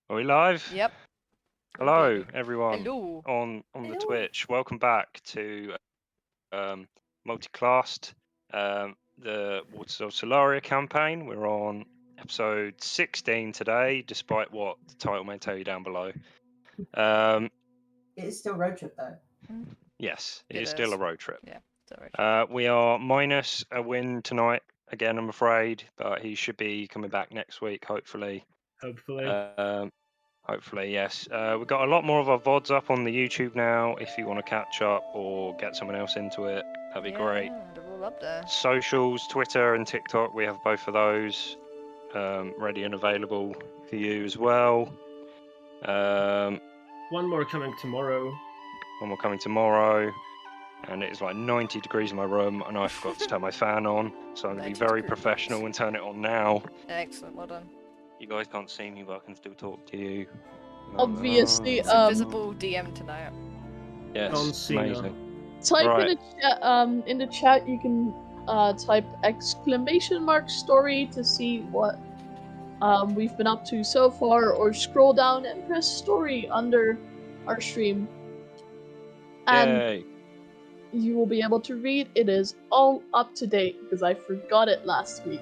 Are we live? Yep. Hello, Good. everyone Hello. on the Hello. Twitch. Welcome back to Multiclassed, the Waters of Celaria campaign. We're on episode 16 today, despite what the title may tell you down below. It is still road trip though. Yes, it It is still a is. road trip. Yeah. Sorry. We are minus a win tonight, again, I'm afraid, but he should be coming back next week, hopefully. Hopefully, yes. We've got a lot more of our VODs up on the YouTube now. If you want to catch up or get someone else into it, that'd be great. They're all up there. Socials, Twitter and TikTok, we have both of those ready and available for you as well. One more coming tomorrow. One more coming tomorrow. And it is like 90 degrees in my room, and I forgot to turn my fan on. So I'm going to be very professional and turn it on now. Excellent, well done. You guys can't see me, but I can still talk to you. Obviously, It's invisible DM tonight. Yes, amazing. Type Right. in the chat. You can type !story to see what we've been up to so far, or scroll down and press story under our stream, and Yay. you will be able to read. It is all up to date because I forgot it last week.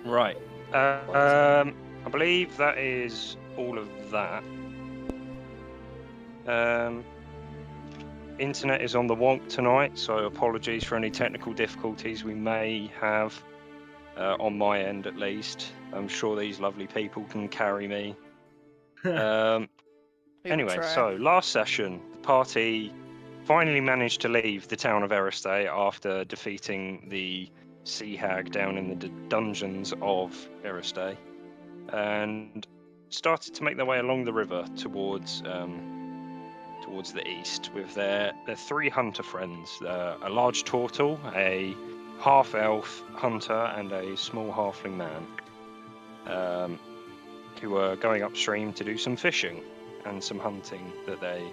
Right. I believe that is all of that. Internet is on the wonk tonight, so apologies for any technical difficulties we may have, on my end at least. I'm sure these lovely people can carry me. Anyway, so last session, the party finally managed to leave the town of Eriste after defeating the sea hag down in the dungeons of Eriste, and started to make their way along the river towards the east with their three hunter friends, a large turtle, a half-elf hunter, and a small halfling man, who were going upstream to do some fishing and some hunting that they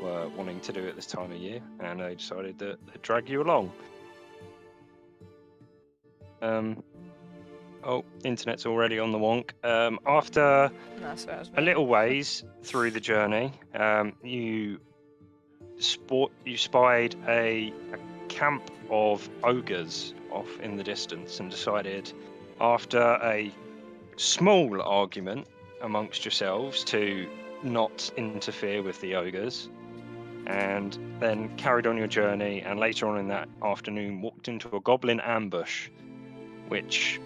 were wanting to do at this time of year, and they decided that they'd drag you along. Internet's already on the wonk. After a little ways through the journey, you spied a camp of ogres off in the distance, and decided, after a small argument amongst yourselves, to not interfere with the ogres, and then carried on your journey, and later on in that afternoon walked into a goblin ambush, which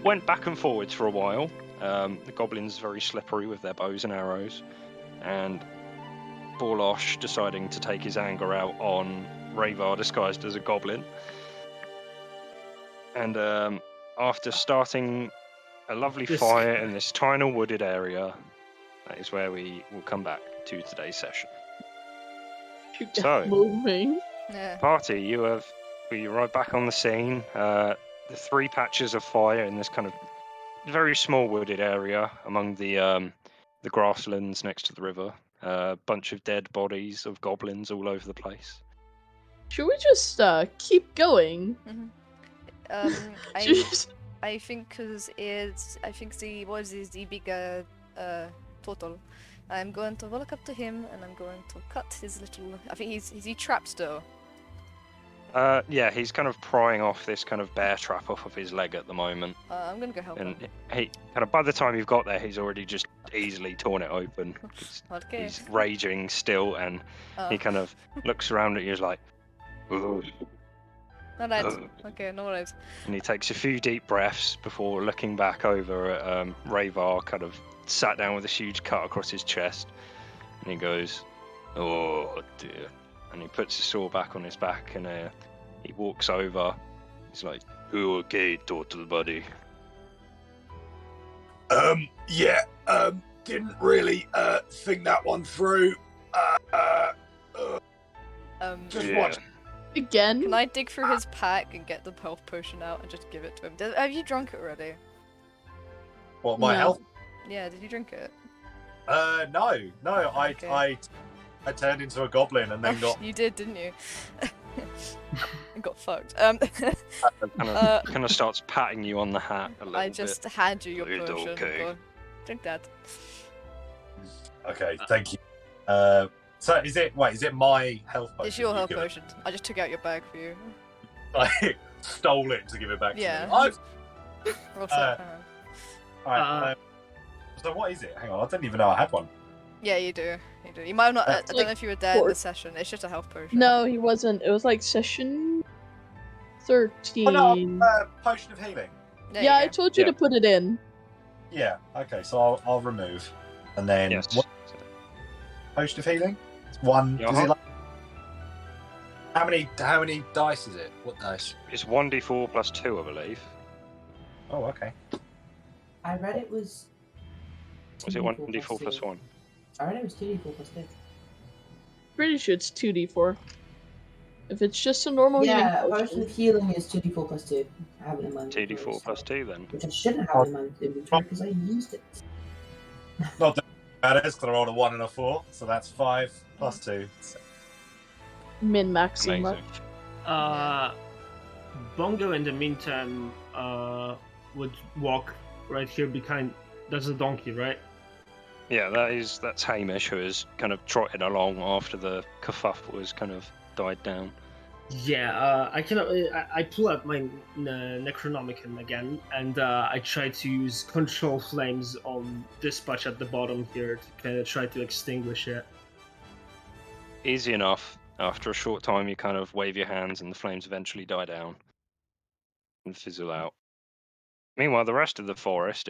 went back and forwards for a while. The goblins very slippery with their bows and arrows, and Borlosh deciding to take his anger out on Ravar disguised as a goblin. And after starting a lovely fire in this tiny wooded area, that is where we will come back to today's session. So, moving. Party, we arrived back on the scene. The three patches of fire in this kind of very small wooded area among the grasslands next to the river. A bunch of dead bodies of goblins all over the place. Should we just keep going? I think because the bigger turtle. I'm going to walk up to him and I'm going to cut his little. I think is he trapped still? Yeah, he's kind of prying off this kind of bear trap off of his leg at the moment. I'm gonna go help him. He kind of, by the time you've got there, he's already just easily torn it open. Okay. He's raging still, and he kind of looks around at you like, "Ugh." Alright. Okay, no worries. And he takes a few deep breaths before looking back over at Ravar, kind of sat down with this huge cut across his chest, and he goes, "Oh dear." And he puts his sword back on his back, and he walks over. He's like, "You okay, turtle buddy?" Yeah, didn't really think that one through. Just watch. Again? Can I dig through his pack and get the health potion out and just give it to him? Have you drunk it already? What, my health? Yeah, did you drink it? No, Okay. I turned into a goblin and then got... You did, didn't you? Got fucked. Kind of starts patting you on the hat a little I just bit. hand you your It's potion. okay. Go, drink that. Okay, thank you. So is it my health potion? It's your you've health given? potion. I just took out your bag for you. I stole it to give it back Yeah. to me. I've... Roll set. Alright, so what is it? Hang on, I didn't even know I had one. Yeah, you do. You do. You might not. I It's don't know if you were there in the session. It's just a health potion. No, he wasn't. It was like session 13. Oh no, potion of healing. There Yeah, you I go. told you Yeah. to put it in. Yeah, okay, so I'll remove. And then Yes. what potion of healing? It's one. Yeah, Is it like... How many dice is it? What dice? It's 1d4 plus 2, I believe. Oh, okay. I read it was. Was it 2d4 1d4 plus 2. 1? I read it was 2d4 plus 2. Pretty sure it's 2d4. If it's just a normal Yeah, healing potion potion. of healing is 2d4 plus 2. I have it in my inventory, 2d4 plus 2 then. which I shouldn't have in my inventory because I used it. Not that it matters because I rolled a 1 and a 4, so that's 5 plus 2. Min-maxing much. Amazing. Bongo in the meantime would walk right here behind. That's a donkey, right? Yeah, that's Hamish, who is kind of trotting along after the kerfuffle has kind of died down. Yeah, I pull out my Necronomicon again, and I try to use control flames on Dispatch at the bottom here to kind of try to extinguish it. Easy enough. After a short time, you kind of wave your hands, and the flames eventually die down and fizzle out. Meanwhile, the rest of the forest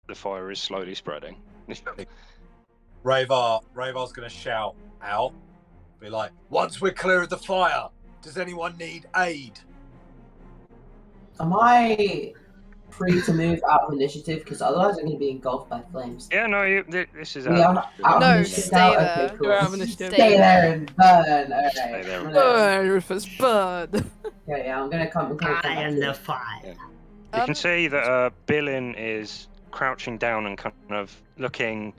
the fire is slowly spreading. Ravar's going to shout out, be like, "Once we're clear of the fire, does anyone need aid?" Am I free to move out of initiative? Because otherwise I'm going to be engulfed by flames. Yeah, no, this is We are out of No, initiative stay now? there. Okay, cool. You're out of initiative. Stay there and burn. Alright. Stay there and I'm burn. gonna- Rufus, bird. Okay, yeah, I'm gonna come I back am to the it. fire. You can see that Billin is crouching down and kind of looking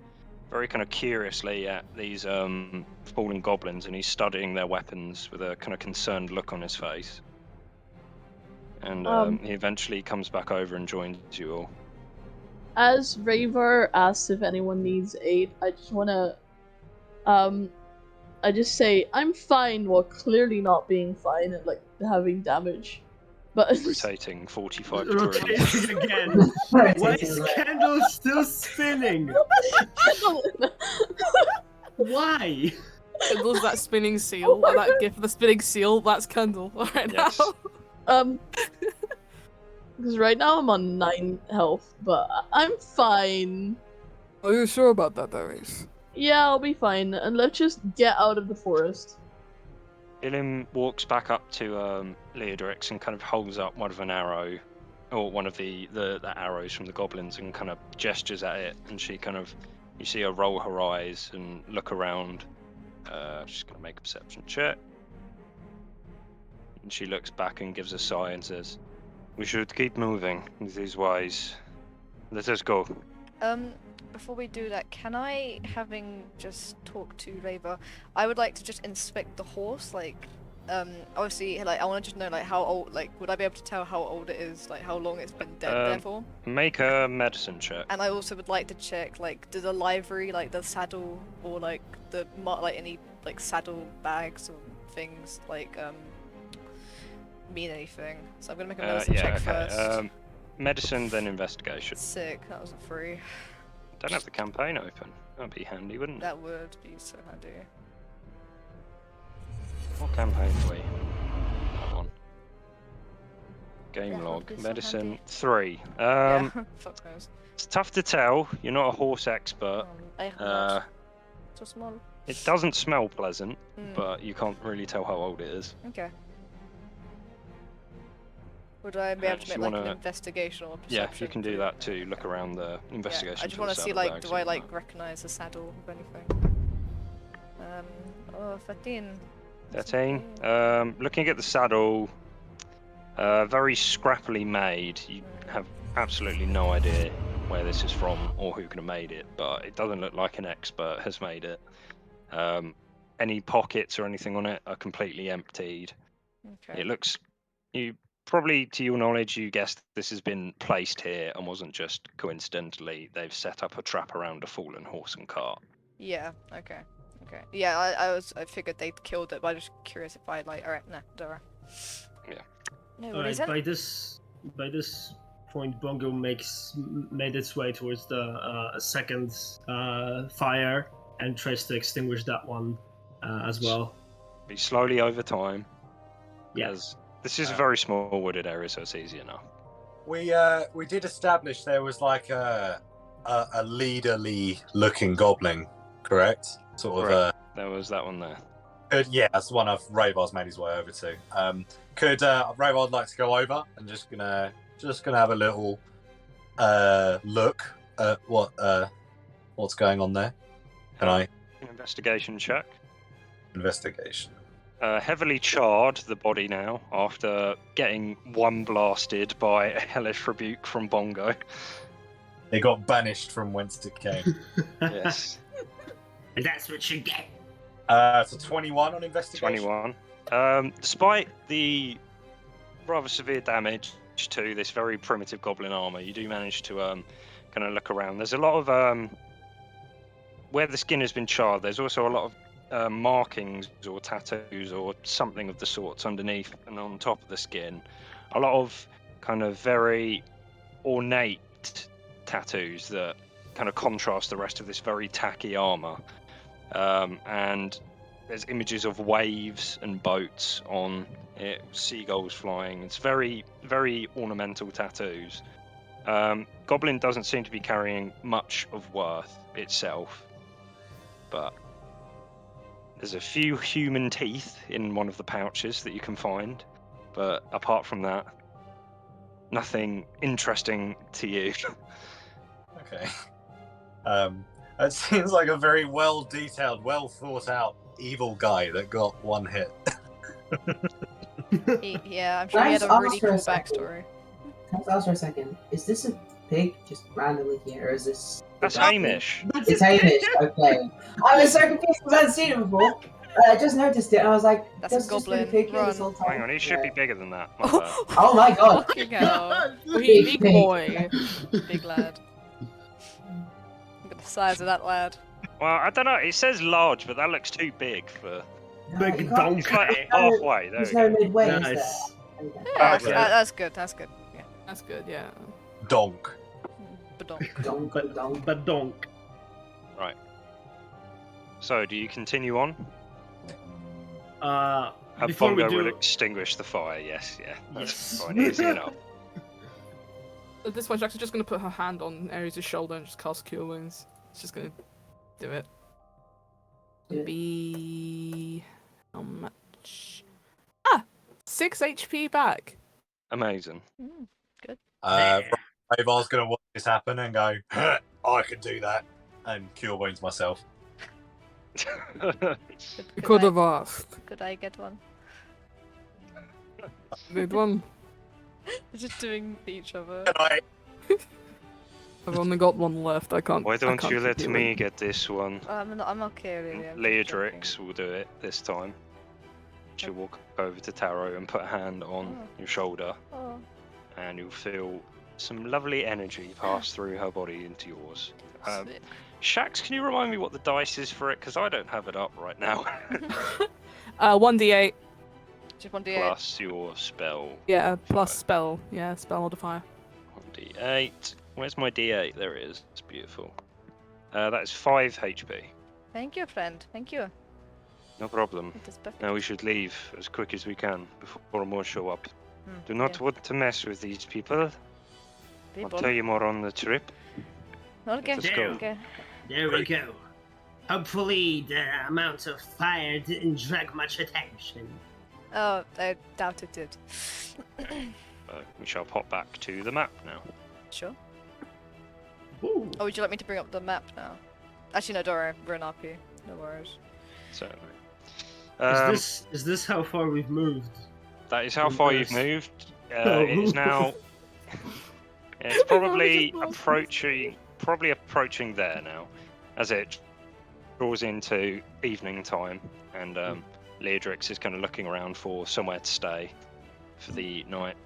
very kind of curiously at these fallen goblins, and he's studying their weapons with a kind of concerned look on his face. And he eventually comes back over and joins you all. As Ravar asks if anyone needs aid, I just wanna I just say I'm fine while clearly not being fine and like having damage. But Rotating 45 degrees. Rotating again. Why is candle still spinning? Why? Kendall's that spinning seal, or that gift of the spinning seal, that's Kendall right Yes. now. because right now I'm on 9 health, but I'm fine. Are you sure about that, Darius? Yeah, I'll be fine, and let's just get out of the forest. Ilim walks back up to Leodorix and kind of holds up one of an arrow, or one of the arrows from the goblins, and kind of gestures at it. And she kind of, you see her roll her eyes and look around. She's gonna make a perception check. And she looks back and gives a sigh and says, "We should keep moving. It is wise. Let us go." Before we do that, can I, having just talked to Raver, I would like to just inspect the horse, like, obviously, like, I want to just know, like, how old, like, would I be able to tell how old it is, like, how long it's been dead there for? Make a medicine check. And I also would like to check, like, do the livery, like, the saddle, or, like, like, any, like, saddle bags or things, like, mean anything? So I'm gonna make a medicine check first. Medicine, then investigation. Sick, that was a 3. Don't have the campaign open. That'd be handy, wouldn't it? That would be so handy. What campaign are we? That one. Game That would log. be so Medicine handy. 3. Yeah, fuck knows. It's tough to tell. You're not a horse expert. I have Uh, not. So small. It doesn't smell pleasant, Mm, but you can't really tell how old it is. okay. Would I be able if to you make like an wanna- investigation or Yeah, perception? you can do that too. Look around the investigation. Yeah, I just want to see like, do I like recognize the saddle or anything? 13. 13. Looking at the saddle, very scrappily made. You have absolutely no idea where this is from or who could have made it, but it doesn't look like an expert has made it. Any pockets or anything on it are completely emptied. Okay. It looks, you probably, to your knowledge, you guessed this has been placed here and wasn't just coincidentally they've set up a trap around a fallen horse and cart. Yeah. Okay. Okay. Yeah, I figured they'd killed it, but I'm just curious if I like. All right. Nah. Don't worry. Yeah. No All worries right. then. By this point, Bongo made its way towards the second fire and tries to extinguish that one as well. Be slowly over time. Yeah. As this is a very small wooded area, so it's easy enough. We did establish there was like a leaderly looking goblin, correct? Sort of. There was that one there. Yeah, that's the one of Ravar's made his way over to. Could Ravar like to go over and just gonna have a little look at what's going on there? Can I Investigation check. investigation? Heavily charred, the body now, after getting one blasted by a hellish rebuke from Bongo. It got banished from whence it came. Yes. And that's what you get. So 21 on investigation. 21. Despite the rather severe damage to this very primitive goblin armor, you do manage to kind of look around. There's a lot of where the skin has been charred. There's also a lot of markings or tattoos or something of the sorts underneath and on top of the skin. A lot of kind of very ornate tattoos that kind of contrast the rest of this very tacky armor. And there's images of waves and boats on it, seagulls flying. It's very, very ornamental tattoos. Goblin doesn't seem to be carrying much of worth itself, but there's a few human teeth in one of the pouches that you can find. But apart from that, nothing interesting to you. Okay. It seems like a very well detailed, well thought out evil guy that got one hit. Yeah, I'm sure he had a really cool backstory. Can I ask for a second? Is this a pig just randomly here, or is this? That's Hamish. It's Hamish. Okay. I was so confused because I hadn't seen it before. I just noticed it, and I was like, That's "There's a just been a goblin. pig here this Run. whole time." Hang on, he should be bigger than that. My bad. Oh my god! Fucking hell. Big boy. Big lad. Look at the size of that lad. Well, I don't know. It says large, but that looks too big for. No, Big you can't- It's like halfway. There There's we no go. midway, is Nice. there? Okay. Yeah, Okay. that's good. That's good. Yeah. That's good, yeah. Donk. Badonk. Donk. But donk. Right. So, do you continue on? Before we Bongo will do, extinguish the fire. Yes, yeah. That's Yes. fine. Easy enough. At this point, Jack's just gonna put her hand on Ares' shoulder and just cast Cure Wounds. It's just gonna do it. Do it. Be how much? 6 HP back. Amazing. Ravar's gonna watch this happen and go, I can do that, and cure wounds myself. Could have asked. Could I get one? Need one. We're just doing each other. Can I? I've only got one left. I can't. Why I don't can't you keep let doing me it. get this one? I'm okay, really. I'm just Leodrix will do it this time. She'll walk over to Taro and put a hand on Oh. your shoulder, joking. Oh, and you'll feel some lovely energy pass through her body into yours. sweet. Shax, can you remind me what the dice is for it? Because I don't have it up right now. 1d8. Just 1d8. Plus your spell. Yeah, plus Fire. spell. Yeah, spell modifier. 1d8. Where's my d8? There it is. It's beautiful. That is 5 HP. Thank you, friend. Thank you. No problem. It is perfect. Now we should leave as quick as we can before more show up. Hmm, Do not yeah. want to mess with these people. I'll People. tell you more on the trip. Okay. Let's go. Okay. there we go. Hopefully, the amount of fire didn't drag much attention. Oh, I doubt it did. We shall pop back to the map now. Sure. Ooh. Oh, would you like me to bring up the map now? Actually, no, don't worry. We're in RP. No worries. Certainly. Is this how far we've moved? That is how far you've Yes. moved. Oh. It is now. It's probably Just lost. approaching there now, as it draws into evening time and Leodrix is kind of looking around for somewhere to stay for the night.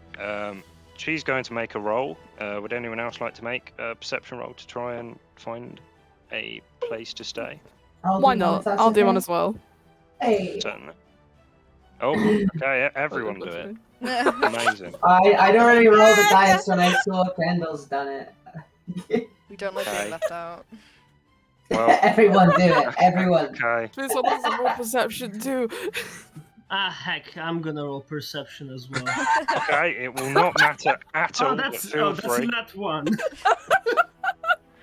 She's going to make a roll. Would anyone else like to make a perception roll to try and find a place to stay? Why not? I'll do one as well. Hey. Certainly. Oh, okay, everyone do it. Amazing. I'd already rolled the dice when I saw Kendall's done it. We don't like being Okay. left out. Well, Everyone do it. Everyone. okay. Please, what does the roll perception do? Heck, I'm gonna roll perception as well. Okay, it will not matter at all. But feel that's free. not one.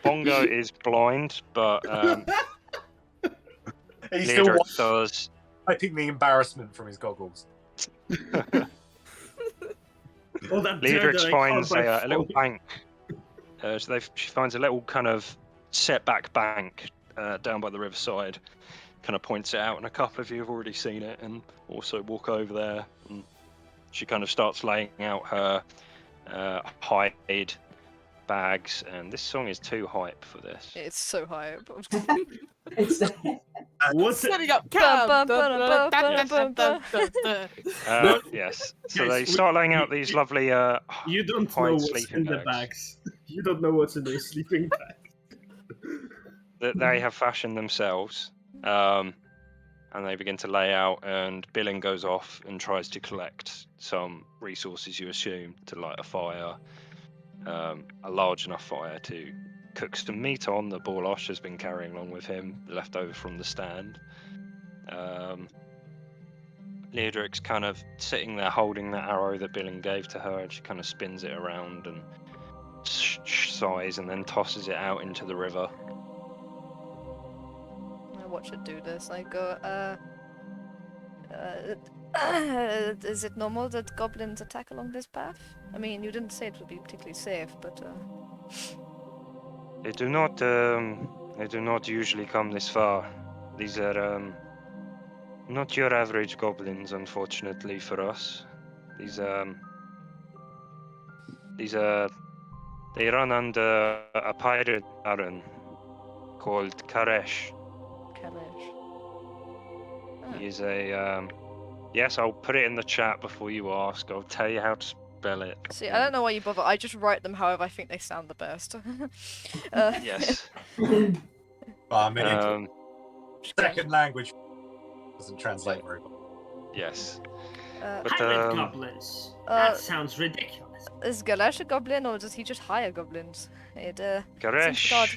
Bongo is blind, but He's still Leodrix does. wiping the embarrassment from his goggles. All that dirt Leodrix that I finds caused by a little falling. bank. She finds a little kind of setback bank down by the riverside. Kind of points it out, and a couple of you have already seen it, and also walk over there. And she kind of starts laying out her hide bags, and this song is too hype for this. It's so hype. It's What's it? Setting up Bum, camp. bum, bum, Yes. So Guys, they start laying out these lovely You don't hide know what's sleeping in the bags bags. You don't know what's in those sleeping bags. that they have fashioned themselves. And they begin to lay out, and Billing goes off and tries to collect some resources, you assume, to light a fire, a large enough fire to cook some meat on that Borlosh has been carrying along with him, left over from the stand. Leodrix kind of sitting there holding that arrow that Billing gave to her, and she kind of spins it around and sighs and then tosses it out into the river. I watch it do this. I go, is it normal that goblins attack along this path? I mean, you didn't say it would be particularly safe, but They do not usually come this far. These are not your average goblins, unfortunately for us. These they run under a pirate baron called Karesh. Kalesh. He is a yes, I'll put it in the chat before you ask. I'll tell you how to spell it. See, I don't know why you bother. I just write them however I think they sound the best. Yes. I mean, just kidding. second language doesn't translate very well. Yes. But, Pirate goblins. That sounds ridiculous. is Galesh a goblin, or does he just hire goblins? It seems Karesh odd.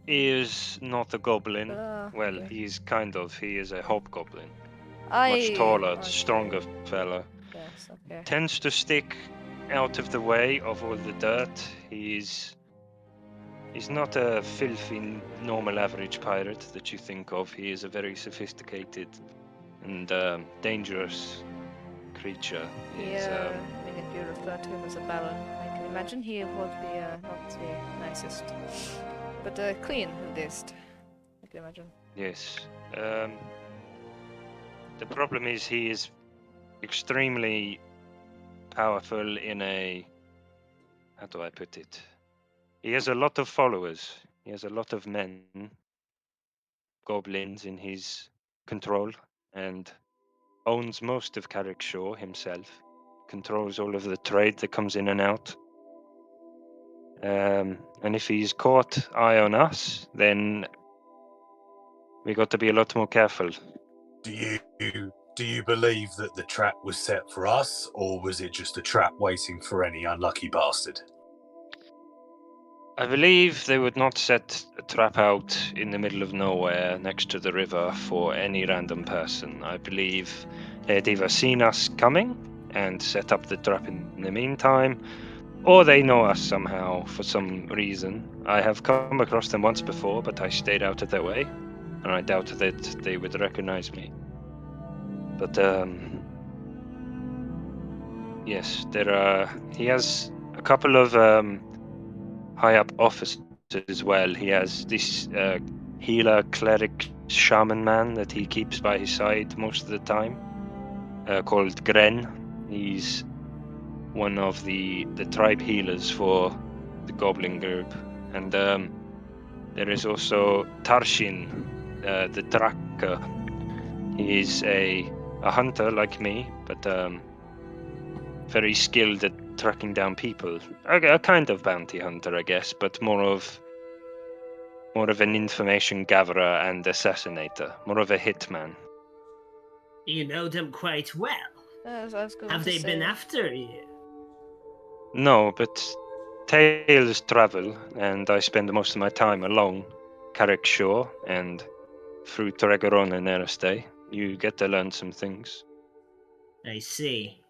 is not a goblin. Well, Okay. he's kind of. He is a hobgoblin. I... Much taller, okay. stronger fellow. Yes, okay. Tends to stick out of the way of all the dirt. He's not a filthy, normal, average pirate that you think of. He is a very sophisticated and dangerous creature. He's, Yeah, I mean, if you refer to him as a baron, I can imagine he would be not the nicest, but clean at least. I can imagine. Yes. The problem is he is extremely powerful in a... How do I put it? He has a lot of followers. He has a lot of men, goblins in his control, and owns most of Carrickshaw himself. Controls all of the trade that comes in and out. And if he's caught eye on us, then we got to be a lot more careful. Do you believe that the trap was set for us, or was it just a trap waiting for any unlucky bastard? I believe they would not set a trap out in the middle of nowhere next to the river for any random person. I believe they had either seen us coming and set up the trap in the meantime, or they know us somehow for some reason. I have come across them once before, but I stayed out of their way, and I doubt that they would recognize me. But yes, he has a couple of high up officers as well. He has this healer, cleric, shaman man that he keeps by his side most of the time, called Gren. He's one of the tribe healers for the goblin group. And there is also Tarshin, the tracker. He's a hunter like me, but very skilled at tracking down people. A kind of bounty hunter, I guess, but more of an information gatherer and assassinator, more of a hitman. You know them quite well. I was going Have to they been say. after you? No, but tales travel, and I spend most of my time along Carrick Shore and through Tregoron and Erestay. You get to learn some things. I see.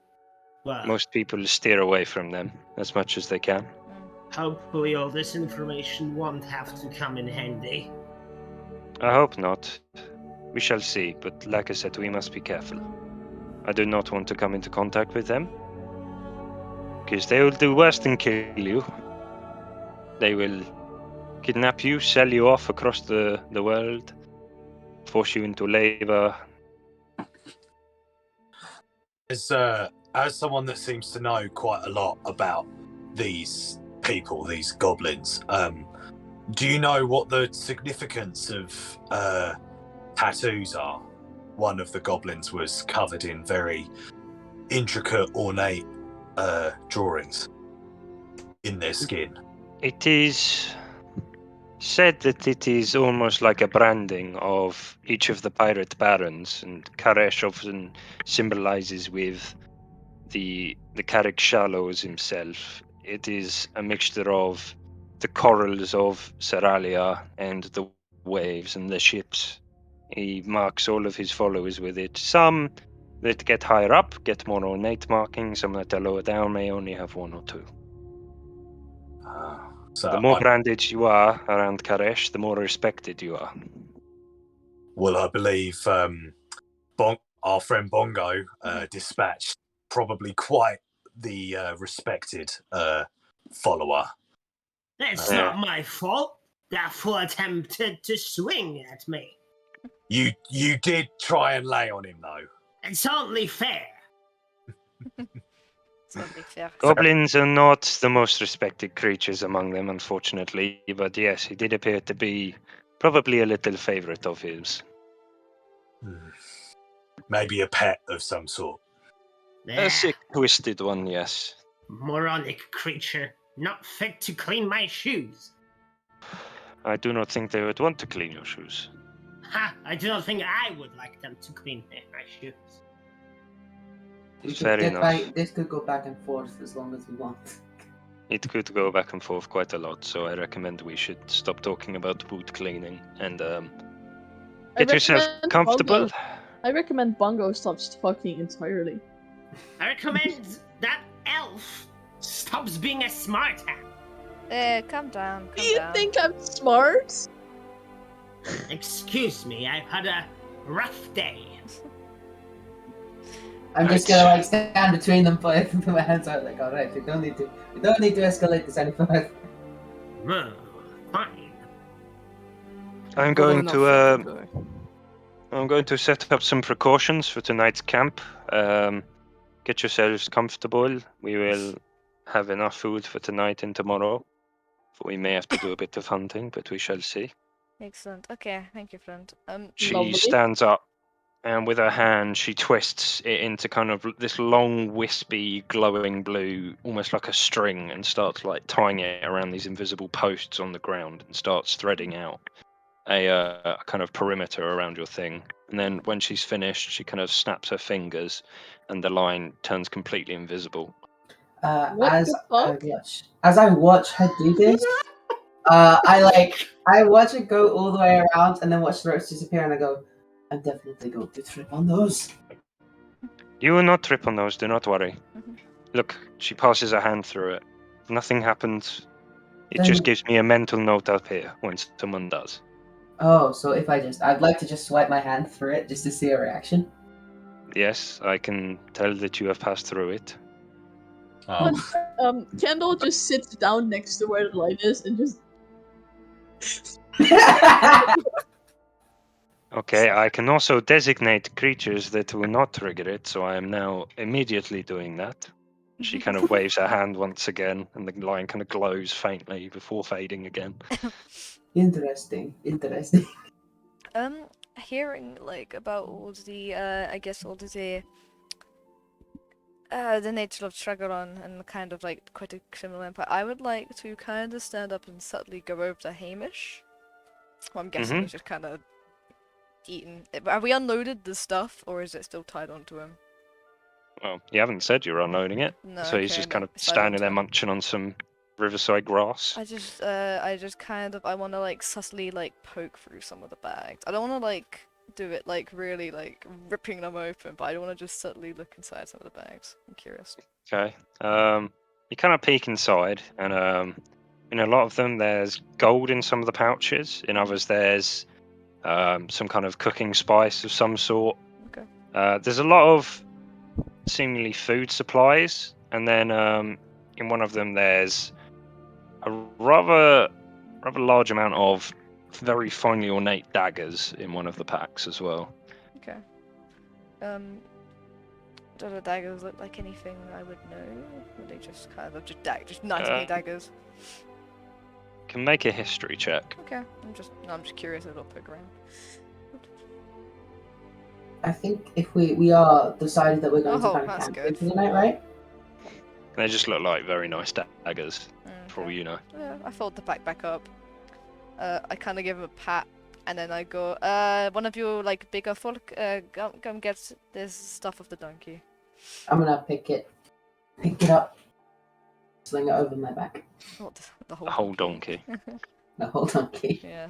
Well, Most people steer away from them as much as they can. hopefully all this information won't have to come in handy. I hope not. We shall see, but like I said, we must be careful. I do not want to come into contact with them, because they will do worse than kill you. They will kidnap you, sell you off across the world, force you into labor. As someone that seems to know quite a lot about these people, these goblins, do you know what the significance of tattoos are? One of the goblins was covered in very intricate, ornate drawings in their skin. It is said that it is almost like a branding of each of the pirate barons, and Karesh often symbolizes with the Carrick Shallows himself. It is a mixture of the corals of Celaria and the waves and the ships. He marks all of his followers with it. Some that get higher up get more ornate markings, some that are lower down may only have one or two. So The more branded you are around Karesh, the more respected you are. Well, I believe our friend Bongo dispatched probably quite the respected follower. That's not my fault. That fool attempted to swing at me. You did try and lay on him, though. It's only fair. It's only fair. Goblins are not the most respected creatures among them, unfortunately, but yes, he did appear to be probably a little favorite of his. Maybe a pet of some sort. A sick, twisted one, yes. Moronic creature, not fit to clean my shoes. I do not think they would want to clean your shoes. Ha! I do not think I would like them to clean my shoes. Fair enough. This could go back and forth as long as we want. It could go back and forth quite a lot, so I recommend we should stop talking about boot cleaning and get yourself comfortable. I recommend Bongo stops fucking entirely. I recommend that elf stops being a smart ass. Calm down. Do you think I'm smart? Excuse me, I've had a rough day. I'm just gonna like stand between them, put my hands out like, all right, we don't need to escalate this any further. Well, fine. I'm going to set up some precautions for tonight's camp. Get yourselves comfortable. We will have enough food for tonight and tomorrow. We may have to do a bit of hunting, but we shall see. Excellent. Okay, thank you, friend. She Lovely. stands up, and with her hand, she twists it into kind of this long, wispy, glowing blue, almost like a string, and starts like tying it around these invisible posts on the ground, and starts threading out a kind of perimeter around your thing. And then when she's finished, she kind of snaps her fingers, and the line turns completely invisible. As I watch her do this, I watch it go all the way around, and then watch the ropes disappear, and I go, I'm definitely going to trip on those. You will not trip on those, do not worry. Look, she passes her hand through it. Nothing happens. It just gives me a mental note up here when someone does. Oh, so if I'd like to just swipe my hand through it just to see a reaction. Yes, I can tell that you have passed through it. Kendall just sits down next to where the light is and just... Okay, I can also designate creatures that will not trigger it, so I am now immediately doing that. She kind of waves her hand once again, and the line kind of glows faintly before fading again. Interesting. hearing like about all the I guess all the nature of Tregoron and kind of like quite a criminal empire, I would like to kind of stand up and subtly go over to Hamish. Well, I'm guessing he's just kind of eaten. Have we unloaded the stuff, or is it still tied onto him? Well, you haven't said you're unloading it, No, so he's okay, just no, kind of it's tied standing onto there him. munching on some riverside grass. I just kind of, I want to like subtly like poke through some of the bags. I don't want to like do it like really like ripping them open, but I want to just subtly look inside some of the bags. I'm curious. Okay. You kind of peek inside, and in a lot of them, there's gold in some of the pouches. In others, there's some kind of cooking spice of some sort. Okay. There's a lot of seemingly food supplies, and then in one of them, there's a rather large amount of very finely ornate daggers in one of the packs as well. Okay. Do the daggers look like anything I would know? Or they just kind of just nice daggers? Can make a history check. Okay. I'm just curious. A little poke around. I think if we are decided that we're going to kind of that's camp good. for the night, right? They just look like very nice daggers, for all you know. Yeah, I fold the pack back up. I kind of give him a pat, and then I go, one of you like bigger folk, come get this stuff off the donkey. I'm gonna pick it up, sling it over my back. What, the whole donkey. The whole donkey. Yeah.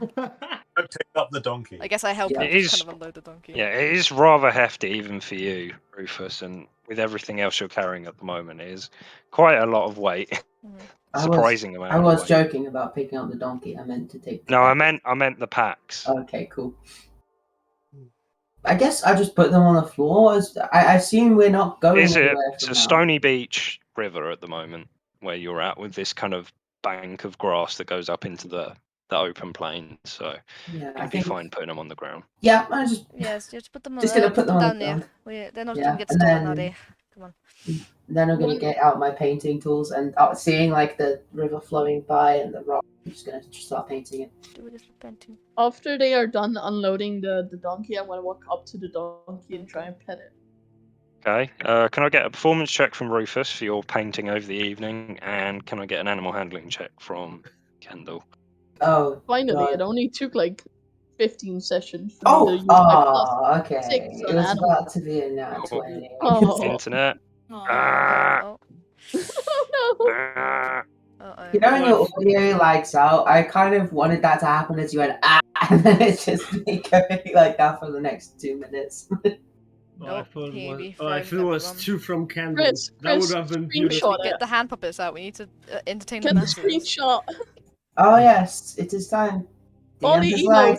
Pick up the donkey. I guess I help Yeah. him It is- kind of unload the donkey. Yeah, it is rather hefty even for you, Rufus, and with everything else you're carrying at the moment, it is quite a lot of weight. Surprising amount. I of was weight. joking about picking up the donkey. I meant to take. No, I meant the packs. Okay, cool. I guess I just put them on the floor. I assume we're not going anywhere It's from a now. stony beach river at the moment where you're at, with this kind of bank of grass that goes up into the open plain. So Yeah, I you'd be think. fine putting them on the ground. Yeah, I just. Yes, just put them on. Just gonna put them on down the there. ground. They're not Yeah, gonna get and stolen, then- are they? Come on. Then I'm gonna get out my painting tools and seeing like the river flowing by and the rock. I'm just gonna start painting it. Do a little painting. After they are done unloading the donkey, I'm gonna walk up to the donkey and try and pet it. Okay. Can I get a performance check from Rufus for your painting over the evening, and can I get an animal handling check from Kendall? Oh. Finally, God. it only took like 15 sessions for me to use my Oh, okay. +6 It on was animal. about to be a nat Oh. 20. Oh. Internet. Oh. Oh no! Uh-oh. You know when the audio lags out, I kind of wanted that to happen as you went and then it's just me going like that for the next 2 minutes. I thought he it be was, I throwing thought it was everyone. 2 from Candle. Chris, That would have been beautiful. screenshot it. Get the hand puppets out. We need to entertain the Get the masses. screenshot. Oh yes, it is time. The Only end is light.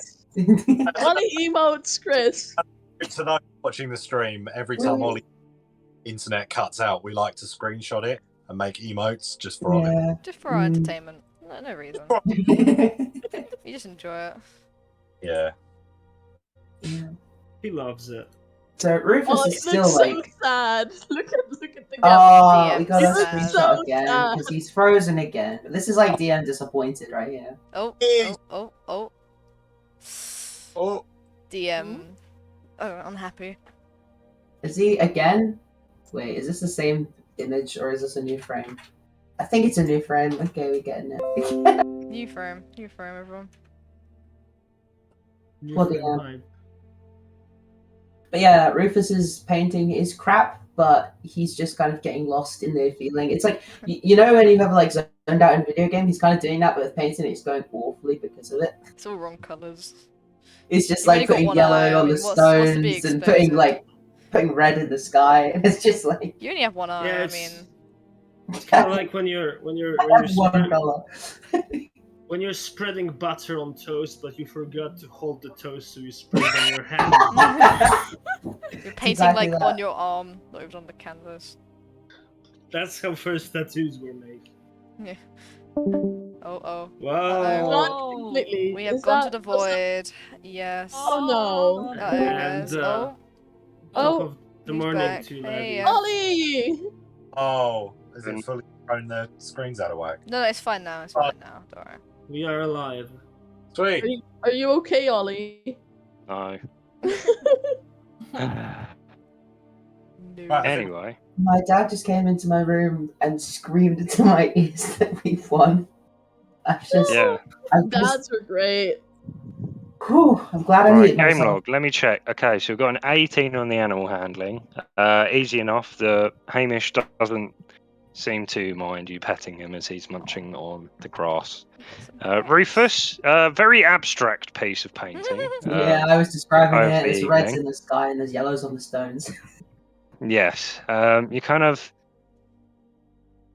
Only emotes, Chris. Good to know, watching the stream, every time Ollie's internet cuts out, we like to screenshot it and make emotes just for Ollie. Yeah. Just for our entertainment. No reason. You just enjoy it. Yeah. Yeah. He loves it. So Rufus Oh, is it still looks so like, sad. Look at the gap. oh, we DM got a sad. screenshot So again sad. because he's frozen again. But this is like DM disappointed right here. Oh. Oh, DM. Oh, unhappy. Is he again? Wait, is this the same image or is this a new frame? I think it's a new frame. Okay, we're getting it. New frame, everyone. Well, yeah. But yeah, Rufus's painting is crap, but he's just kind of getting lost in the feeling. It's like, you know when you have like zoned out in a video game, he's kind of doing that, but with painting it's going awfully because of it. It's all wrong colours. It's just You've only like got putting one eye, yellow I on mean, the what's to be stones and putting expected? red in the sky, and it's just like You only have one eye, Yeah, I it's, mean. it's kind of like when you're one color. when you're spreading butter on toast, but you forgot to hold the toast, so you spread it on your hand. You're painting exactly like that. on your arm, not even on the canvas. That's how first tattoos were made. Yeah. Oh. Wow. Not completely. We have Is gone that- to the was that- void. Yes. Oh no. Uh-oh, guys. And, Oh. Top Oh, of the he's morning back. to Hey, Larry. Ollie! Oh, is it fully thrown the screens out of whack? No, it's fine now. It's fine now. Don't worry. We are alive. Sweet. Are you okay, Ollie? No. Right, Anyway, My dad just came into my room and screamed into my ears that we've won. I'm just, yeah. Dads are great. I'm glad I Right, muted game myself. log. Let me check. Okay, so we've got an 18 on the animal handling. Easy enough. The Hamish doesn't seem to mind you petting him as he's munching on the grass. Rufus, very abstract piece of painting. Yeah, I was describing over it. the There's reds evening. in the sky and there's yellows on the stones. Yes. You kind of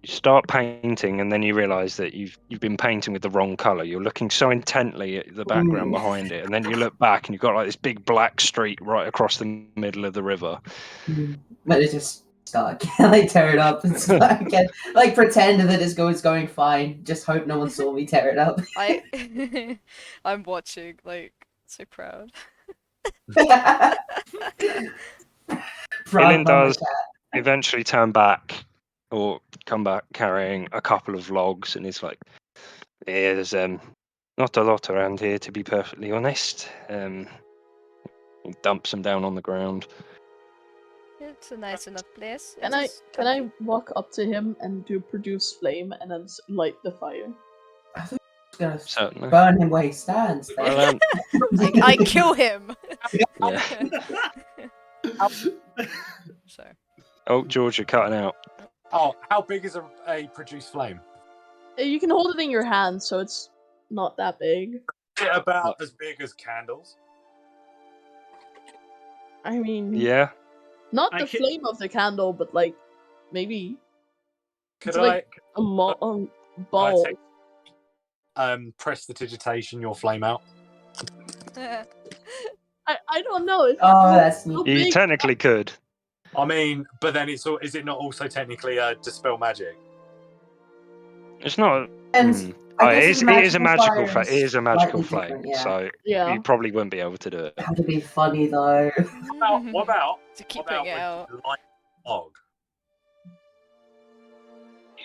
you start painting and then you realise that you've been painting with the wrong colour. You're looking so intently at the background Ooh. behind it, and then you look back and you've got like this big black streak right across the middle of the river. But it just start like tear it up and start again. Like pretend that it's going fine. Just hope no one saw me tear it up. I'm watching, like, so proud. Dylan Proud mama does cat. eventually turn back or come back carrying a couple of logs, and he's like, "Yeah, there's not a lot around here, to be perfectly honest." He dumps them down on the ground. It's a nice enough place. Can I walk up to him and do produce flame and then light the fire? I thought you were gonna Certainly. burn him where he stands. Well, I kill him. yeah. So. Oh, George, you're cutting out. Oh, how big is a produce flame? You can hold it in your hand, so it's not that big. Is it about as big as candles? I mean, Yeah. not I the can- flame of the candle, but like maybe Could it's I like a ball. press the digitation your flame out? I don't know. It's Oh, that's how neat. You big- technically could. I mean, but then is it not also technically dispel magic? It's not. And Hmm. I Oh, guess it is a magical fire it is a magical slightly flame, different, yeah. so Yeah. you probably wouldn't be able to do it. That would be funny though. What about to keep what about it when out? you light a log?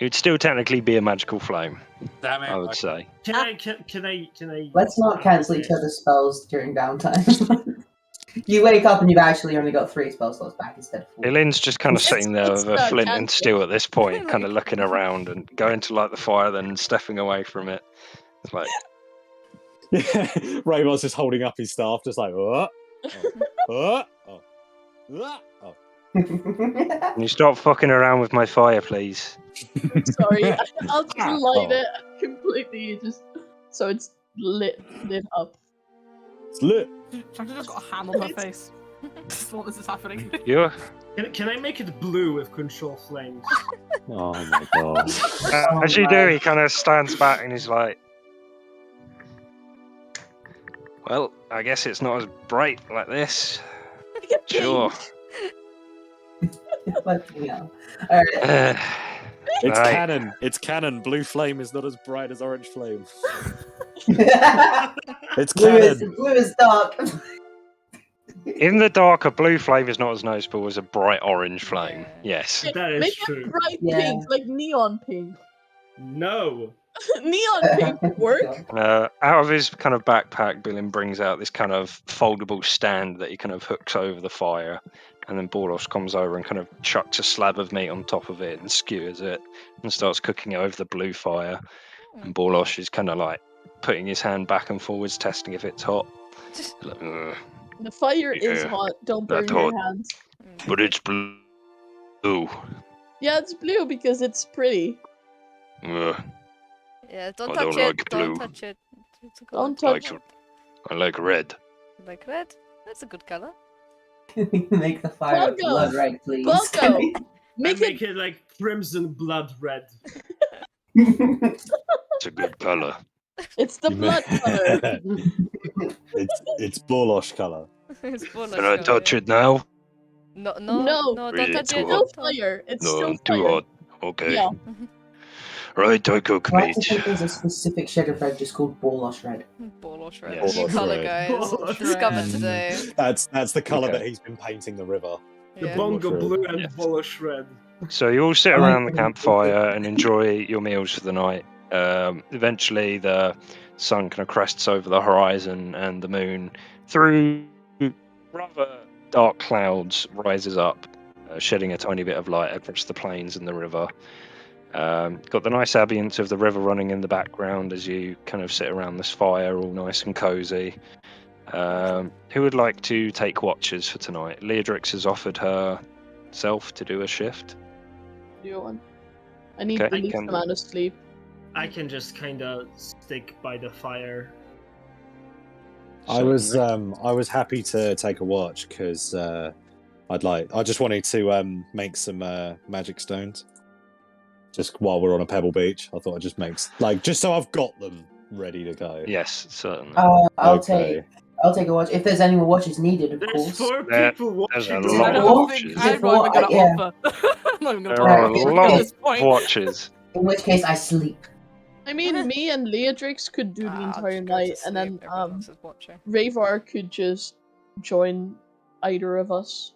You'd still technically be a magical flame, Damn it! I would say. Can I? Let's not cancel each other's spells during downtime. You wake up and you've actually only got 3 spell slots back instead of 4. Eileen's just kind of sitting there it's with a flint cancel. and steel at this point, kind of Like- looking around and going to light the fire, then stepping away from it. It's like, Yeah, Raymond's just holding up his staff, just like, what? Oh. can you stop fucking around with my fire, please? Sorry, I'll just light Oh. it completely, just so it's lit up. It's lit. Shaka just got a hand on her face. This is what this is happening. You're. Can I make it blue with control flames? Oh my god. As you do, he kind of stands back and he's like, well, I guess it's not as bright like this. Sure. Fucking hell. Alright. It's Right. canon. It's canon. Blue flame is not as bright as orange flame. It's canon. Blue is dark. In the dark, a blue flame is not as noticeable as a bright orange flame. Yeah. Yes. That is Make true. it bright Yeah. pink, like neon pink. No. Neon pink would work. Out of his kind of backpack, Billin brings out this kind of foldable stand that he kind of hooks over the fire. And then Borlos comes over and kind of chucks a slab of meat on top of it and skewers it and starts cooking it over the blue fire. And Borlos is kind of like putting his hand back and forwards, testing if it's hot. Like, "Ugh, The fire is Yeah, hot. Don't burn that's your hot. hands. but it's blue. Yeah, it's blue because it's pretty. Ugh, Yeah, don't I touch don't it. like Don't blue. touch it. It's a good Don't one. touch like, I like red. Like red? That's a good color. Make the fire Blanco. blood red, please. Blanco, make Make it. it like crimson blood red. It's a good color. It's the You blood may- color. it's Borlosh color. It's full Can I touch it now? No, No. don't Really, touch it's it. too No hot. fire. It's No, still too fire. hot. Okay. Yeah. Right, I cook I like to meat. think there's a specific shade of red just called Borlosh red. Borlosh red. Yes. New Borlosh color, red. guys. Borlosh Discovered red. today. That's the color Okay. that he's been painting the river. The Yeah. bongo Red. blue and Yes. bullish red. So you all sit I like around the the- campfire and enjoy your meals for the night. Eventually, the sun kind of crests over the horizon, and the moon, through rather dark clouds rises up, shedding a tiny bit of light across the plains and the river. Got the nice ambience of the river running in the background as you kind of sit around this fire, all nice and cozy. Who would like to take watches for tonight? Leodrix has offered herself to do a shift. Do one. I need Okay, the least can- amount of sleep. I can just kind of stick by the fire. I was happy to take a watch because I just wanted to make some magic stones. Just while we're on a pebble beach, I thought I'd just just so I've got them ready to go. Yes, certainly. I'll take a watch if there's any more watches needed, of There's course. 4 There- people there's a watching. lot I of don't watches. think Is it I'm not even gonna four? Yeah. offer. I'm not even gonna There are Okay, a okay. lot at this of point. watches. In which case, I sleep. I mean, me and Leodrix could do the I'll entire just go to night, and sleep, then everyone else is watching. Ravar could just join either of us.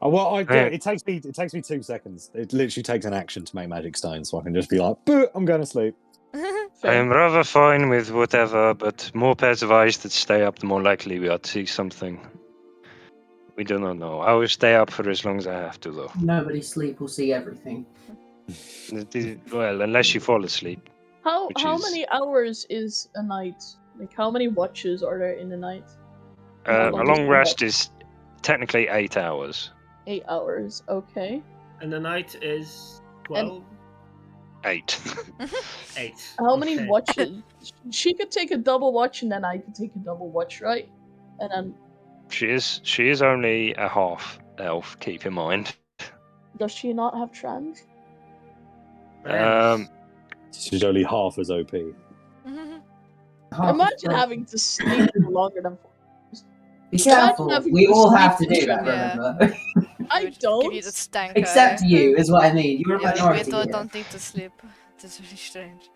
Oh, well, Yeah. it takes me 2 seconds. It literally takes an action to make magic stones, so I can just be like, "Boo, I'm going to sleep." I Fair. am rather fine with whatever, but more pairs of eyes that stay up, the more likely we are to see something. We do not know. I will stay up for as long as I have to, though. Nobody sleep will see everything. Well, unless you fall asleep. How Which how is- many hours is a night? Like, how many watches are there in a night? How A long long is rest the is technically 8 hours. 8 hours. Okay. And the night is 12? 8. 8. How many Okay. watches? She could take a double watch, and then I could take a double watch, right? And then She is only a half elf, keep in mind. does she not have trans? She's only half as OP. Imagine having to sleep for longer than 4 hours. Be Imagine careful. having We to all sleep have to in do that. trivia. Remember, I Give don't. you the stank except eye. you is what I mean. You're a Yeah, minority. we here. don't need to sleep. It is really strange.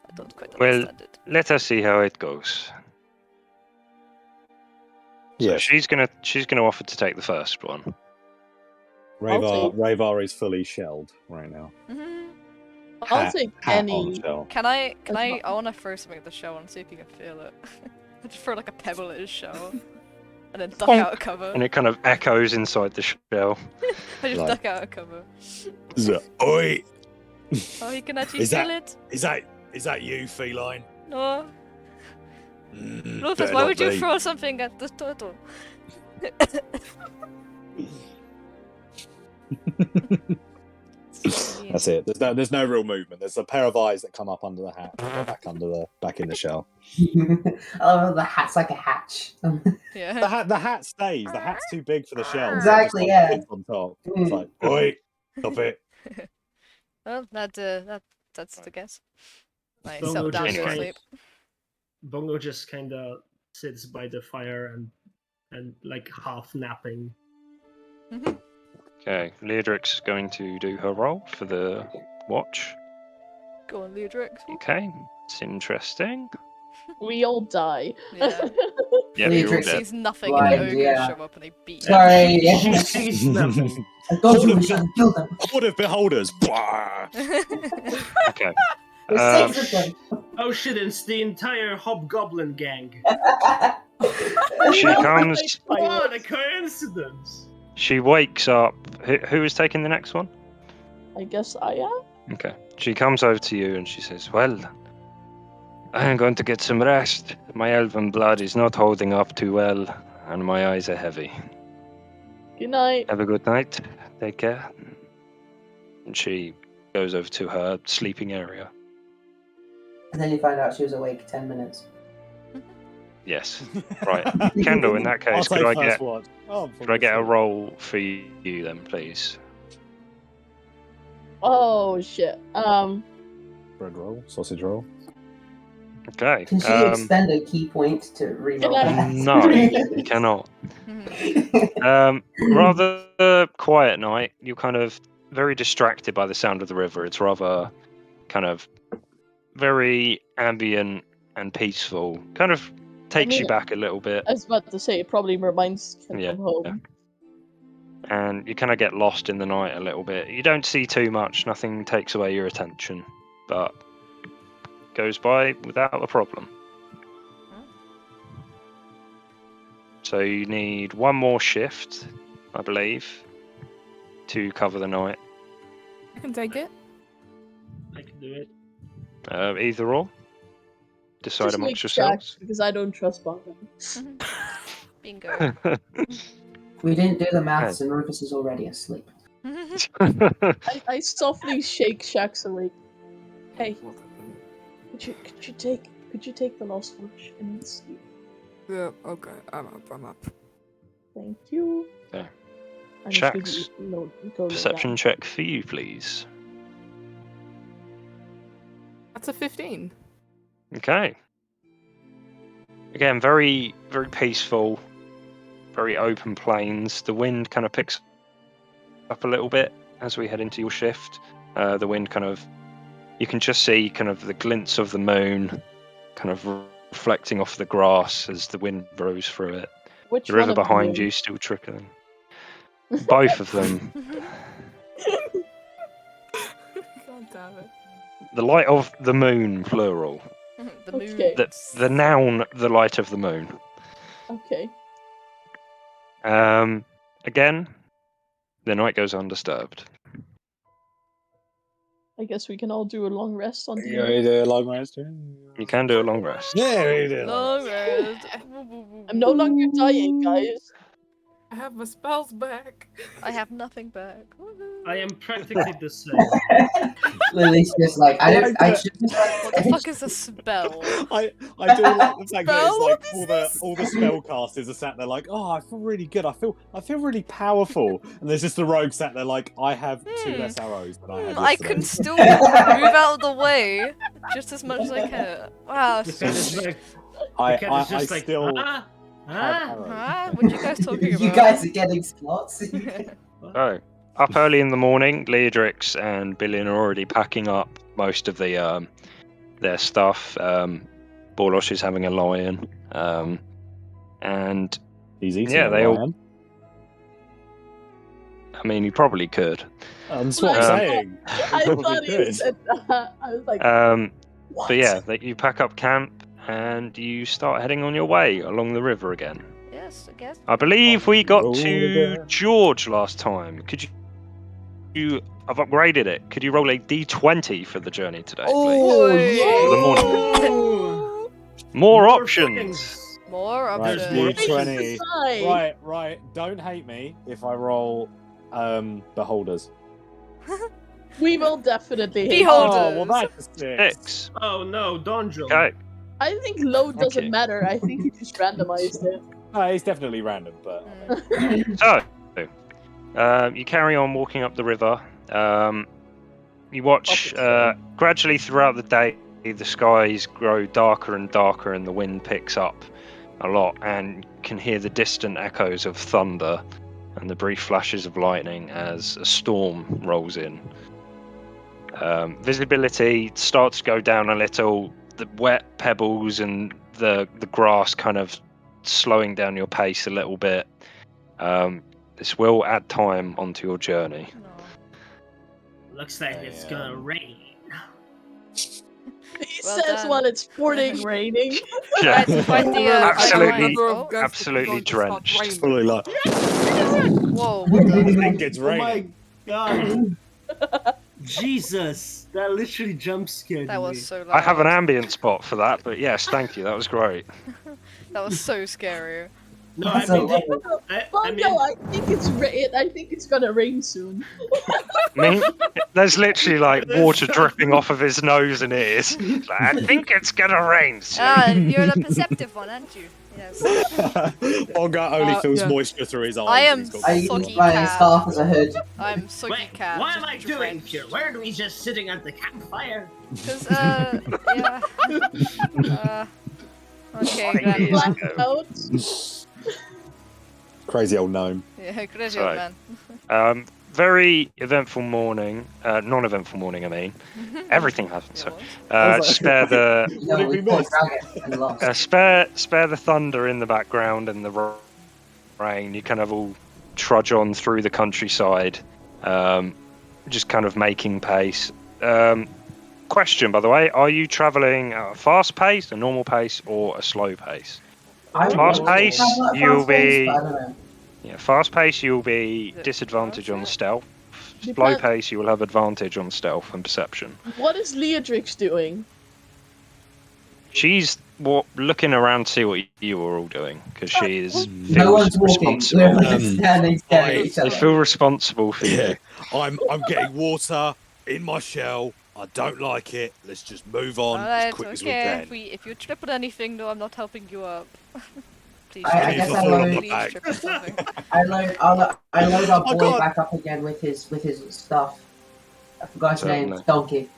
I don't quite Well, understand it. let us see how it goes. So Yes, she's gonna offer to take the first one. Ravar is fully shelled right now. I'll Hat- take hat any. on shell. Can I That's I wanna throw something at the shell and see if you can feel it. Just throw like a pebble at his shell. And then duck Bonk. out of cover. And it kind of echoes inside the shell. I just Right. duck out of cover. Oi! Oh, you can actually Is feel that- it? Is that you, feline? No. Mm, Rufus, better why not would you be. throw something at the turtle? That's it. There's no real movement. There's a pair of eyes that come up under the hat, and go back in the shell. Oh, the hat's like a hatch. Yeah. The hat stays. The hat's too big for the shell. so it Exactly, just, yeah. sits on top. It's like, oi, stop it. Well, that's the guess. I Bongo settled down just to Anyway. sleep. Bongo just kind of sits by the fire and like half napping. Okay, Leodrix is going to do her roll for the watch. Go on, Leodrix. Okay, it's interesting. We all die. Yeah. Yeah, you're all Leodrix dead. Sees nothing Blind, and the ogres yeah. show up and they beat him. Sorry. She sees nothing. I told you Hold we on, should kill them. Horde of beholders. Blah. Okay. There's 6 of them. Oh shit, it's the entire hobgoblin gang. She comes. What a coincidence! She wakes up. Who is taking the next one? I guess I am. Okay. She comes over to you and she says, "Well, I am going to get some rest. My elven blood is not holding up too well, and my eyes are heavy. Good night. Have a good night. Take care." And she goes over to her sleeping area. And then you find out she was awake 10 minutes. Yes. Right. Kendall, in that I'll case, take could I first get watch. Oh, could I get a roll for you then, please? Oh shit. Bread roll, sausage roll. Okay. Can she expend a key point to reroll that? No, you cannot. Rather quiet night. You're kind of very distracted by the sound of the river. It's rather kind of very ambient and peaceful. Kind of takes you mean- back a little bit. I was about to say it probably reminds Ken Yeah, of home. yeah. And you kind of get lost in the night a little bit. You don't see too much. Nothing takes away your attention, but goes by without a problem. So you need one more shift, I believe, to cover the night. I can take it. I can do it. Either or. Decide Just amongst make yourselves. checks, because I don't trust Bongo. Bingo. We didn't do the maths, and Rufus is already asleep. I softly shake Shax awake. Hey, could you take the last watch and sleep? Yeah, okay, I'm up. Thank you. Yeah. I just need Shax, to go lay perception down. check for you, please. That's a 15. Okay. Again, very, very peaceful, very open plains. The wind kind of picks up a little bit as we head into your shift. The wind kind of, you can just see kind of the glints of the moon kind of reflecting off the grass as the wind blows through it. Which The river one of behind them? you still trickling. Both of them. God damn it. The light of the moon, plural. The moon. Okay. The noun, the light of the moon. Okay. Again, the night goes undisturbed. I guess we can all do a long rest on the Yeah, we do a long rest. You can do a long rest. Yeah, we do. a long Long rest. rest. I'm no longer dying, guys. I have my spells back. I have nothing back. I am practically the same. Lily's just like, I should just What the fuck is a spell? I do like the fact that it's Spell? like What is all the spellcasters are sat there like, oh, I feel really good. I feel really powerful. And there's just the rogue sat there like, I have two less arrows than I had I yesterday. can still move out of the way just as much as I can. Wow. The cat is like, I still. still have arrows. Huh? What are you guys talking about? You guys are getting slots. Oh, up early in the morning, Leodrix and Billion are already packing up most of the their stuff. Borlosh is having a lie-in, and He's eating yeah, a they all. lion. I mean, you probably could. That's what Um, I'm saying. I Probably thought he could. said that. I was like, what? But yeah, you pack up camp and you start heading on your way along the river again. Yes, I guess. I believe we got Roll to again. George last time. Could you? I've upgraded it. Could you roll a d20 for the journey today, please? Oh, For the morning. More options. More Right, options. D20. Right. Right. Don't hate me if I roll beholders. We will definitely hit. Behold. Oh, well, that's a 6. 6. Oh no, Donjo. Okay. I think load doesn't Okay. matter. I think you just randomized it. It's definitely random, but So, you carry on walking up the river. You watch gradually throughout the day, the skies grow darker and darker, and the wind picks up a lot, and you can hear the distant echoes of thunder and the brief flashes of lightning as a storm rolls in. Visibility starts to go down a little. The wet pebbles and the grass kind of slowing down your pace a little bit. This will add time onto your journey. Looks like it's gonna rain. He Well says done. while it's pouring raining. Yeah. Quite the, Absolutely- oh, absolutely drenched. it's probably like, whoa, what the? I think it's Oh my raining. god. Jesus, that literally jump scared That me. was so loud. I have an ambient spot for that, but yes, thank you. That was great. That was so scary. No, I That's a mean, lot. I mean, I think I think it's gonna rain soon. I mean, there's literally like water dripping off of his nose and ears. Like, I think it's gonna rain soon. Ah, you're the perceptive one, aren't you? Yes. Olga only feels yeah. moisture through his eyes. I and am he's got- I use Soggy my cat. staff as a hood. I'm soggy wait, cat. what am I doing here? Why are we just sitting at the campfire? Because, yeah. Okay, Funny Grandma. is- Blackout. Crazy old gnome. Yeah, crazy Sorry. old man. Very eventful morning. Non-eventful morning, I mean. Everything happens. So, I was like, spare the You know, we fought dragon and lost. spare the thunder in the background and the rain. You kind of all trudge on through the countryside, just kind of making pace. Question, by the way, are you travelling at a fast pace, a normal pace, or a slow pace? I Fast would pace, have like you'll fast pace, be but I don't know. fast pace. You'll be Is it disadvantage on fast? stealth. Slow Depend- pace, you will have advantage on stealth and perception. What is Leodrix doing? She's looking around to see what you are all doing because she is No feels one's walking. responsible. Everyone's standing, staring at each They other. feel responsible for Yeah, you. I'm getting water in my shell. I don't like it. Let's just move on as Alright, quick as we okay. can. If you trip on anything, though, I'm not helping you up. Please, I guess I load. please trip on something. I load our I boy can't- back up again with his stuff. I forgot his name. Certainly. Donkey.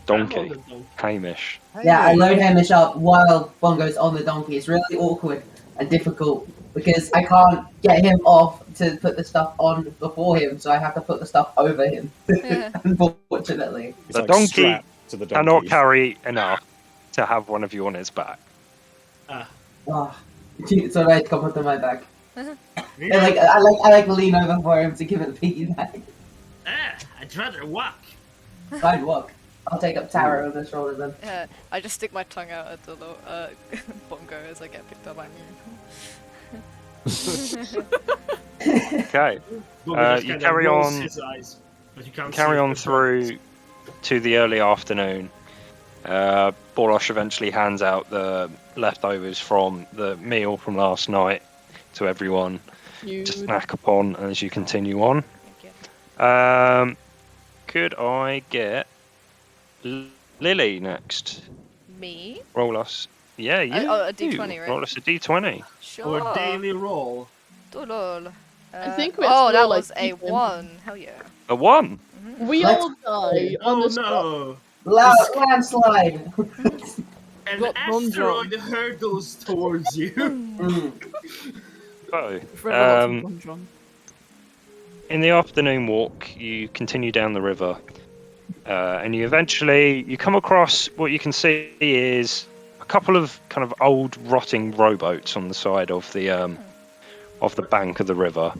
Donkey, Hamish. Yeah, I load Hamish up while Bongo's on the donkey. It's really awkward and difficult because I can't get him off to put the stuff on before him, so I have to put the stuff over him. Yeah. Unfortunately. It's The like donkey strapped to the donkey. Cannot carry enough to have one of you on his back. Oh, so I come onto my back. I like lean over for him to give it a piggyback. I'd rather walk. I'd walk. I'll take up Tara on the shoulder then. Yeah, I just stick my tongue out at the bongo as I get picked up by Okay. You carry on through to the early afternoon. Borosh eventually hands out the leftovers from the meal from last night to everyone to snack upon as you continue on. Thank you. Could I get Lily next? Me? Roll us. Yeah, you. a D20, right? Roll us a D20. Sure. Or daily roll. Lol. I think we have to Oh, that roll, like, was a even. 1. Hell yeah. A 1. We Let's- all die on Oh the spot. no! Landslide! An Got asteroid hurtles towards you. So, Forever lots of Bondron. in the afternoon walk, you continue down the river, and you come across what you can see is a couple of kind of old rotting rowboats on the side of the bank of the river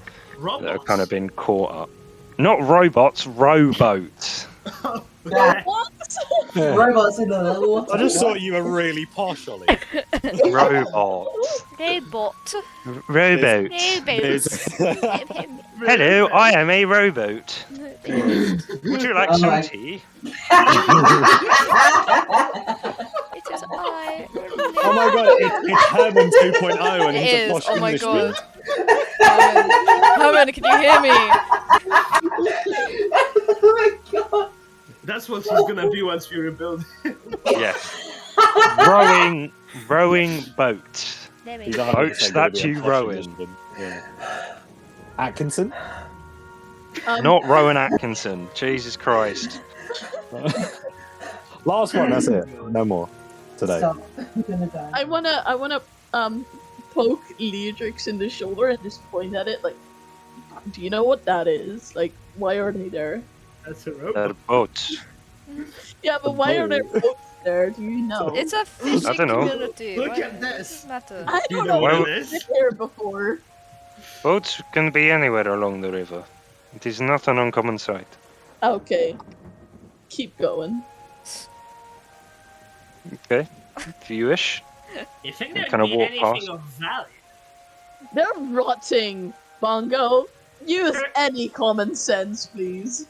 that have kind of been caught up. Not robots, rowboats. Yeah. What? Robots in the water. I just thought you were really partial. Robots. Robot. Rowboat. Hello, I am a rowboat. Would you like Oh some my- tea? It is I. Oh my god, it's Herman 2.0 and It he's a is. posh Oh my Englishman. god. Herman, can you hear me? Oh my god. That's what he's gonna be once we rebuild. Yes. Rowing boat. He's Boats 100% gonna that be a you posh row in. Englishman. Yeah. Atkinson? Not Rowan Atkinson. Jesus Christ. Last one, that's it. No more today. Stop. I'm gonna die. I wanna poke Leodrix in the shoulder and just point at it like, do you know what that is? Like, why are they there? That's a robot. Boats. Yeah, but why are there boats there? Do you know? It's a fishing don't know. community. Look Why at does this. it matter? I You don't know know. what what it I've is? been here before. Boats can be anywhere along the river. It is not an uncommon sight. Okay. Keep going. Okay, if you wish. You think You there'd kinda be walk anything past. of value? They're rotting, Bongo. Use any common sense, please.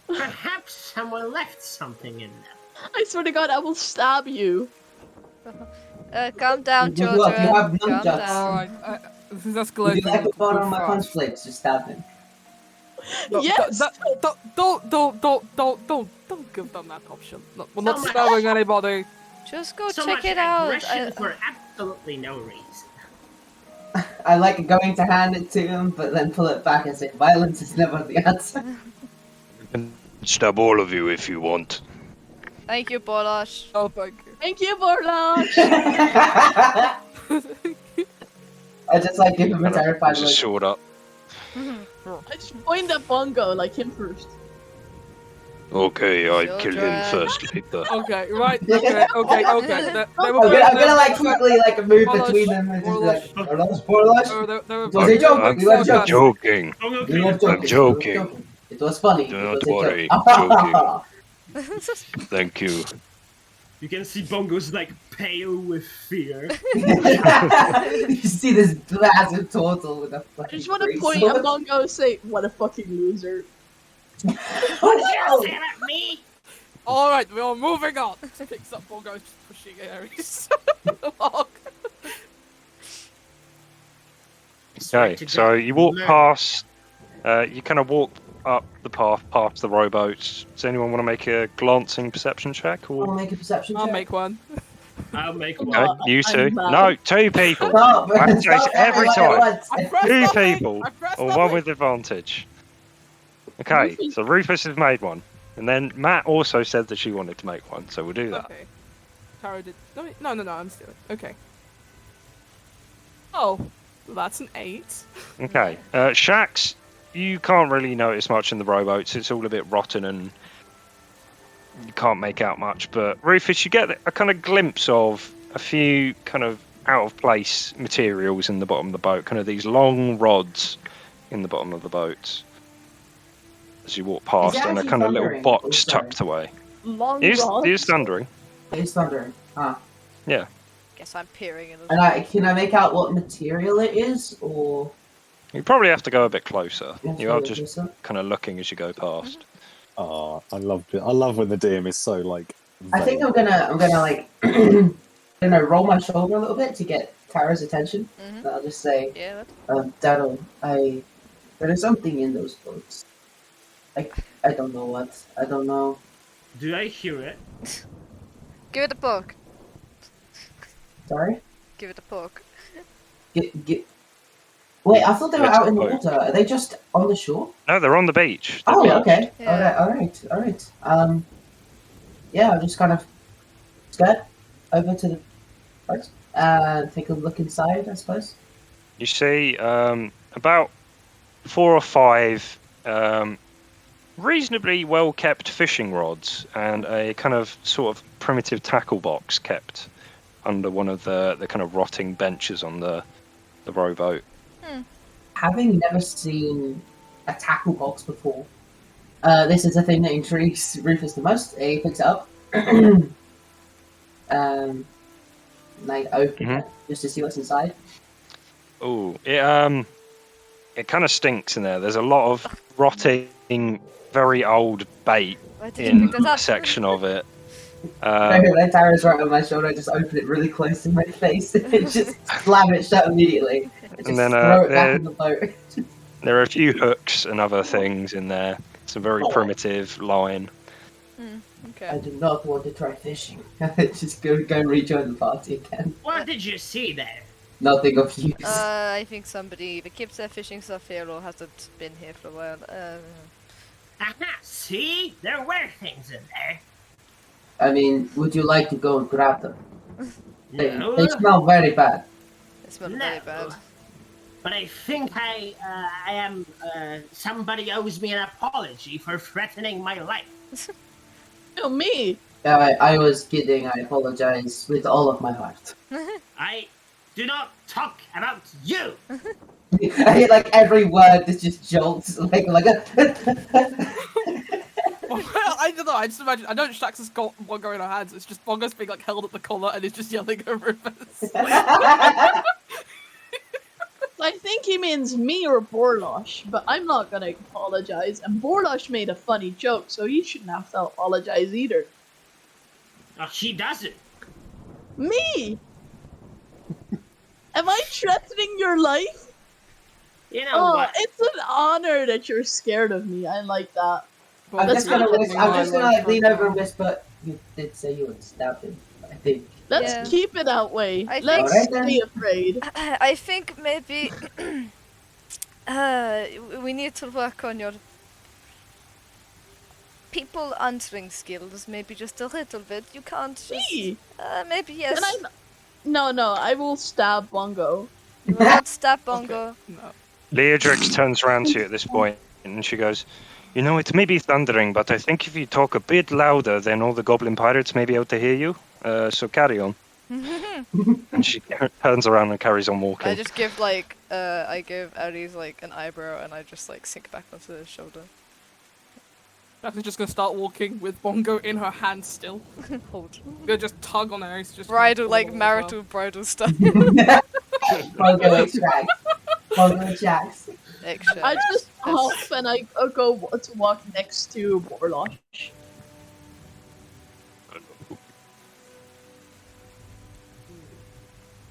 Perhaps someone left something in there. I swear to God, I will stab you. Calm down, Good luck, children. you have Calm nunchucks. down. Alright, this is Would escalating. you like to borrow too my fast. punch blades to stab him? Yes! Don't give them that option. No, we're not So much- stabbing anybody. Just go So check much it out. aggression for absolutely no reason. I like going to hand it to him, but then pull it back and say, violence is never the answer. Stab all of you if you want. Thank you, Bolash. Oh, thank you. Thank you, Borlash! I just like give him a terrified Pulls his look. sword up. I just point at Bongo like him first. Okay, I kill him Children. first later. Okay, right. Okay. They I'm gonna like quickly like move between them and just be like, Borlash, Borlash. It was a joke. I'm We were joking. joking. We were joking. I'm joking. We were It was funny. Do It not was a worry, joke. Thank you. You can see Bongo's like pale with fear. You see this massive turtle with a I fucking just want to great point sword. at Bongo and say, "What a fucking loser." What did Oh, you say at me? All right, we are moving on. Picks up Bongo, just pushing Ares along. Okay, so you walk past. You kind of walk up the path past the rowboats. Does anyone want to make a glancing perception check? I'll Or make a perception I'll check. make one. I'll make Come one. on. you I'm two? mad. No, 2 people. Stop! I have to chase Stop every everyone time. at once. I pressed 2 nothing. people, I pressed or nothing. 1 with advantage. Okay, Rufus- so Rufus has made one, and then Matt also said that she wanted to make one, so we'll do that. Okay. Tara did. No, I'm stealing. Okay. Oh, well, that's an 8. Okay, Shax, you can't really notice much in the rowboats. It's all a bit rotten and you can't make out much. But Rufus, you get a kind of glimpse of a few kind of out of place materials in the bottom of the boat, kind of these long rods in the bottom of the boat as you walk past, and a actually kind of little thundering? box Oh, sorry. tucked away. Long It rods. is thundering. It's thundering. Ah. Guess I'm peering in. And can I make out what material it is, or You probably have to go a bit closer. Yes, You are really, just closer? kind of looking as you go past. Oh, I love when the DM is so like. I think vague. I'm gonna like, roll my shoulder a little bit to get Tara's attention. Mhm. And I'll just say, Yeah. Daryl, there is something in those boats. I don't know what. I don't know. Do I hear it? Give it a poke. Sorry. Give it a poke. Get. Wait, I thought they were Let's out in the poke. water. Are they just on the shore? No, they're on the beach. They're Oh, beached. okay. Yeah. All right. Yeah, I'll just kind of skirt over to the boat and take a look inside, I suppose. You see about 4 or 5 reasonably well kept fishing rods and a kind of sort of primitive tackle box kept under one of the kind of rotting benches on the rowboat. Having never seen a tackle box before, this is the thing that intrigues Rufus the most. He picks it up, like open it just to see what's inside. Oh, it kind of stinks in there. There's a lot of rotting, very old bait Why did you in pick that a up? section of it. Like Tara's right on my shoulder. I just open it really close to my face and just slam it shut immediately. And just then, throw it back in the boat. There are a few hooks and other things in there. Some very primitive line. Okay. I do not want to try fishing. Just go and rejoin the party again. What did you see there? Nothing of use. I think somebody either keeps their fishing stuff here or hasn't been here for a while. Aha! See? There were things in there. I mean, would you like to go and grab them? No. They smell very bad. It smells No. very bad. But I think I am. Somebody owes me an apology for threatening my life. Oh, me. I was kidding. I apologize with all of my heart. I do not talk about you. I hear like every word that just jolts like a. I don't know. I just imagine. I know Shax has got Bongo in her hands. It's just Bongo's being like held at the collar and is just yelling over Rufus. I think he means me or Borlosh, but I'm not gonna apologize. And Borlosh made a funny joke, so he shouldn't have to apologize either. Oh, she doesn't. Me? Am I threatening your life? You know Oh, what? it's an honor that you're scared of me. I like that. I'm Let's just gonna keep it- whisper. I'm just gonna like lean over and whisper. You did say you would stab him. I think. Let's Yeah. keep it that way. I Let's think- Alright, be afraid. I think maybe we need to work on your people answering skills. Maybe just a little bit. You can't just. Me? Maybe yes. Can I? No, I will stab Bongo. You will not stab Bongo. No. Leodrix turns around to you at this point and she goes, "You know, it may be thundering, but I think if you talk a bit louder, then all the goblin pirates may be able to hear you. So carry on." And she turns around and carries on walking. I just give like I give Aries like an eyebrow and I just like sink back onto his shoulder. Jackson's just gonna start walking with Bongo in her hand still. Hold. Gonna just tug on Aries. Just Bridal, pull like her over. marital bridal stuff. Bongo extract. Bongo Jax. Extra. I just hop and I go to walk next to Borlosh.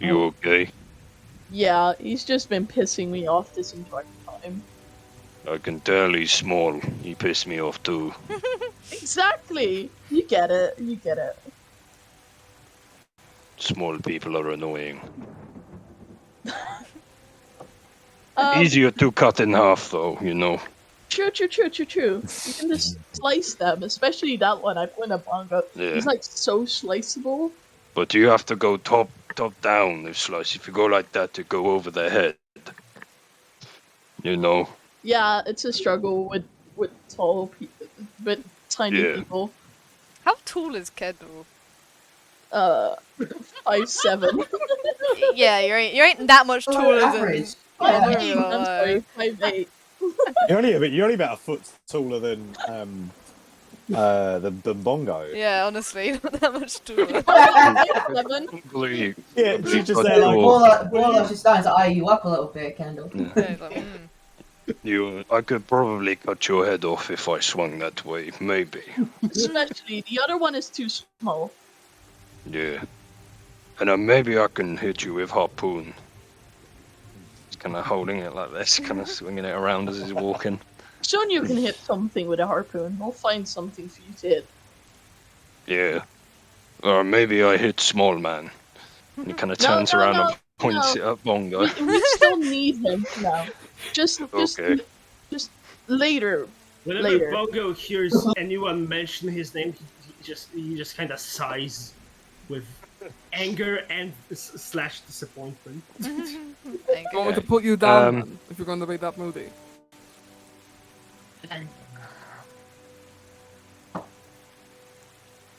You okay? Yeah, he's just been pissing me off this entire time. I can tell he's small. He pissed me off too. Exactly! You get it, you get it. Small people are annoying. Um, Easier to cut in half, though, you know. True. You can just slice them, especially that one I put in a bongo. Yeah. It's like so sliceable. But you have to go top down this slice. If you go like that, to go over their head. You know. Yeah, it's a struggle with tall people, with tiny Yeah. people. How tall is Kendall? 5'7". Yeah, you ain't that much taller than. Average. Yeah, Yeah. I'm not gonna I'm lie. sorry, 5'8". You're only about a foot taller than the Bongo. Yeah, honestly, not that much taller. 5'7". Believe. Yeah, she just But said like, you're- Borlosh is starting to eye you up a little bit, Kendall. Yeah. Yeah, he's like, I could probably cut your head off if I swung that way. Maybe. Especially the other one is too small. Yeah. And maybe I can hit you with harpoon. He's kind of holding it like this, kind of swinging it around as he's walking. Soon you can hit something with a harpoon. We'll find something for you to hit. Yeah. Or maybe I hit small man. And he kind of No, turns no, around no, and points no. it at Bongo. We still need him now. Just Okay. later. Whenever Later. Bongo hears anyone mention his name, he just kind of sighs with anger and slash disappointment. Thank I want me to you. put you down Um, then, if you're going to be that moody.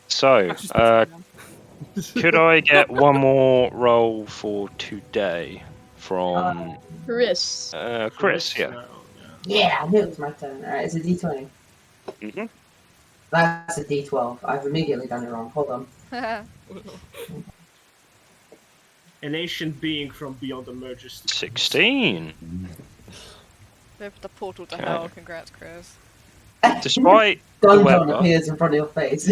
So, Actually, speak to me. could I get one more roll for today from Chris. Chris? Yeah. No, Yeah, I knew it was my turn. Alright, it's a D20. hmm That's a D12. I've immediately done it wrong. Hold on. An ancient being from beyond emerges. 16. Opened the portal to Okay. hell. Congrats, Chris. Despite the Gunjon weather, appears in front of your face.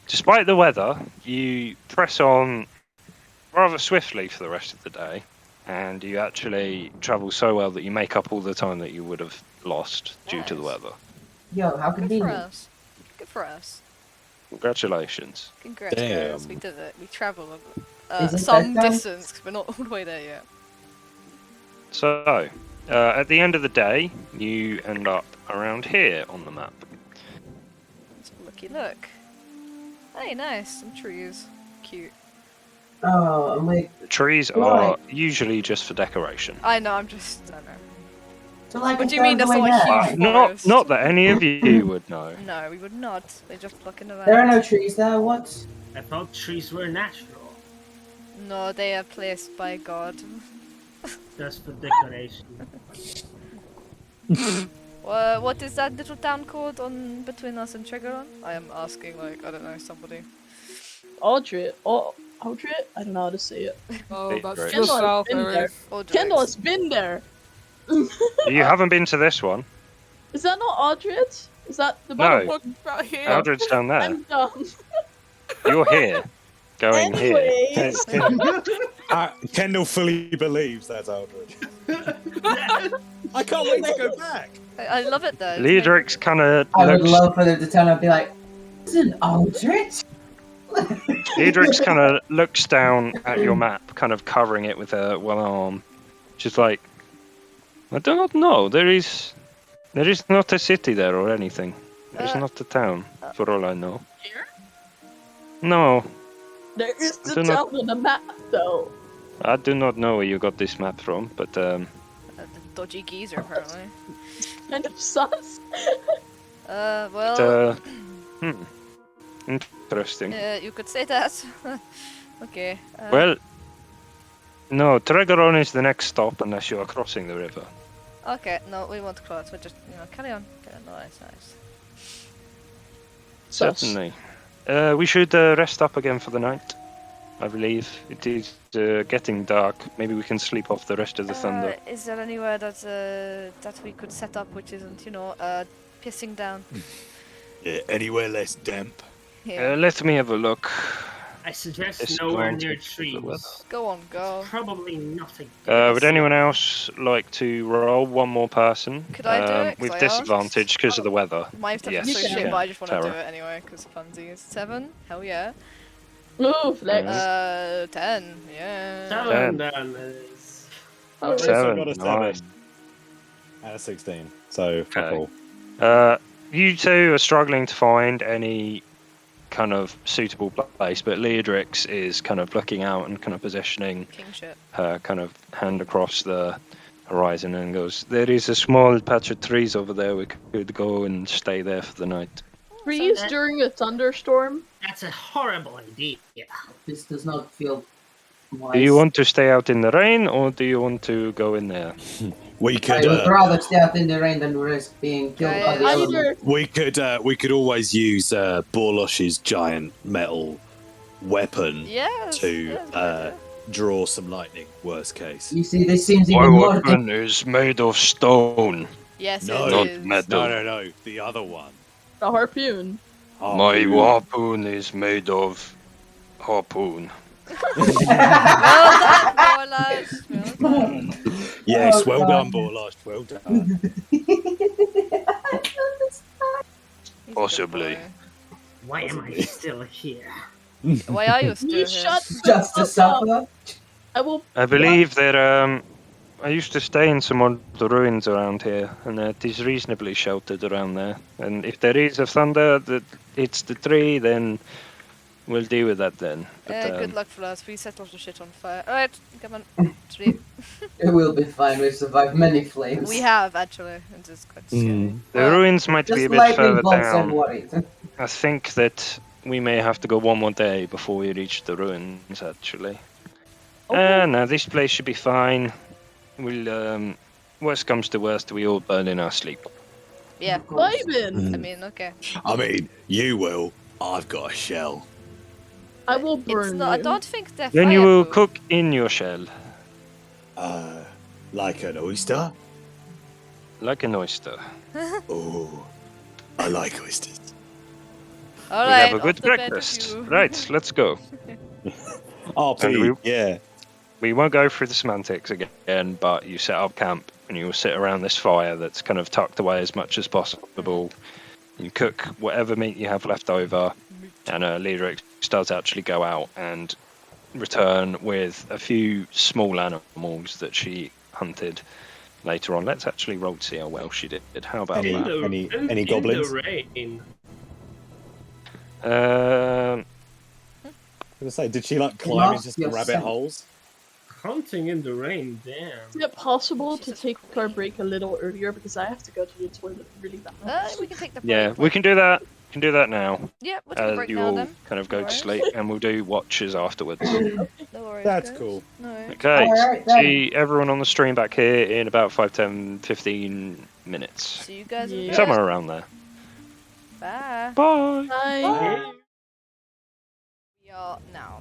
despite the weather, you press on rather swiftly for the rest of the day, and you actually travel so well that you make up all the time that you would have lost due to the Nice. weather. Yo, how Good for convenient. us. Good for us. Congratulations. Congrats, Chris. Damn. We did it. We travelled Is it some bedtime? distance because we're not all the way there yet. So, at the end of the day, you end up around here on the map. Let's have a looky look. Hey, nice. Some trees. Cute. Oh, and we The trees Right. are usually just for decoration. I know. I'm just. I don't know. so like What a do you mean third that's way not a there. huge Not, forest? not that any of you would know. No, we would not. They're just looking around. There are no trees there. What? I thought trees were natural, No, they are placed by God. just for decoration. What is that little town called on between us and Trigoron? I am asking, like, I don't know, somebody. Aldrit. Aldrit? I don't know how to say it. Oh, Hey, that's Drake. just Kendall has south, been there. Aries. Or Kendall Drax. has been there. You haven't been to this one. Is that not Aldrit? Is that the No. bottom? What about here? Eldred's down there. I'm dumb. You're here. Going here. Anyways. Kendall fully believes that's Aldrich. I can't wait to go back. I love it though. Liedrich's kind of I would looks. love for them to turn up and be like, "This is an Aldrich." Liedrich's kind of looks down at your map, kind of covering it with her one arm. She's like, I do not know. There is not a city there or anything. There's not a town, for all I know. Here? No, There is the do not- town on the map, though. I do not know where you got this map from, but The dodgy geezer, apparently. Kind of sus. Well, interesting. you could say that. Okay. Well, no, Tregoron is the next stop unless you are crossing the river. Okay, no, we won't cross. We're just, carry on. Okay, nice. Certainly. We should rest up again for the night. I believe it is getting dark. Maybe we can sleep off the rest of the thunder. Is there anywhere that we could set up which isn't, pissing down? Yeah, anywhere less damp. Yeah. Let me have a look. I suggest nowhere near Disadvantage for the weather. trees. Go on, go. Probably nothing. Would anyone else like to roll one more person? Could I do it? 'Cause With I disadvantage because of the weather. My stuff Yes, is so you shit, can. but I just want to do Tara. it anyway because funsies. 7? Hell yeah. Ooh, flex. 10. Yeah. 7 then is... Oh, So I 7. got a 7 Nice. and a 16. So fuck Okay. all. You two are struggling to find any kind of suitable place, but Leodrix is kind of looking out and kind of positioning King shit. her kind of hand across the horizon and goes, "There is a small patch of trees over there. We could go and stay there for the night." Freeze that- during a thunderstorm? That's a horrible idea. This does not feel wise. Do you want to stay out in the rain, or do you want to go in there? We I could would rather stay out in the rain than risk being killed by the Guys, elements. we could always use Borlosh's giant metal weapon Yes. to yes, good idea. draw some lightning. Worst case. You see, this seems My even more... weapon is made of stone. Yes, No, it not is. metal. No, the other one. The harpoon. My harpoon is made of harpoon. Well done, Borlas. Well done. Yes, Oh, well God. done, Borlosh. Well done. He's a good Possibly. boy. Why am I still here? Why are you still You here? shut Just to up. suffer? I will. I believe that I used to stay in some of the ruins around here, and it is reasonably sheltered around there. And if there is a thunder that hits the tree, then we'll deal with that then. But, Good luck for us. We set lots of shit on fire. Alright, come on. Tree. It will be fine. We've survived many flames. We have, actually. It's just quite scary. the Well, ruins might be Just a bit lightning further bolts and down. worried. I think that we may have to go one more day before we reach the ruins, actually. No, this place should be fine. We'll, worst comes to worst, we all burn in our sleep. Yeah. Vibin. I mean, okay. I mean, you will. I've got a shell. I will It's burn not, I you. don't think they're Then you will fireproof. cook in your shell, Like an oyster? like an oyster. Oh, I like oysters. We Alright, have a good off the bed with breakfast. you. Right, let's go. Oh, And we- yeah. We won't go through the semantics again, but you set up camp and you will sit around this fire that's kind of tucked away as much as possible. You cook whatever meat you have left over, and Leodrix does actually go out and return with a few small animals that she hunted later on. Let's actually roll to see how well she did. How about Any- that? any goblins? In the rain. Um, I was gonna say, did she like climb into some Lost rabbit yourself. holes? Hunting in the rain, damn. Is it possible to take our break a little earlier because I have to go to the toilet really bad? We can take the break. yeah, we can do that. We can do that now. Yeah, we'll take a As break you now all then. kind of go to Alright. sleep, and we'll do watches afterwards. No worries. That's guys. cool. No. Okay, Alright, then. see everyone on the stream back here in about 5, 10, 15 minutes. See you guys in Yeah. bed. Somewhere around there. Bye. Bye! Hi. We are now.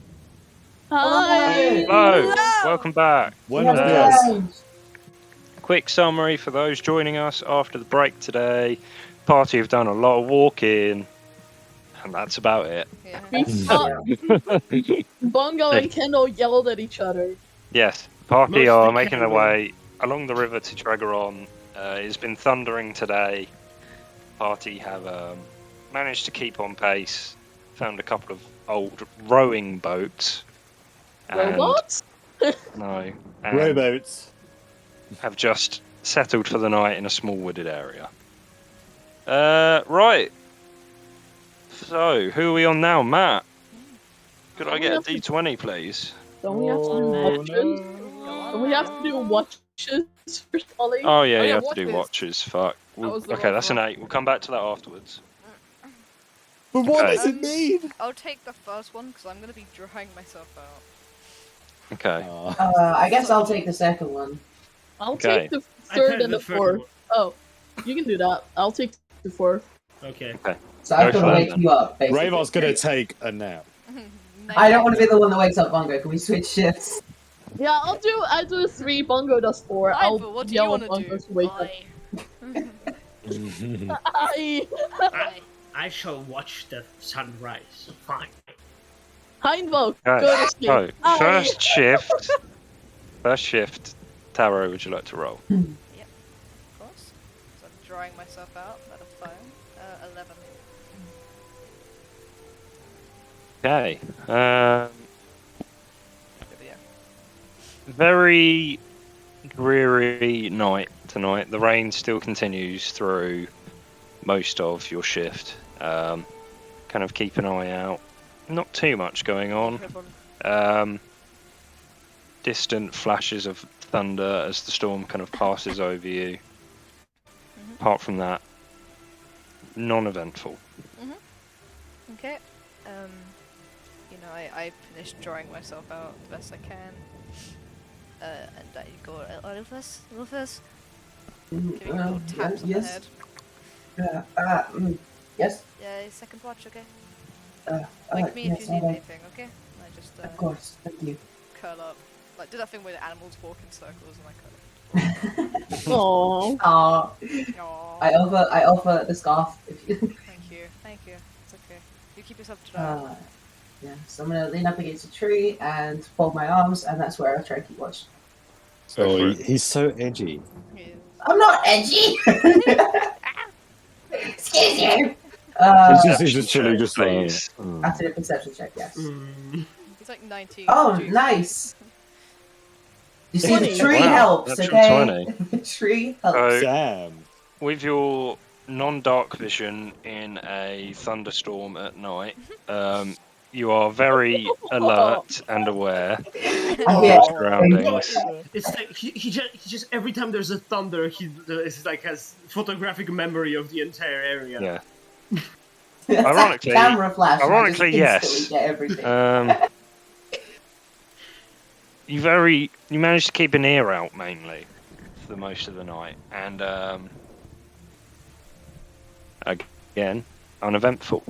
Hi. Hello! Welcome back. Buenos Yes. dias. Quick summary for those joining us after the break today. Party have done a lot of walking, and that's about it. Yeah. We fought. Bongo and Kendall yelled at each other. Yes, the party Mostly are making their Kendall. way along the river to Tregoron. It's been thundering today. Party have managed to keep on pace. Found a couple of old rowing boats. and- Robots? No. And Rowboats. have just settled for the night in a small wooded area. Right. So, who are we on now, Matt? Could I get a D20, please? Don't we have to do Oh, watches? no. Don't we have to do watches for Ollie? Oh yeah, Oh, you yeah, have to do watches. watches. Fuck. was the Okay, wrong that's an one. 8. We'll come back to that afterwards. But what Okay. does it mean? I'll take the first one because I'm gonna be drying myself out. Okay. I guess I'll take the second one. I'll Okay. take the I third took and the the third fourth. one. Oh, you can do that. I'll take the fourth. Okay. So I Go can for it, wake then. you up, basically. Ravar's gonna take a nap. I don't want to be the one that wakes up Bongo. Can we switch shifts? Yeah, I'll do 3, Bongo does 4. I'll Ivo, what do you yell want at to Bongo do? to wake up. Aye. I shall watch the sunrise. Fine. Hindvoke, Okay, go to sleep. so Aye. first shift. Taro, would you like to roll? Of course. So I'm drawing myself out. Let a phone. 11. Okay. Yeah. Very dreary night tonight. The rain still continues through most of your shift. Kind of keep an eye out. Not too much going on. Distant flashes of thunder as the storm kind of passes over you. Apart from that, non-eventful. Okay. You know, I finished drawing myself out the best I can. And I go, Rufus? Giving you little taps on the head. Yes. Yeah, second watch, okay? Wake me if you need anything, okay? I just Of course, thank you. curl up. Like, do that thing where the animals walk in circles and I curl up. Aww. Aww. I offer the scarf. If you... Thank you. It's okay. You keep yourself dry. Yeah, so I'm gonna lean up against a tree and fold my arms, and that's where I try to keep watch. Oh, he's so edgy. I'm not edgy. Excuse you. He's just chilling, just like. After the perception check, yes. He's like 19. Oh, Jeez. nice. You see, the 20. tree Wow, helps, natural okay? 20. The tree helps. Damn. With your non-dark vision in a thunderstorm at night, you are very alert and aware of your surroundings. It's like he just every time there's a thunder, it's like has photographic memory of the entire area. Yeah. That's Ironically- like camera flash. ironically, I just instantly yes. Get everything. You managed to keep an ear out mainly for most of the night, and again, uneventful.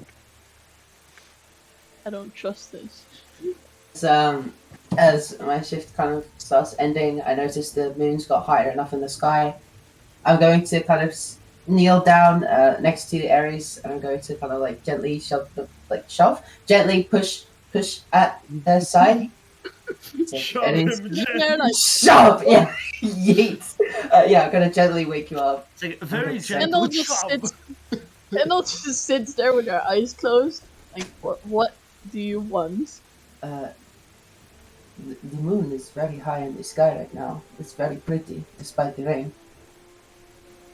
I don't trust this. So, as my shift kind of starts ending, I notice the moon's got higher enough in the sky. I'm going to kind of kneel down next to the Aries, and I'm going to kind of like gently gently push at their side. So Shove Aries- him, They're like, Shove! Yeah, yeet. Yeah, I'm gonna gently wake you up. It's like a very And gentle Kendall just shove. Kendall just sits there with her eyes closed. Like, what do you want? The moon is very high in the sky right now. It's very pretty, despite the rain.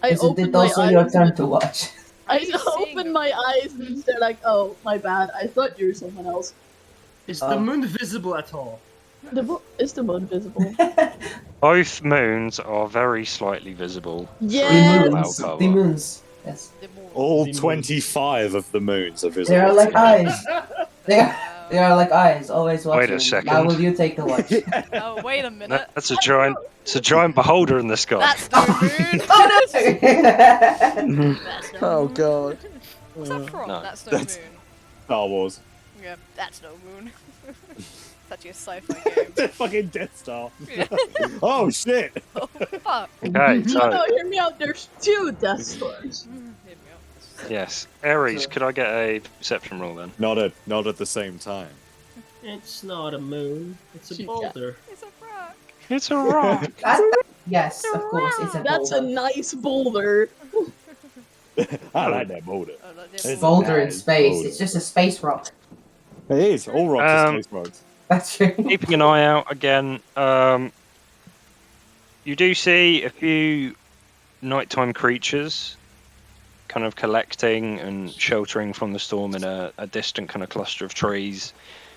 I Isn't open it my also eyes. your turn to watch? I Seeing open them. my eyes and they're like, oh, my bad. I thought you were someone else. Is the moon visible at all? Is the moon visible? Both moons are very slightly visible. Yeah. Through moons. cloud The cover. moons. Yes. The moon. All The moon. 25 of the moons are visible. They are like to me. eyes. They are like eyes, always watching. Wait a second. Now will you take the watch? Oh, wait a minute. That's a giant beholder in the sky. That's no moon. Oh no! That's no Oh moon. god. What's that from? No, That's no that's- moon. Star Wars. Yeah, that's no moon. It's actually a sci-fi game. The fucking Death Star. Yeah. Oh shit. Oh, fuck. Okay, No, so no, hear me out. There's 2 Death Stars. Hit me up. yes, Aries, could I get a perception roll then? Not at the same time. It's not a moon. It's a Shoot, boulder. It's a rock. It's a rock. Yes, of course, it's a That's a boulder. nice boulder. I like that boulder. Oh, like It's this. Boulder in Nice space. boulder. It's just a space rock. It is. All rocks are Um, space rocks. That's true. Keeping an eye out again. You do see a few nighttime creatures kind of collecting and sheltering from the storm in a distant kind of cluster of trees.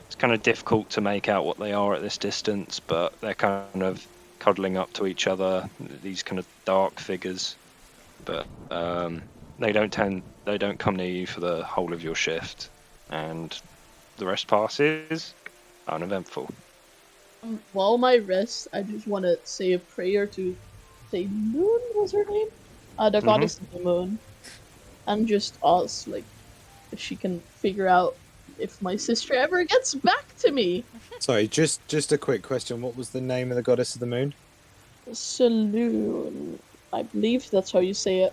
It's kind of difficult to make out what they are at this distance, but they're kind of cuddling up to each other, these kind of dark figures. But they don't come near you for the whole of your shift, and the rest passes uneventful. While my rest, I just want to say a prayer to, say, Moon was her name? The goddess of the moon. and just ask like if she can figure out if my sister ever gets back to me. Sorry, just a quick question. What was the name of the goddess of the moon? Saloon. I believe that's how you say it.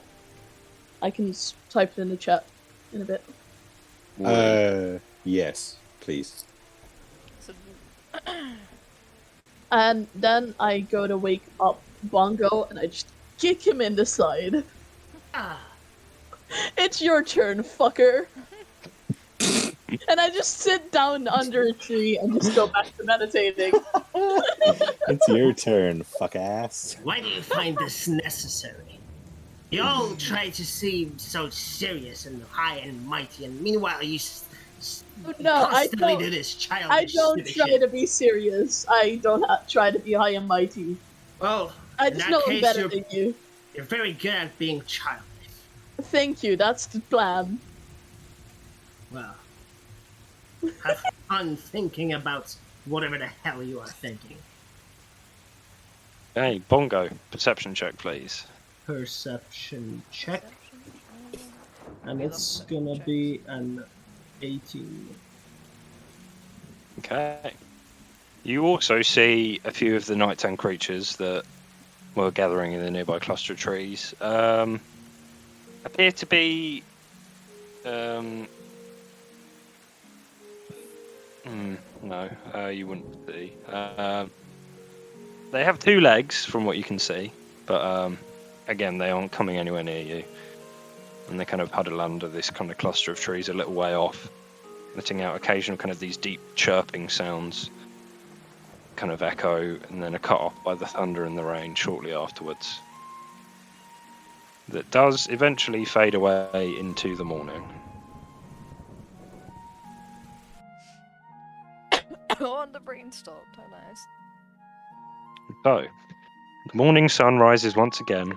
I can type it in the chat in a bit. Yes, please. So, And then I go to wake up Bongo and I just kick him in the side. Ah, It's your turn, fucker. And I just sit down under a tree and just go back to meditating. It's your turn, fuck ass. why do you find this necessary? You all try to seem so serious and high and mighty, and meanwhile you No, I constantly don't. do this childish I don't stupid try shit. to be serious. I don't try to be high and mighty. Well, I in just that know I'm case, better than you. you're very good at being childish. Thank you. That's the plan. Well, have fun thinking about whatever the hell you are thinking. Hey, Bongo, perception check, please. Perception check, and it's gonna be an 18. Okay. You also see a few of the nighttime creatures that were gathering in the nearby cluster of trees. Appear to be. No, you wouldn't see. They have 2 legs, from what you can see, but again, they aren't coming anywhere near you. And they kind of huddle under this kind of cluster of trees a little way off, letting out occasional kind of these deep chirping sounds, kind of echo, and then are cut off by the thunder and the rain shortly afterwards. That does eventually fade away into the morning. oh, and the brain stopped. How nice. So, the morning sun rises once again,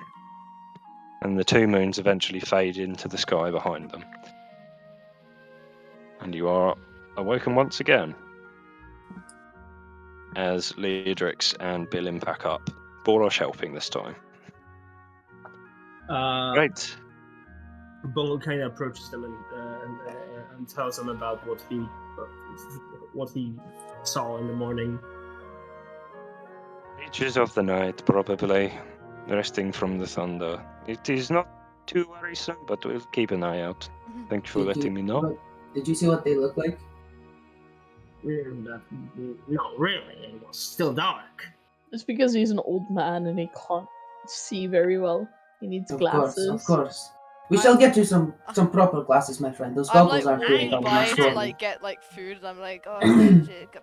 and the 2 moons eventually fade into the sky behind them. And you are awoken once again, as Leodrix and Billin pack up. Borosh helping this time. Right. Bongo kind of approaches them and tells them about what he saw in the morning. Creatures of the night, probably, resting from the thunder. It is not too worrisome, but we'll keep an eye out. Thank you for letting me know. Did you see what they look like? No, really, it was still dark. It's because he's an old man and he can't see very well. He needs Of glasses. course. We shall get you some proper glasses, my friend. Those I'm goggles like aren't doing walking it. by to Shortly. like get like food, and I'm like, oh,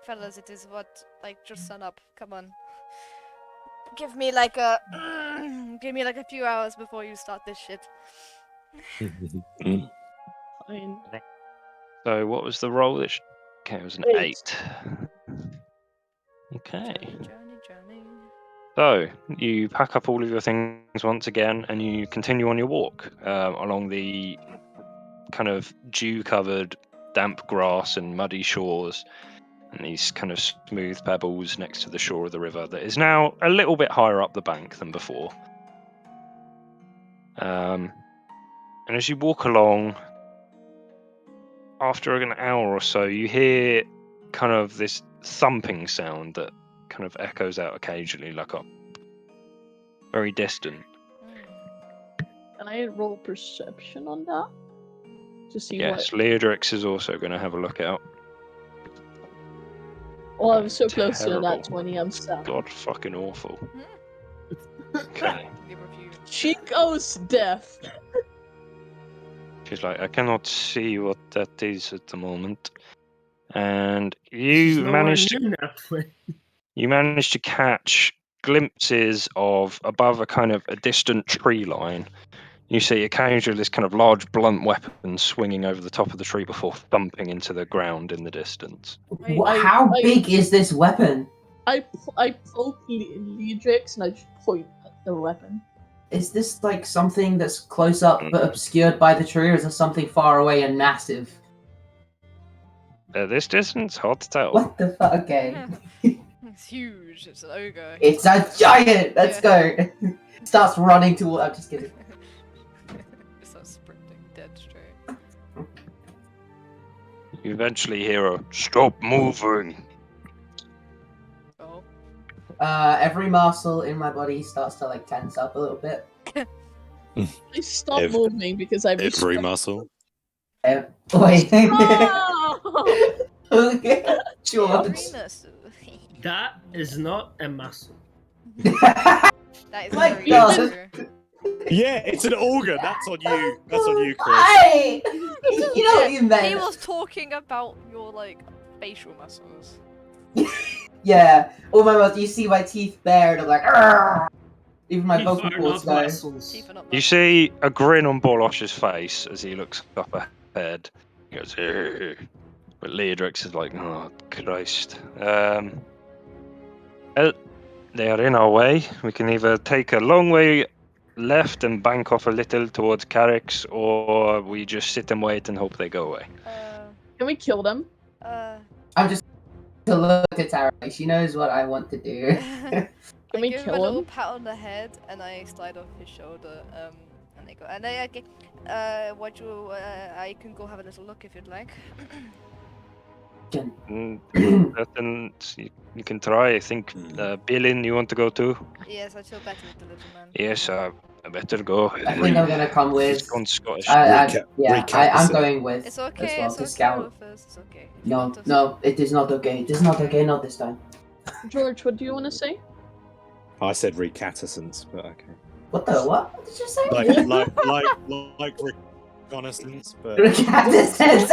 fellas, it is what like just sun up. Come on, give me like a few hours before you start this shit. Fine. So, what was the roll? Okay, it was an 8. Okay. Journey. So, you pack up all of your things once again, and you continue on your walk along the kind of dew-covered, damp grass and muddy shores, and these kind of smooth pebbles next to the shore of the river that is now a little bit higher up the bank than before. And as you walk along, after an hour or so, you hear kind of this thumping sound that kind of echoes out occasionally, like a very distant. Can I roll perception on that? To see Yes, what... Leodrix is also going to have a look out. Oh, I was so close to Terrible. that 20, I'm sad. God, fucking awful. Okay. She goes deaf. She's like, I cannot see what that is at the moment. And you managed to catch glimpses of above a distant tree line. You see occasionally this kind of large blunt weapon swinging over the top of the tree before thumping into the ground in the distance. How big is this weapon? I poke Leodrix and I just point at the weapon. Is this like something that's close up but obscured by the tree, or is this something far away and massive? At this distance, hard to tell. What the fuck? Okay. It's huge. It's an ogre. It's a giant! Let's go! Starts running toward. I'm just kidding. Starts sprinting, dead. You eventually hear a "Stop moving." Oh. Every muscle in my body starts to like tense up a little bit. Please stop moving because I Every muscle. Wait. Oh! Okay, George. Every muscle. That is not a muscle. That is My very God. true. Yeah, it's an organ. That's on you. That's on you, Chris. Hey! You know what you meant. He was talking about your like facial muscles. Yeah. Oh my god, you see my teeth bared, I'm like, "Argh!" Even my Teeth vocal are cords not go. muscles. Teeth are not You muscles. see a grin on Borlosh's face as he looks up ahead. He goes, "Ugh." But Leodrix is like, "Oh Christ." They are in our way. We can either take a long way left and bank off a little towards Carrick's, or we just sit and wait and hope they go away. Can we kill them? I'm just to look at Tara. She knows what I want to do. Can I we give him a kill little him? pat on the head, and I slide off his shoulder. And they go, and they okay. What you? I can go have a little look if you'd like. Then you can try. I think Billin, you want to go too? Yes, I feel better with the little man. Yes, I better go. I think I'm gonna come with. He's gone Scottish. I'm recap going with It's okay. as well It's to okay, scout. Rufus. It's okay. If you No, want to- no, it is not okay. It is not okay. Not this time. George, what do you want to say? I said recatascence, but okay. What the what? What did you say? Like reconnaissance, but Reconnaissance.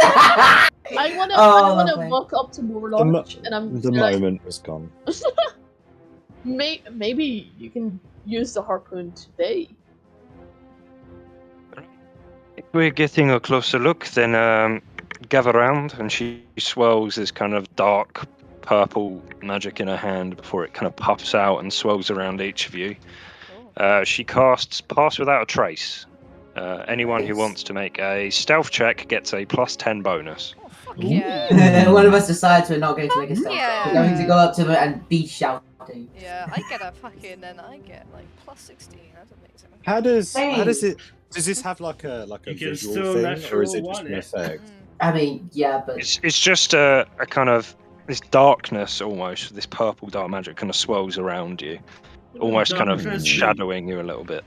I wanna lovely. walk up to Warlock and I'm the like, moment was gone. maybe you can use the harpoon today. If we're getting a closer look, then gather round, and she swirls this kind of dark purple magic in her hand before it kind of puffs out and swirls around each of you. She casts Pass Without a Trace. Anyone who Nice. wants to make a stealth check gets a +10 bonus. Oh, fuck yeah. One of us decides we're not going to make a stealth. Yeah. We're going to go up to them and be shouting. Yeah, I get a fucking, then I get like +16. That's amazing. How does Hey. it? Does this have like a You can visual still thing, natural or is it just one an it. effect? I mean, yeah, but It's just a kind of this darkness almost, this purple dark magic kind of swirls around you, almost kind of Darkness. shadowing you a little bit.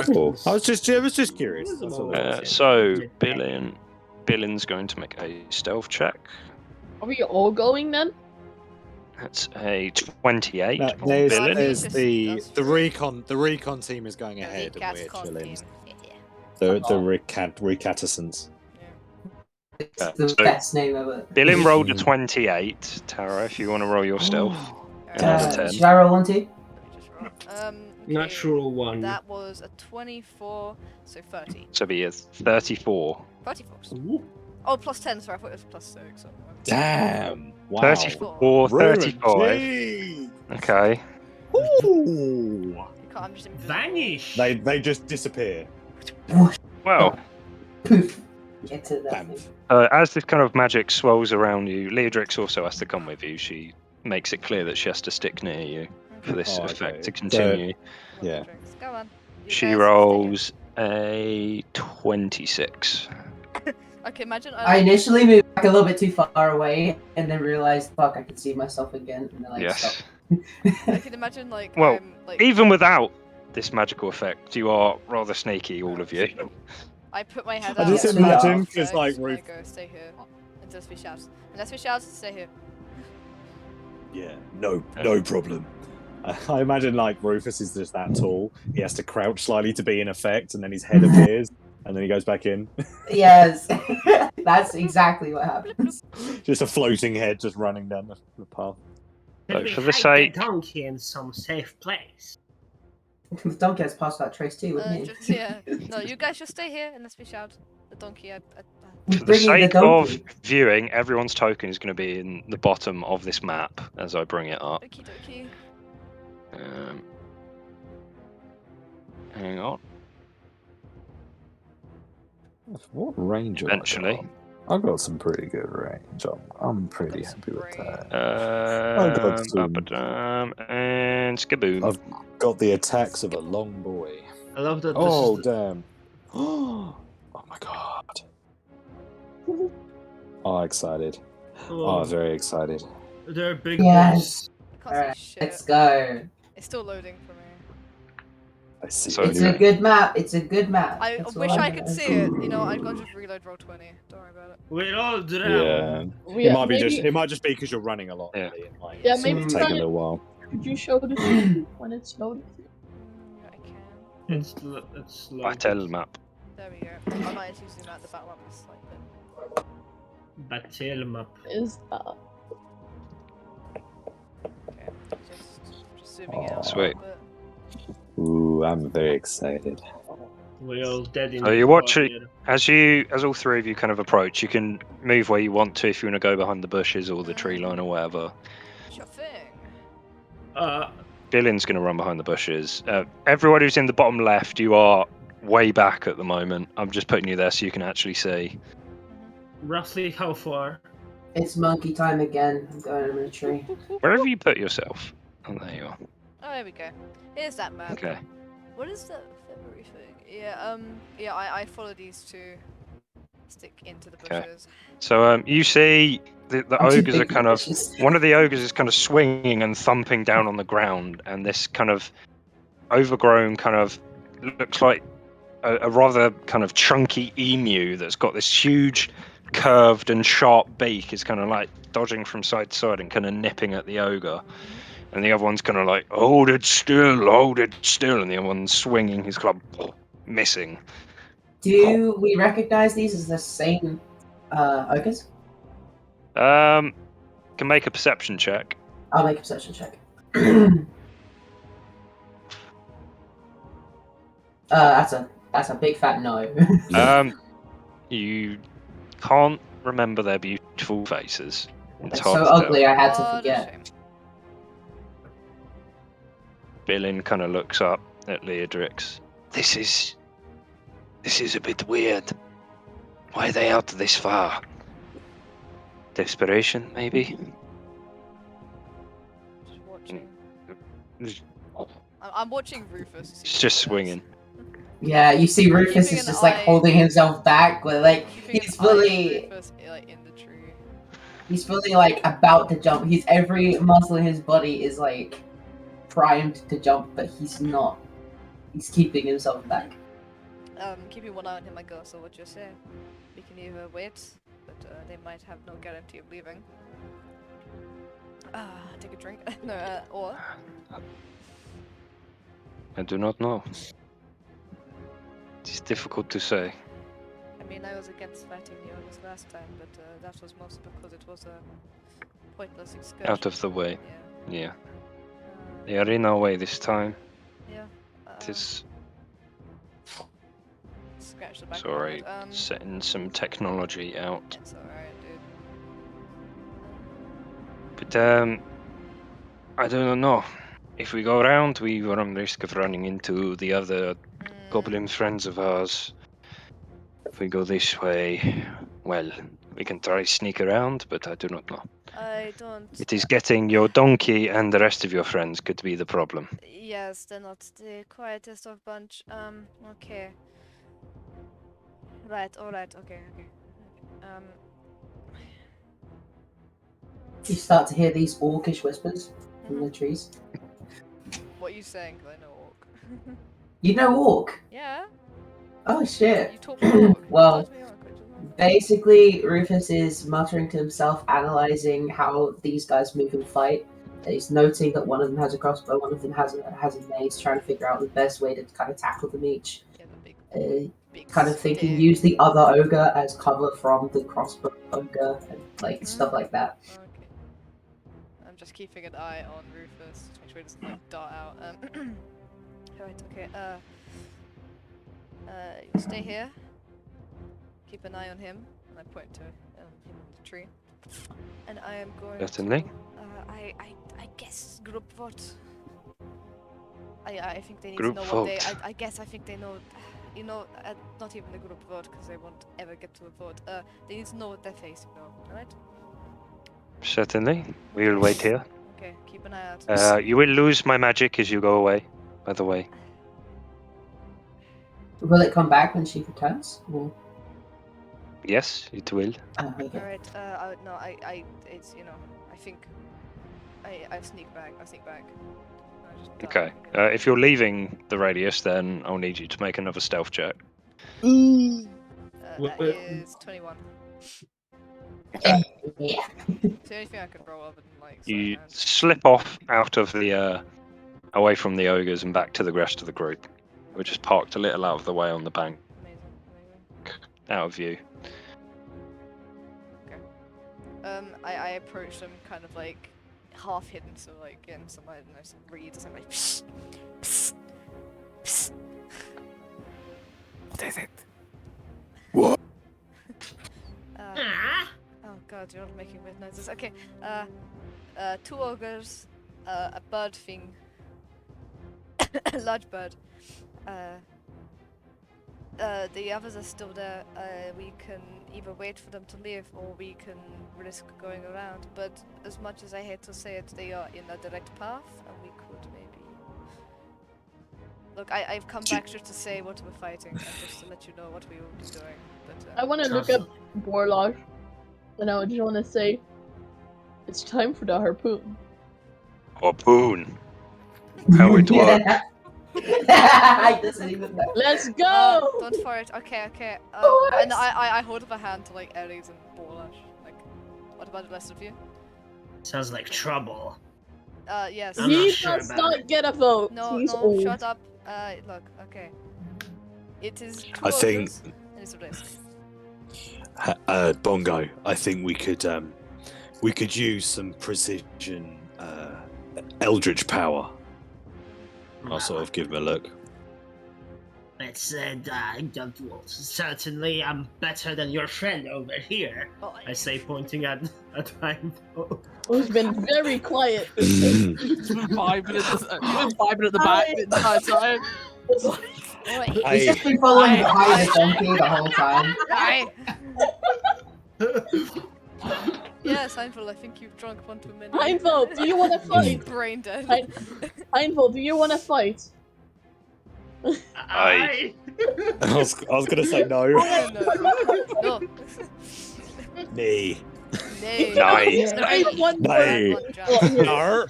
Cool. I was just curious. That's all I was. So Billin's going to make a stealth check. Are we all going then? That's a 28. No, for there's Billin. there's Just- the that's the true. recon team is going The ahead, and recast we're con chilling. team. Yeah. The recatascence. it's the so- best name ever. Billin rolled a 28. Tara, if you want to roll your stealth. Another 10. Should I roll one too? Let me just roll. Okay, Natural one. That was a 24, so 30. So be a 34. 34. Ooh. Oh, +10, sorry, I thought it was +6. So. Damn! Wow. 34, 35. Gee. Okay. Ooh. You can't, I'm just invisible. Vanish. They just disappear. Well, Poof. Get to that. Damn. thing. as this kind of magic swirls around you, Leodrix also has to come with you. She makes it clear that she has to stick near you for this Oh, effect okay. to continue. Yeah. Go on. You She guys rolls a 26. stay here. Okay, imagine I initially moved back a little bit too far away, and then realized, fuck, I can see myself again, and then like Yes. stop. I can imagine like Well, like Even without this magical effect, you are rather sneaky, all of you. I put my head I out. just and imagine, I 'cause, like, just, Ruth- go stay here unless we shout. Unless we shout, stay here. Yeah. No problem. I imagine like Rufus is just that tall. He has to crouch slightly to be in effect, and then his head appears, and then he goes back in. Yes, that's exactly what happens. Just a floating head just running down the path. Could So we for the hide sake- the donkey in some safe place? The donkey has passed that trace too, wouldn't he? Just, yeah. No, you guys just stay here unless we shout. The donkey. For the Bringing the sake of donkey. viewing, everyone's token is going to be in the bottom of this map as I bring it up. Okie dokie. Hang on. What range? Eventually. I've got some pretty good range. I'm pretty Got some happy with range. that. Um, some- ba-ba-dum, and skaboom. I've got the attacks of a long boy. I love that. Oh This is damn! Oh my god! Oh, excited. Oh, Oh, very excited. they're big Yes. I can't Alright, see let's shit. go. It's still loading for me. I see. So It's do a it. good map. It's a good map. I That's wish all I I'm could gonna see say. it. You know, I'd go just reload roll 20. Don't worry about it. We're all drowned. Yeah. Yeah, It might be maybe, it might just be because you're running a lot. Yeah. Really. It might Yeah, sort maybe of take try a it. little while. Could you show the screen when it's loaded? I can. It's Battle loaded. map. There we go. I might as well zoom out the battle map a slight bit. Battle map. Is Okay, just zooming it out a Sweet. little bit. Ooh, I'm very excited. We're all dead in So the you watch fire. it as all three of you kind of approach. You can move where you want to if you want to go behind the bushes or the tree line or whatever. Sure thing. Dylan's going to run behind the bushes. Everyone who's in the bottom left, you are way back at the moment. I'm just putting you there so you can actually see. Roughly how far? It's monkey time again. I'm going over the tree. Wherever you put yourself. Oh, there you are. Oh, there we go. Here's that map. Okay. What is that February thing? Yeah, yeah, I follow these two. Stick into the Okay. bushes. So you see the I'm too ogres are big for kind of bushes. one of the ogres is kind of swinging and thumping down on the ground, and this kind of overgrown kind of looks like a rather kind of chunky emu that's got this huge curved and sharp beak is kind of like dodging from side to side and kind of nipping at the ogre, and the other one's kind of like hold it still, and the other one's swinging his club, missing. Do we recognize these as the same ogres? Can make a perception check. I'll make a perception check. That's a big fat no. You can't remember their beautiful faces. It's It's hard so to ugly, tell. I had to What a forget. shame. Billin kind of looks up at Leodrix. This is a bit weird. Why are they out this far? Desperation, maybe? Just watching. I'm watching Rufus. to see It's what just he does. swinging. Yeah, you see Rufus Keeping is an just like eye- holding himself back, with like Keeping he's an eye on fully Rufus, like in the tree. he's fully like about to jump. He's every muscle in his body is like primed to jump, but he's not. He's keeping himself back. Keeping one eye on him, I guess. So what you say? We can either wait, but they might have no guarantee of leaving. Take a drink. No, or I do not know. It's difficult to say. I mean, I was against fighting the others last time, but that was mostly because it was a pointless excursion. Out of the way. Yeah. Yeah. They are in our way this time. Yeah. It is Scratch the back. sorry. Of my head. Setting some technology out. It's alright, dude. But I don't know. If we go around, we run risk of running into the other goblin friends of ours. If we go this way, well, we can try sneak around, but I do not know. I don't. It is getting your donkey and the rest of your friends could be the problem. Yes, they're not the quietest of bunch. Okay. Right, alright, okay. You start to hear these orcish whispers from the trees. What are you saying? 'Cause I know orc. You know orc? Yeah? Oh shit. You taught me orc. Well, You taught me orc, I don't know. basically, Rufus is muttering to himself, analyzing how these guys move and fight. He's noting that one of them has a crossbow, one of them has a mace, trying to figure out the best way to kind of tackle them each. Yeah, the big Kind of thinking, stick. use the other ogre as cover from the crossbow ogre, and like stuff like that. Okay. I'm just keeping an eye on Rufus to make sure he doesn't like dart out. Right, okay, you stay here. Keep an eye on him. And I point to him in the tree. And I am going Certainly. to, I guess group vote. I think they need Group to know what they. vote. I guess I think they know. You know, not even the group vote because they won't ever get to a vote. They need to know what they're facing, though. Alright? Certainly. We will wait here. Okay, keep an eye out. You will lose my magic as you go away, by the way. Will it come back when she returns? Or... Yes, it will. Okay. Alright, no, it's, you know, I think I sneak back. I sneak back. I just Okay. duck. If you're leaving the radius, then I'll need you to make another stealth check. That is 21. Okay. Yeah. It's the only thing I could roll other than like. You sleight of hand. slip off out of the away from the ogres and back to the rest of the group. We're just parked a little out of the way on the bank, Amazing, amazing. out of view. I approach them kind of like half hidden, so like getting some, I don't know, some reeds or something like psst, psst, psst. What is it? Ah, Oh god, you're all making weird noises. Okay, 2 ogres, a bird thing, a large bird. The others are still there. We can either wait for them to leave or we can risk going around. But as much as I hate to say it, they are in a direct path and we could maybe... Look, I've come back just to say what we're fighting and just to let you know what we will be doing. But, I want to look at Borlog, and I just want to say, it's time for the harpoon. Harpoon. How it works. I doesn't even know. Let's go! don't fire it. Okay. Oh, And nice. I hold up a hand to like Ares and Borlash. Like, what about the rest of you? sounds like trouble. Yes. I'm He not sure does about not it. get a vote. No, He's no, old. shut up. Look, okay. It is 2 I think- ogres, and it's a risk. Bongo, I think we could use some precision eldritch power. I'll sort of give him a look. It's well, certainly I'm better than your friend over here. Oh, I say, pointing at Heimdall. Who's been very quiet. It's been 5 minutes. He's been 5 minutes at the back the entire time. It's like, He's just been following behind the donkey the whole time. Hi. Yes, Heinfeld, I think you've drunk one too many. Heinfeld, do you want to fight? Brain dead. Heinfeld, do you want to fight? Aye. I was gonna say no. No. Me. Nay. Nice. Say one Nay. word. No.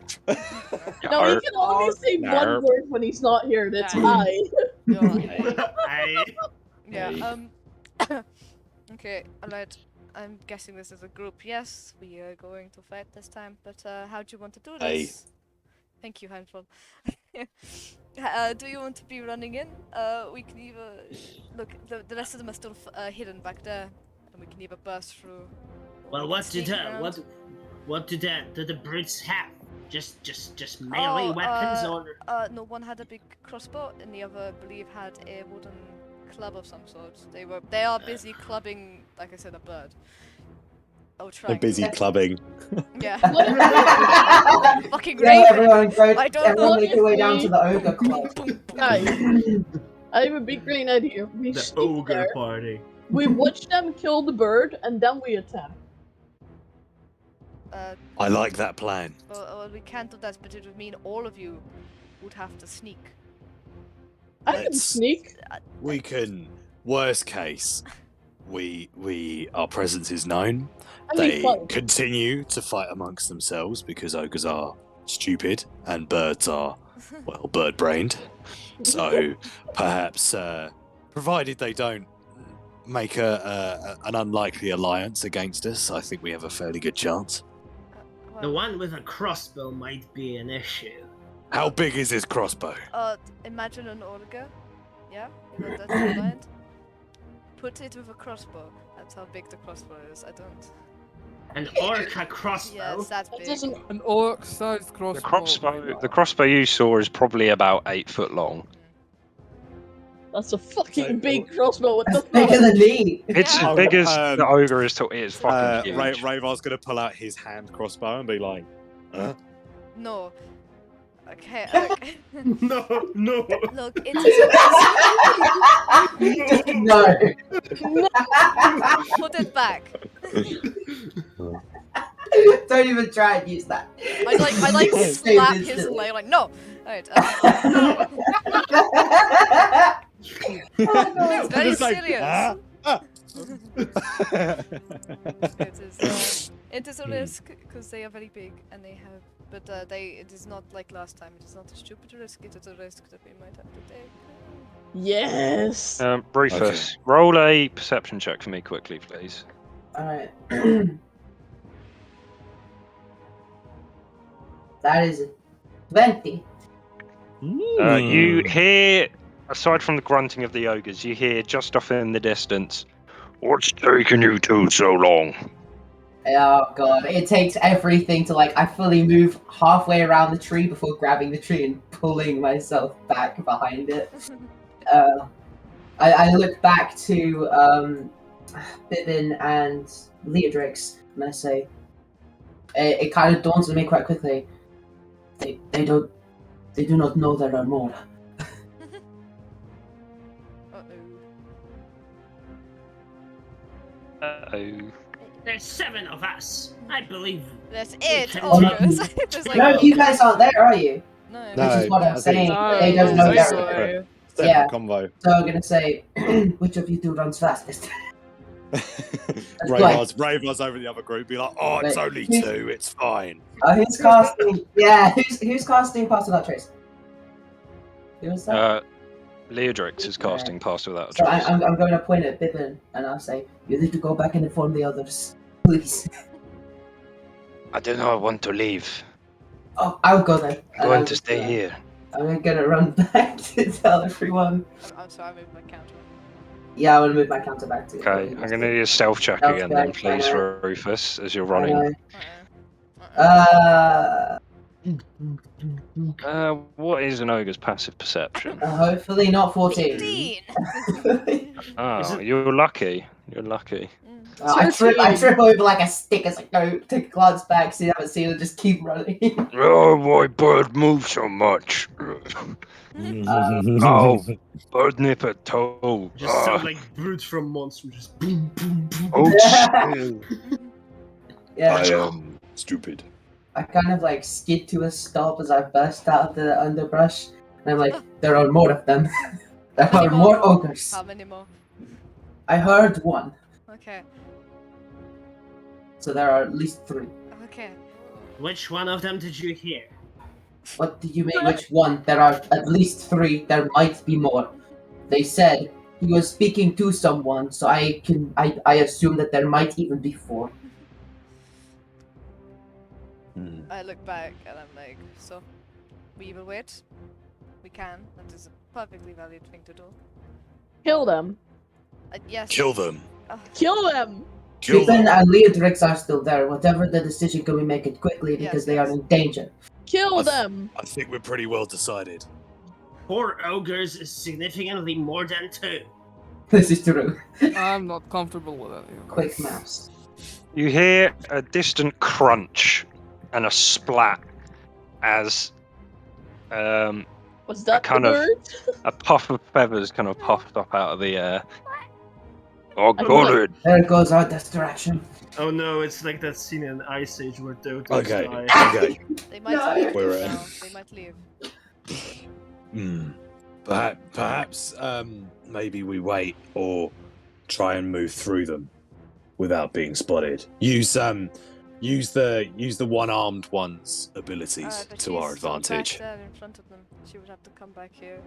No, he can only say No. one word when he's not here. That's Aye. I. No, yeah, Hey. okay, alright. I'm guessing this is a group. Yes, we are going to fight this time, but how do you want to do Aye. this? Thank you, Handful. Do you want to be running in? We can either... Look, the rest of them are still hidden back there, and we can either burst through... or Well, we what can did sneak around. what did the Brits have? Just melee Oh, weapons, or No, one had a big crossbow, and the other, I believe, had a wooden club of some sort. They are busy clubbing, like I said, a bird. Oh, They're trying. busy clubbing. Yeah. What? Fucking Yeah, raven. everyone go. I don't Everyone want make your way to down see- to the ogre club. Guys, I have a big green idea. We the sneak ogre there, party. we watch them kill the bird, and then we attack. I like that plan. Well, we can't do that, but it would mean all of you would have to sneak. I can Let's- sneak. We can. Worst case, our presence is known. I mean, They fun. continue to fight amongst themselves because ogres are stupid and birds are, well, bird-brained. So perhaps, provided they don't make an unlikely alliance against us, I think we have a fairly good chance. The one with a crossbow might be an issue. How big is this crossbow? Imagine an ogre. Yeah? You got that in mind? Put it with a crossbow. That's how big the crossbow is. I don't... An orca crossbow. Yes, that's That big. doesn't. an orc-sized crossbow. The crossbow you saw is probably about 8 foot long. That's a fucking So- big crossbow. What the That's bigger fuck? than me. It's Yeah. as big as Um, the ogre is. It's fucking huge. Ravar's gonna pull out his hand crossbow and be like, huh? No. Okay, No, no. look, it Just no. is... Put it back. Don't even try and use that. I like Save slap this his little- leg like no. Alright, Oh, no. it's very Just like, serious. "Ah, ah." No, Just It is a risk because they are very big and they have. But it is not like last time. It is not a stupid risk. It is a risk that we might have to take. Yes. Rufus, roll a perception check for me quickly, please. Alright. That is 20. You hear, aside from the grunting of the ogres, you hear just off in the distance, "What's taking you two so long?" Oh god, it takes everything to I fully move halfway around the tree before grabbing the tree and pulling myself back behind it. I look back to Bibbin and Leodrix and I say, it kind of dawns on me quite quickly. They do not know there are more. Uh-oh. There's 7 of us. I believe. That's it. Oh, no. No, you guys aren't there, are you? No. Which is what I'm saying. No, They don't know that's there. right. Yeah. Combo. So I'm gonna say, which of you two runs fastest? Ravar's over the other group. Be like, oh, it's only 2. It's fine. Who's casting? Yeah, who's casting Pass Without Trace? Who was that? Leodrix is casting Pass Without a So Trace. I'm going to point at Bibbin and I'll say, you need to go back and inform the others, please. I do not want to leave. Oh, I'll go then. I'm going to stay here. I'm gonna run back to tell everyone. I'm sorry, I moved my counter. Yeah, I want to move my counter back to. Okay, I'm going to need a stealth check Stealth again then, check, please, I Rufus, as you're running. What is an ogre's passive perception? Hopefully not 14. 15. Oh, you're lucky. You're lucky. I trip over like a stick as I go, take a glance back, see that seal, and just keep running. Oh, why bird move so much? Oh, bird nip a toe. Just sound like brutes from Monster, just boom, boom, boom. Oh, Yeah. I am stupid. I kind of skid to a stop as I burst out of the underbrush, and I'm like, there are more of them. There are more ogres. How many more? I heard one, Okay. so there are at least 3. Okay. Which one of them did you hear? What do you mean, which one? There are at least 3. There might be more. They said he was speaking to someone, so I assume that there might even be 4. I look back and I'm like, so we will wait. We can. That is a perfectly valid thing to do. Kill them. Yes. Kill them. Kill them. Kill Bibbin them. and Leodrix are still there. Whatever the decision, can we make it quickly because they are in danger? Kill them. I think we're pretty well decided. 4 ogres is significantly more than 2. This is true. I'm not comfortable with it. Quick maps. You hear a distant crunch and a splat as Was that kind the of- bird? a puff of feathers kind of puffed up out of the air. Oh, I got it! There goes our distraction. Oh no, it's like that scene in Ice Age where Dodos Okay, die. okay. They might No. leave We're, now. They might leave. Perhaps, maybe we wait or try and move through them without being spotted. Use the one-armed one's abilities But to our she's back advantage. there in front of them. She would have to come back here.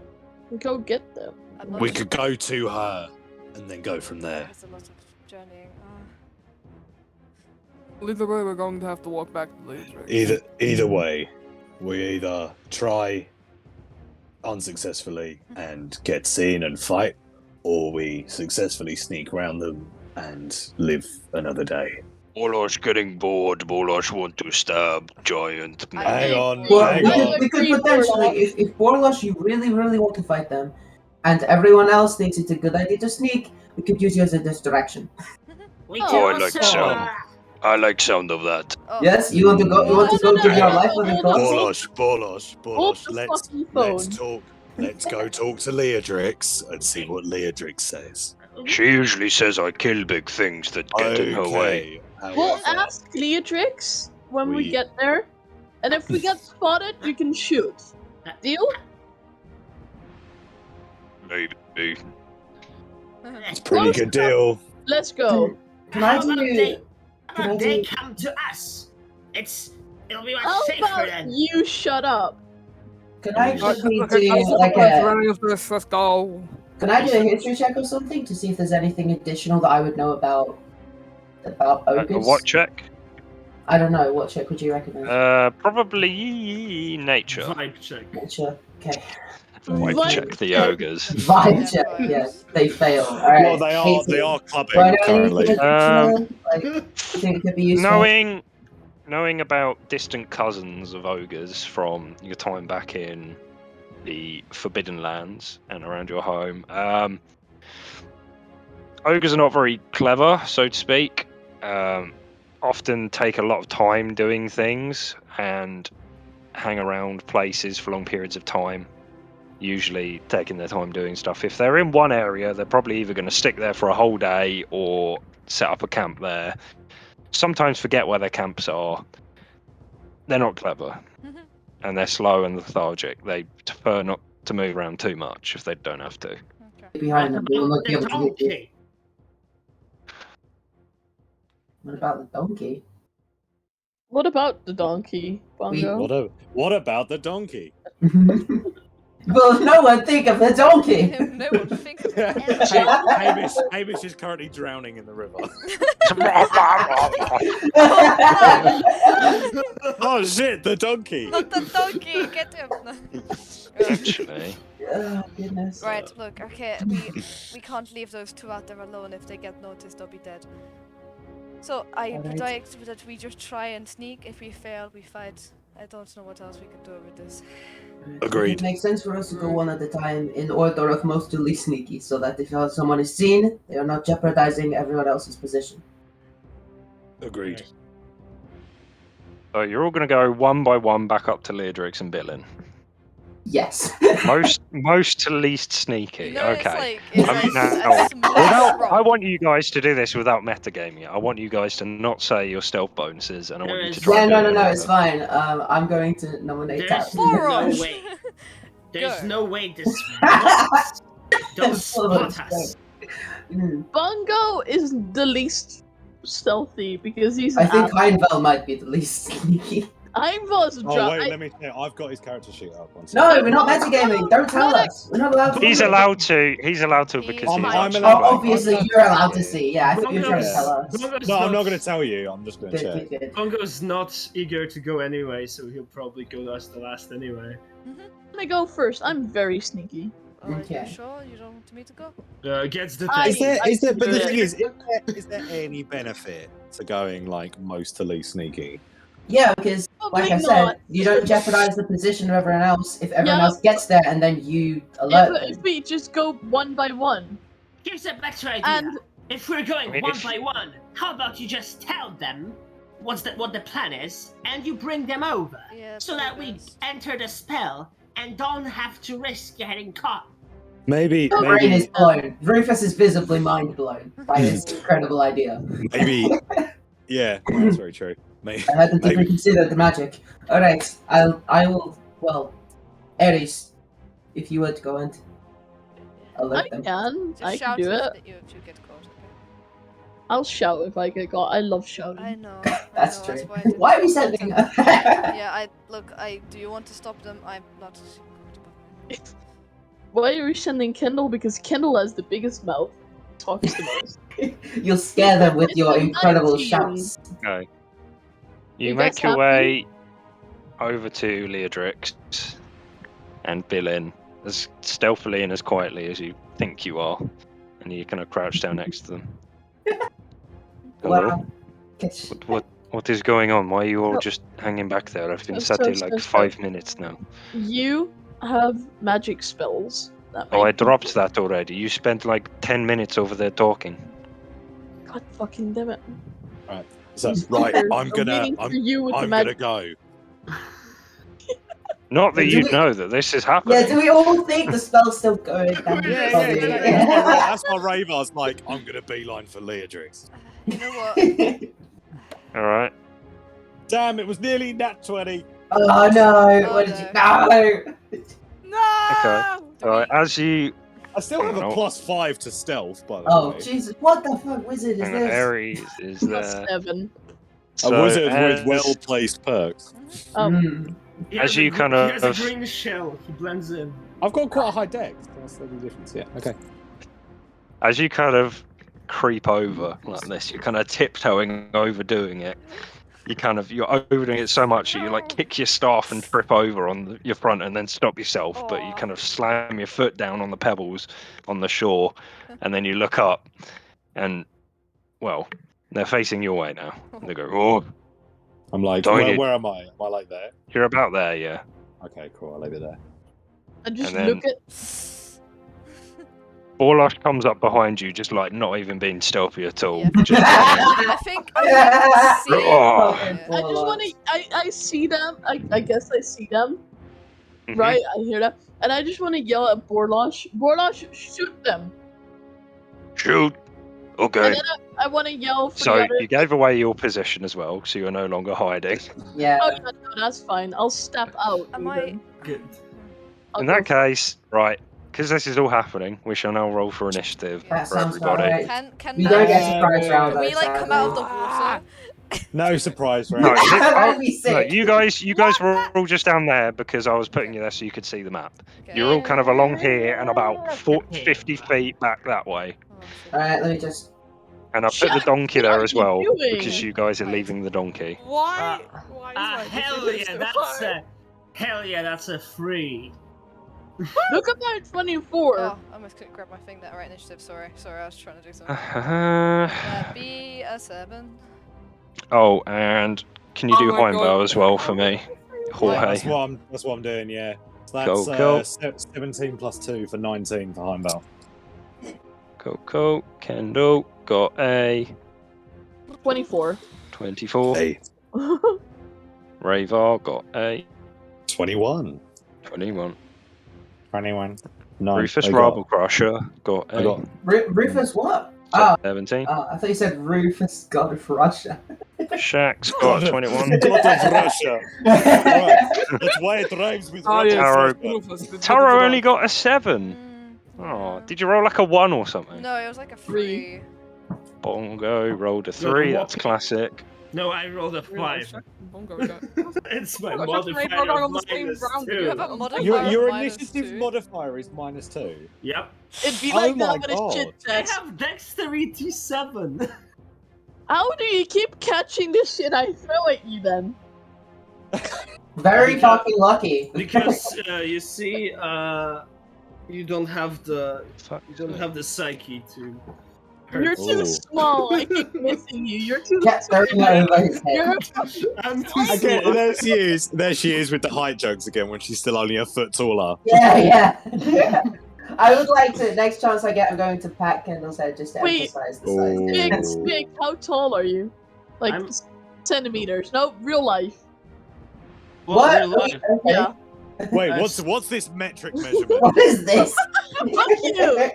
Go get them. I'm not We sure. could go to her and then go from there. There's a lot of journeying. Either way, we're going to have to walk back to the Leodrix. Either way, we either try unsuccessfully and get seen and fight, or we successfully sneak around them and live another day. Bolosh getting bored. Bolosh want to stab giant. Hang on, Well, hang we on. could potentially, if Borlosh, you really want to fight them, and everyone else thinks it's a good idea to sneak, we could use you as a distraction. We Oh, can I like also, sound. I like sound of that. Oh. Yes, you want to go? You want to go give your life with a no. cause? Bolosh, Hold the let's fucking phone. talk. Let's go talk to Leodrix and see what Leodrix says. She usually says I kill big things that get in her way. We'll however, ask Leodrix when we We- get there, and if we get spotted, you can shoot. Deal? Maybe. it's a pretty good deal. Let's go. Can I How about do? they come to us? It'll be much How safer about then. you shut up? Can I quickly Okay, do guys, like let's go. Can I do a history check or something to see if there's anything additional that I would know about ogres? A what check? I don't know. What check would you recommend? Probably nature. Vibe check. Nature. Okay. Vibe Vibe check the check. ogres. Vibe check. vibes. Yes, they fail. All right. Well, they Katie, are do I clubbing know currently. anything additional? Like, you think could be useful? Knowing about distant cousins of ogres from your time back in the Forbidden Lands and around your home, ogres are not very clever, so to speak. Often take a lot of time doing things and hang around places for long periods of time. Usually taking their time doing stuff. If they're in one area, they're probably either going to stick there for a whole day or set up a camp there. Sometimes forget where their camps are. They're not clever. And they're slow and lethargic. They prefer not to move around too much if they don't have to. Behind them, they will not be The able to hit you. donkey. What about the donkey? What about the donkey, Bongo? What about the donkey? Will no one think of the donkey? No one think of it. Hamish is currently drowning in the river. Oh shit, the donkey! Not the donkey, get him. Actually. Oh, goodness. Right, look, okay, we can't leave those two out there alone. If they get noticed, they'll be dead. So I Alright. predict that we just try and sneak. If we fail, we fight. I don't know what else we could do with this. Agreed. It makes sense for us to go one at a time in order of most least sneaky, so that if someone is seen, they are not jeopardizing everyone else's position. Agreed. So you're all going to go one by one back up to Leodrix and Billin. Yes. Most to least sneaky. You know, Okay. It's I like, mean, now, it's I want you guys to do this without metagaming it. I want you guys to not say your stealth bonuses, and I want you to try. Yeah, and do no, it it's fine. I'm going to nominate There's that. no way. There's Go. no way this don't spot us. Bongo is the least stealthy because he's. I think Heinvel might be the least sneaky. Heinvel's Oh wait, let me check. I've got his character sheet up. One No, second. we're not metagaming. Don't tell us. We're not allowed to. He's do it. allowed to. He's allowed to because I'm he's allowed actually to. Oh, playing. obviously you're allowed to see. Yeah, I thought you were trying to tell us. No, I'm not going to tell you. I'm just going to Good, check. good. Bongo's not eager to go anyway, so he'll probably go last the last anyway. I'm gonna go first. I'm very sneaky. Are Okay. you sure you don't want me to go? Gets the I- thing. Is there? But the Yeah. thing is there any benefit to going like most to least sneaky? Yeah, because like Probably I said, not. you don't jeopardize the position of everyone else if everyone Yeah. else gets there and then you Yeah, alert but them. if we just go one by one, Here's a better idea. and If we're going I mean, one if- by one, how about you just tell them what the plan is, and you bring them over, Yeah, so that we best. enter the spell and don't have to risk getting caught. Maybe, Your brain is maybe, blown. Rufus is visibly mind blown by this incredible idea. maybe. Yeah, that's very true. Maybe. I hadn't even Maybe. considered the magic. Alright, I will, well, Ares, if you would go and I alert them. can. Just I shout can do if it. you get caught. Okay? I'll shout if I get caught. I love shouting. I know. That's I know, true. That's why, I didn't Why are we want sending to- her? Yeah, do you want to stop them? I'm not. Why are you sending Kendall? Because Kendall has the biggest mouth. Talks the most. You'll scare them with It's your a incredible 19. shouts. Okay. You You make guys your happy? way over to Leodrix and Billin as stealthily and as quietly as you think you are, and you kind of crouch down next to them. Hello. Wow. Catch- What is going on? Why are you all No. just hanging back there? I've been So- sat here so- like so- 5 minutes now. You have magic spells. That Oh, I make- dropped that already. You spent like 10 minutes over there talking. God fucking damn it. So, right, There's I'm a gonna, meaning for you with the I'm gonna magic. go. Not that Do you we- know that this is happening. Yeah, do we all think the spell's still going? That's my Ravar's like, I'm gonna beeline for Leodrix. You know what? All right. Damn, it was nearly nat 20. Oh no! Oh, What did you? no. No! No. Okay. All right. As you I still have a Oh. +5 to stealth, by the Oh way. Jesus! What the fuck wizard is Hang on, this? Ares is Plus there. 7. So a wizard with as- well-placed perks. Hmm. He As has you a, kind he has a of- green shell. He blends in. I've got quite a high dex. That's the only difference. Yeah. Okay. As you kind of creep over like this, you're kind of tiptoeing, overdoing it. You're overdoing it so much that you like kick your staff and trip over on your front and then stop yourself. But you Aw. kind of slam your foot down on the pebbles on the shore, and then you look up, and well, they're facing your way now. They go, "Oh, I'm like, Don't you- where am I? Am I like there? you're about there, yeah." Okay, cool. I'll leave it there. I just And look then- at. Borlash comes up behind you, just like not even being stealthy at all. Yeah, Just I think see. Oh. I just want to. I see them. I guess I see them. Mhm. Right, I hear that, and I just want to yell at Borlash. Borlash, shoot them. Shoot. Okay. And then I want to yell for the So other. you gave away your position as well, so you're no longer hiding. Yeah. Oh yeah, no, that's fine. I'll step out. Am I? even. Good. I'll In go that case, right, because this is all happening, we shall now roll for initiative That for sounds about everybody. right. Can We don't get Uh, surprise round. Can we though, like come out of the sadly. water? No surprise, No, right? That'd be no, sick. you guys were all just down there because I was putting you there so you could see the map. Okay. You're all kind of along here and about 50 feet back that way. Oh, shit. Alright, let me just. And I put the Jack, donkey what there are as you well doing? because you guys are leaving the donkey. Why? Why is my Hell initiative yeah, so that's high? hell yeah, that's a free. Look at that 24. Oh, I almost couldn't grab my thing there. Right, initiative. Sorry, I was trying to do something. Be a 7. Oh, and can you Oh do my Heimdall God. as well for me? Yeah, Jorge. that's what I'm doing. Yeah. So that's Cool. 17 plus 2 for 19 for Heimdall. Cool. Kendall got a 24. 24. Hey, Ravar got a 21. 21. 21. Nine. Rufus I got- Rabble Crusher got I a got Rufus what? Oh, 17. I thought you said Rufus, God of Russia. Shaq's got a 21. God of Russia. Right. That's why it rhymes with Oh Russia. yes, Taro- Rufus, the- Taro only got a 7. Mm, Oh, yeah. did you roll like a 1 or something? No, it was like a 3. 3. Bongo rolled a 3. That's classic. No, I rolled a Really, 5. Shaq and Bongo got- It's my Oh, Jack and modifier Rainbow are on the of same minus round. You 2. have a modifier Your of initiative -2. modifier is -2. Yep. It'd be Oh like my that with a God. shit I test. have dexterity 7. How do you keep catching this shit I throw at you then? Very Because- fucking lucky. Because you see, you don't have the Fuck. psyche to. You're too Ooh. small. I keep missing you. You're too Kept throwing it over his head. You're I'm too Again, small. there she is. There she is with the height jokes again when she's still only a foot taller. Yeah. I would like to, next chance I get, I'm going to pat Kendall's head just to Wait. emphasize the size. Ooh. big, big. How tall are you? Like I'm- centimeters. No, real life. Well, What? real life. Okay. Yeah. Wait, Nice. what's this metric measurement? What is this? Fuck you.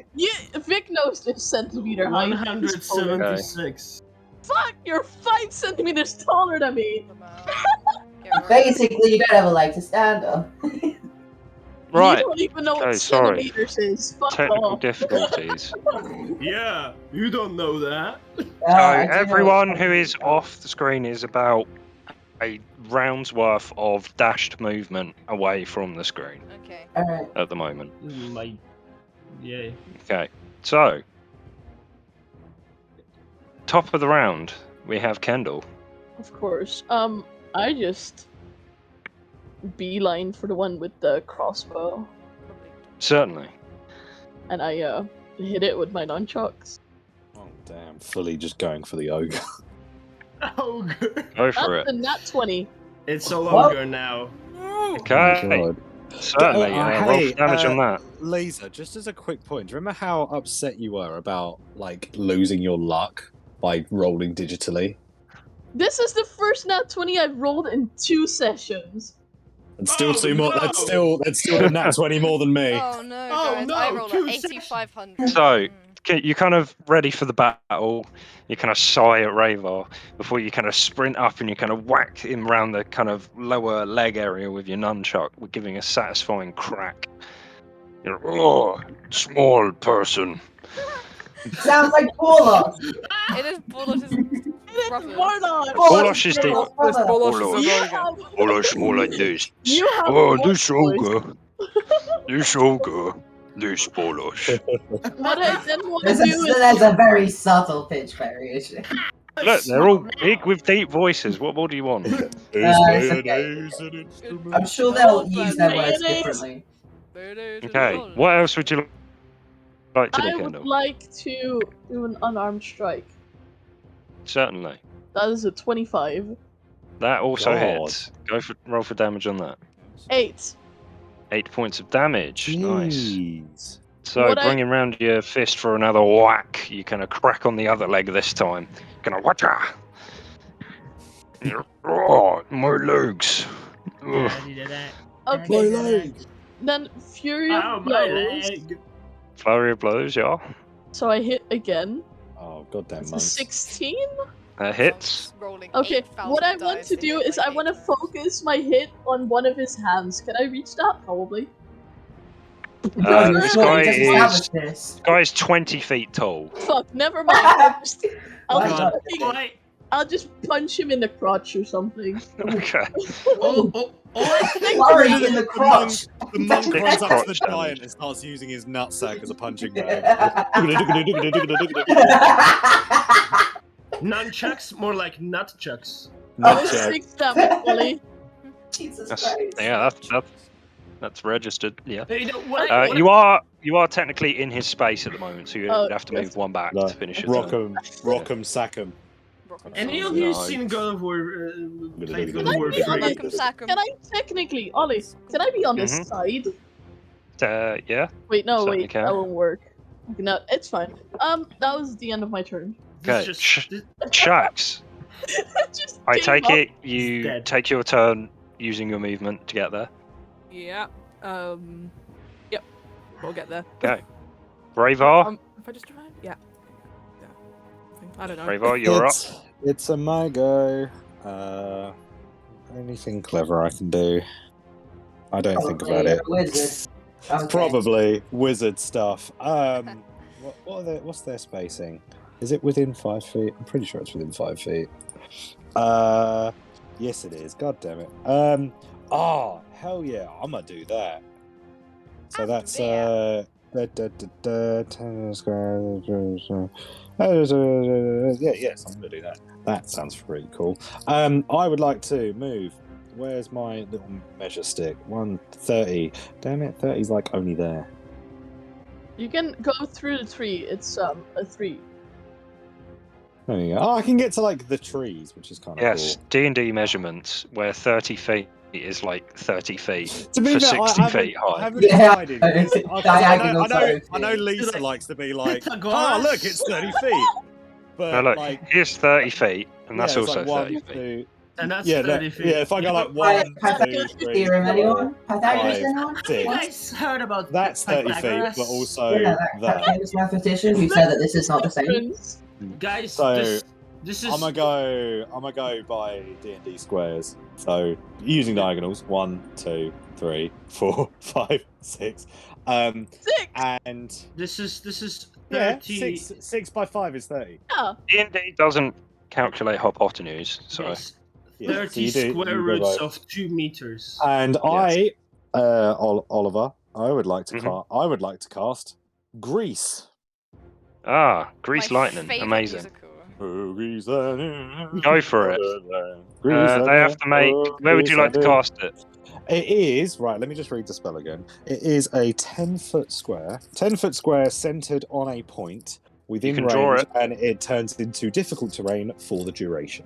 Vic knows this centimeter height. 176. Fuck, you're 5 centimeters taller than me. Basically, you don't have a leg to stand on. Right. You don't even know Okay, what sorry. centimeters is. Fuck Technical off. difficulties. Yeah, you don't know that. I So do know everyone it's who is fucking- off the screen is about a round's worth of dashed movement away from the screen Okay. Alright. at the moment. Yeah. Okay, so top of the round we have Kendall. Of course. I just beeline for the one with the crossbow, Certainly. and I hit it with my nunchucks. Oh damn! Fully just going for the ogre. Oh, good. Go for That's it. a nat 20. It's a What? longer now. Okay. God. Certainly. Roll Hey, for damage on that. Lisa, just as a quick point, do you remember how upset you were about like losing your luck by rolling digitally? This is the first nat 20 I've rolled in 2 sessions. And still Oh, two more. no! That's still a nat 20 more than me. Oh no, Oh, guys! no, I rolled two at sessions. 8,500. So, you're kind of ready for the battle. You kind of sigh at Ravar before you kind of sprint up and you kind of whack him around the kind of lower leg area with your nunchuck, giving a satisfying crack. Oh, small person. Sounds like Warlock. It is Bolosh's brother. Bolosh is the. Bolosh is You an ogre. have, Bolosh more like this. you have Oh, one this voice. ogre. This ogre. This Bolosh. What I then want to There's do is a very subtle pitch variation. Look, they're all big with deep voices. What more do you want? I'm sure they'll Oh, use their words mayonnaise. differently. Okay, what else would you like to do, I would Kendall? like to do an unarmed strike. Certainly. That is a 25. That also God. hits. Roll for damage on that. 8. 8 points of damage. Nice. Jeez. So What I- bringing round your fist for another whack, you kind of crack on the other leg this time. Gonna watcha. Oh, my legs. Ugh. Okay. Then Fury Oh, of my Blows. leg. Flurry of blows, yeah. So I hit again. Oh, goddamn It's a monks. 16. That hits. Rolling Okay, 8,000 what I want dice to do hit is like I want to focus my hit on one of his hands. Can I reach that? Probably. No, you're This sure, guy we just is- established this. This guy's 20 feet tall. Fuck, never mind. I'll, Why just, not? Oi, I'll just punch him in the crotch or something. Okay. oi. Flurry in the crotch. The monk Six runs up to the crotch damage. giant and starts using his nutsack as a punching bag. Nunchucks, more like nutchucks. That was Nutsack. 6 damage, Polly. Jesus That's, Christ. yeah, that's registered. Yeah. You know what? You are technically in his space at the moment, so you Oh, have to yes. move one back No, to finish your turn. Rock'em, sack'em. Any of you seen God of War? Played God of Can I War be 3? honest? Rock'em Sack'em. Can I technically, Ollie, can I be on his Mhm. side? Yeah. Wait, no, Certainly wait, can. that won't work. No, it's fine. That was the end of my turn. This Okay. is just- this- Shax. Just I gave take up. it you dead. take your turn using your movement to get there. Yeah. Yep. We'll get there. Okay. Bravar. If I just arrive? Yeah. Yeah. I don't know. Bravar, you're up. It's a my go. Anything clever I can do? I don't think about it. Wizard. Okay. Probably wizard stuff. What's their spacing? Is it within 5 feet? I'm pretty sure it's within 5 feet. Yes, it is. God damn it. Hell yeah! I'm gonna do that. So that's 10 square. Yes, I'm gonna do that. That sounds pretty cool. I would like to move. Where's my little measure stick? 130. Damn it, 30's like only there. You can go through the tree. It's a 3. There you go. Oh, I can get to like the trees, which is kind of Yes, D&D measurements where 30 feet is like 30 feet To be for fair, 60 I feet haven't, I high. haven't Yeah, decided. it's I diagonal know 30 feet. Lisa likes to be like, Pythagoras. oh, look, it's 30 feet. But Now look, like, here's 30 feet, and that's yeah, it's also like 1, 30 feet. 2, And that's yeah, 30 feet. yeah, if I go like Why- 1, 2, 3, Theorem, 4, anyone? Pythagoras, 5, anyone? You 6. guys heard about That's 30 feet, Pythagoras? but also Yeah, that that. famous mathematician who said that this is not the same. Difference. Guys, So, this is I'm gonna go by D&D squares. So using diagonals, 1, 2, 3, 4, 5, 6. 6! And this is yeah, 30. 6 by 5 is 30. Yeah. D&D doesn't calculate hypotenuse, so Yes, Yeah, so 30 you do- square you go roots by- of 2 meters. And Yes. Oliver, I would like to Mhm. I would like to cast Grease. Grease My Lightning, favourite amazing. musical. Go for it. They have to make. Where would you like to cast it? It is right. Let me just read the spell again. It is a 10-foot square. 10-foot square centered on a point within can range, draw it. and it turns into difficult terrain for the duration.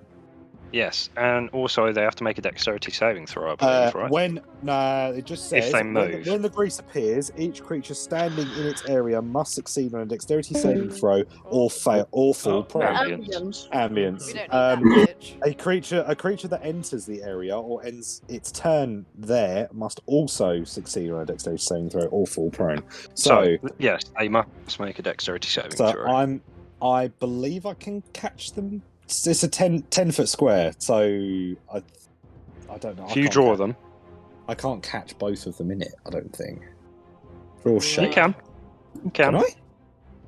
Yes, and also they have to make a dexterity saving throw, I believe, right? It just If says they move. when the grease appears, each creature standing in its area must succeed on a dexterity saving throw or fail or fall prone. Ambient. Ambient. We Ambience. don't need that bitch. A creature that enters the area or ends its turn there must also succeed on a dexterity saving throw or fall prone. So, Yes, they must make a dexterity saving throw. I believe I can catch them. It's a 10-foot square, so I don't know. If you draw them, I can't catch both of them in it. I don't think. For all You shape. can. You can. Can I?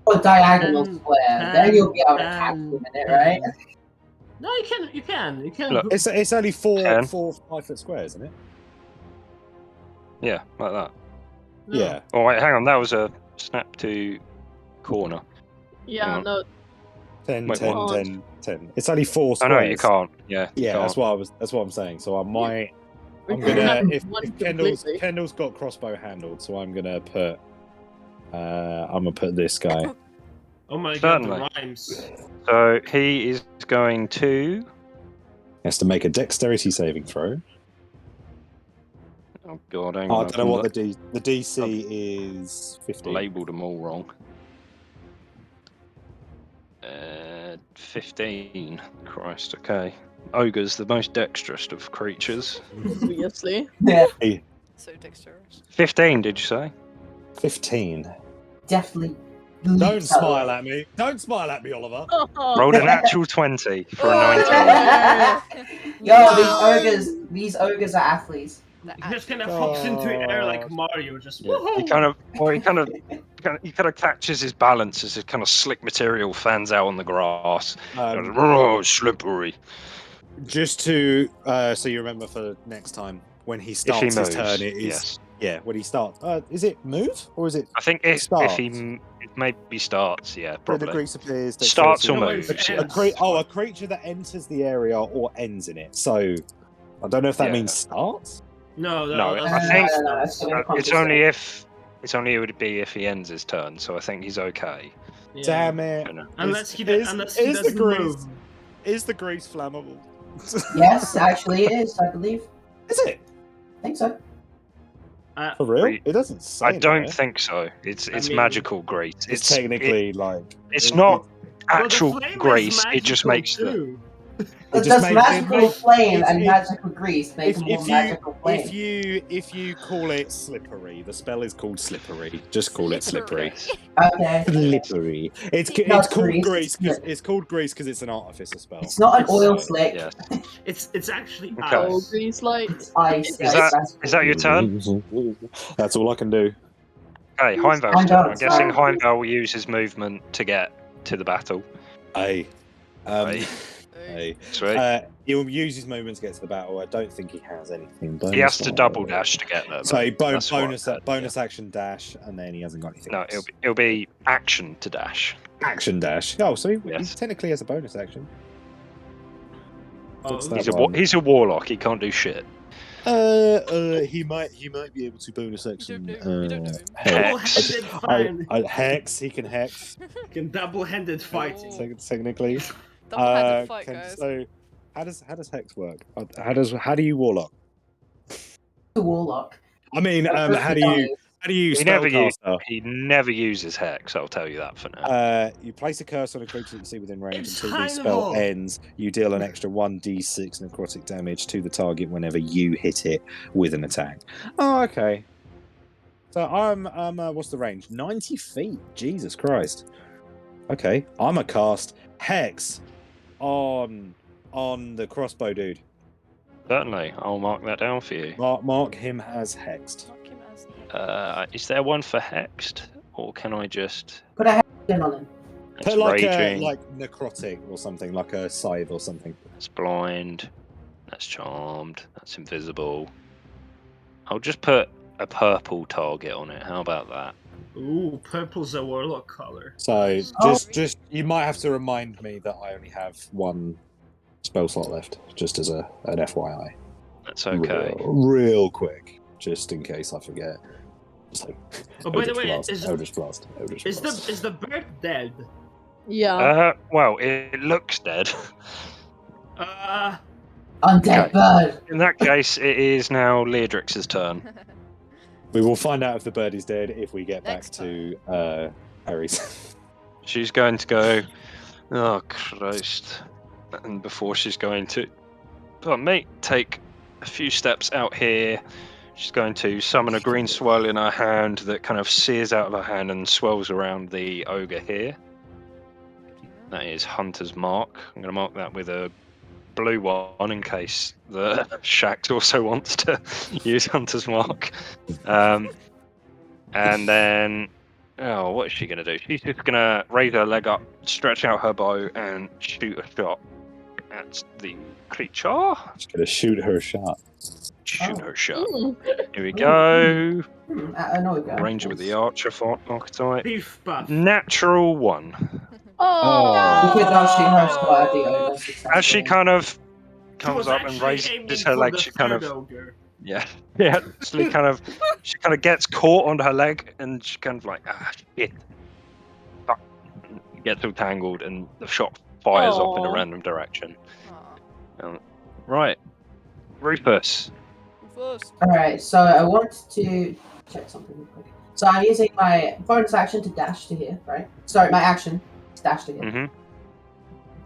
Or diagonal Ten, square. Then you'll be able to 10, catch them in it, right? No, you can. Look. It's only 4 Ten. 5 foot squares, isn't it? Yeah, like that. No. Yeah. Oh wait, hang on. That was a snap to corner. Yeah, on. no. 10, Wait, 10, what? 10, 10. It's only 4 I squares. know you can't. Yeah. You Yeah, can't. that's what I'm saying. So I might. We I'm can gonna have if one Kendall's completely. Kendall's got crossbow handled, so I'm gonna put this guy. Oh my Certainly. god, the rhymes. So he is going to. He has to make a dexterity saving throw. Oh god, hang Oh, on. I don't know what the DC is 15. Labelled them all wrong. 15. Christ, okay. Ogre's the most dexterous of creatures. Obviously. Yeah, So dexterous. 15, did you say? 15. definitely. Don't leaps out. smile at me. Don't smile at me, Oliver. Rolled a natural 20 for a 19. Yo, Wow. these ogres are athletes. He just kind of hops into the air like Mario, just woohoo! He kind of catches his balance as his kind of slick material fans out on the grass. Oh, slippery. Just to so you remember for next time when he starts his moves, turn, it is yes. yeah. When he starts, is it move or is it? I think if Starts. it maybe starts, yeah, When the probably. grease appears, Starts or No, moves, it's yeah. ends. a creature that enters the area or ends in it. So I don't know if that Yeah. means starts. No, No, I that's- think- No, that's gonna It's accomplish only it. it would be if he ends his turn, so I think he's okay. yeah. Damn it! You know. Unless he is doesn't the grease move. is the grease flammable? Yes, actually it is, I believe. Is it I think so. for real? Grease. It doesn't say. I don't there. think so. It's mean, magical grease. It's technically like it's not Well, the actual flame is grease. It just magical makes the too. It Does just makes- magical it makes- flame it- and it- magical grease make a more magical flame? if you call it slippery, the spell is called slippery. Just call it slippery. Okay. Slippery. It's Not called grease, grease because it's- it's called grease because it's an artificer spell. It's not an oil So, slick. Yeah. It's actually Okay. Oh, ice. grease light. It's ice. Is yes, that your turn? That's all I can do. Okay, Heimdall's Heimdall, turn. I'm guessing sorry. Heimdall will use his movement to get to the battle. Hey. Right. Hey. Sweet. He'll use his movement to get to the battle. I don't think he has anything. He has to Bonus double one. dash to get there. So though. That's what I bonus said, bonus action dash, and then he hasn't got anything. No, else. it'll be action to dash. Action dash. Oh, so he Yes. technically has a bonus action. Oh, What's that? He's a warlock. He can't do shit. He might be able to bonus action. You don't know him. Double-handed fine. Hex. He can hex. Can double-handed fighting. Technically. Double-handed fight, can- guys. So, how does hex work? How do you warlock? The warlock. I mean, how do you He never spellcaster? He never uses hex. I'll tell you that for now. You place a curse on a creature that you see within range It's until the spell Hannibal. ends. You deal an extra 1d6 necrotic damage to the target whenever you hit it with an attack. Oh, okay. So I'm what's the range? 90 feet. Jesus Christ. Okay, I'm a cast hex on the crossbow dude. Certainly, I'll mark that down for you. Mark him as hexed. Mark him as the- Is there one for hexed, or can I just? Put a head on him. That's Put like raging. necrotic or something, like a scythe or something. That's blind. That's charmed. That's invisible. I'll just put a purple target on it. How about that? Ooh, purple's a warlock color. So Oh. just you might have to remind me that I only have one spell slot left, just as an FYI. That's okay. Real quick, just in case I forget. Just like, Oh, by the Eldritch way, Blast, is Eldritch Blast, Eldritch Blast. the bird dead? Yeah. Well, it looks dead. Undead Okay. bird. In that case, it is now Leodrix's turn. We will find out if the bird is dead if we get Next back to Harry's. She's going to go. Oh Christ! And before she's going to, take a few steps out here. She's going to summon a green swirl in her hand that kind of sears out of her hand and swirls around the ogre here. That is Hunter's Mark. I'm going to mark that with a blue one in case the Shact also wants to use Hunter's Mark. And then, oh, what is she going to do? She's just going to raise her leg up, stretch out her bow, and shoot a shot at the creature. Just gonna shoot her shot. Shoot her shot. Mm. Here we go. I know we go. Ranger with the archer archetype. Beef buff. Natural 1. Oh, We could not shoot her shot at the ogre As she successfully. kind of She was comes up and actually aiming raises her for leg, the she kind third of ogre. yeah, she kind of gets caught on her leg, and she kind of like shit, fuck, gets all tangled, and the shot fires off in a Aw. random direction. Aw. Right, Rufus. First. Alright, so I want to check something real quick. So I'm using my bonus action to dash to here, right? Sorry, my action to dash to here. hmm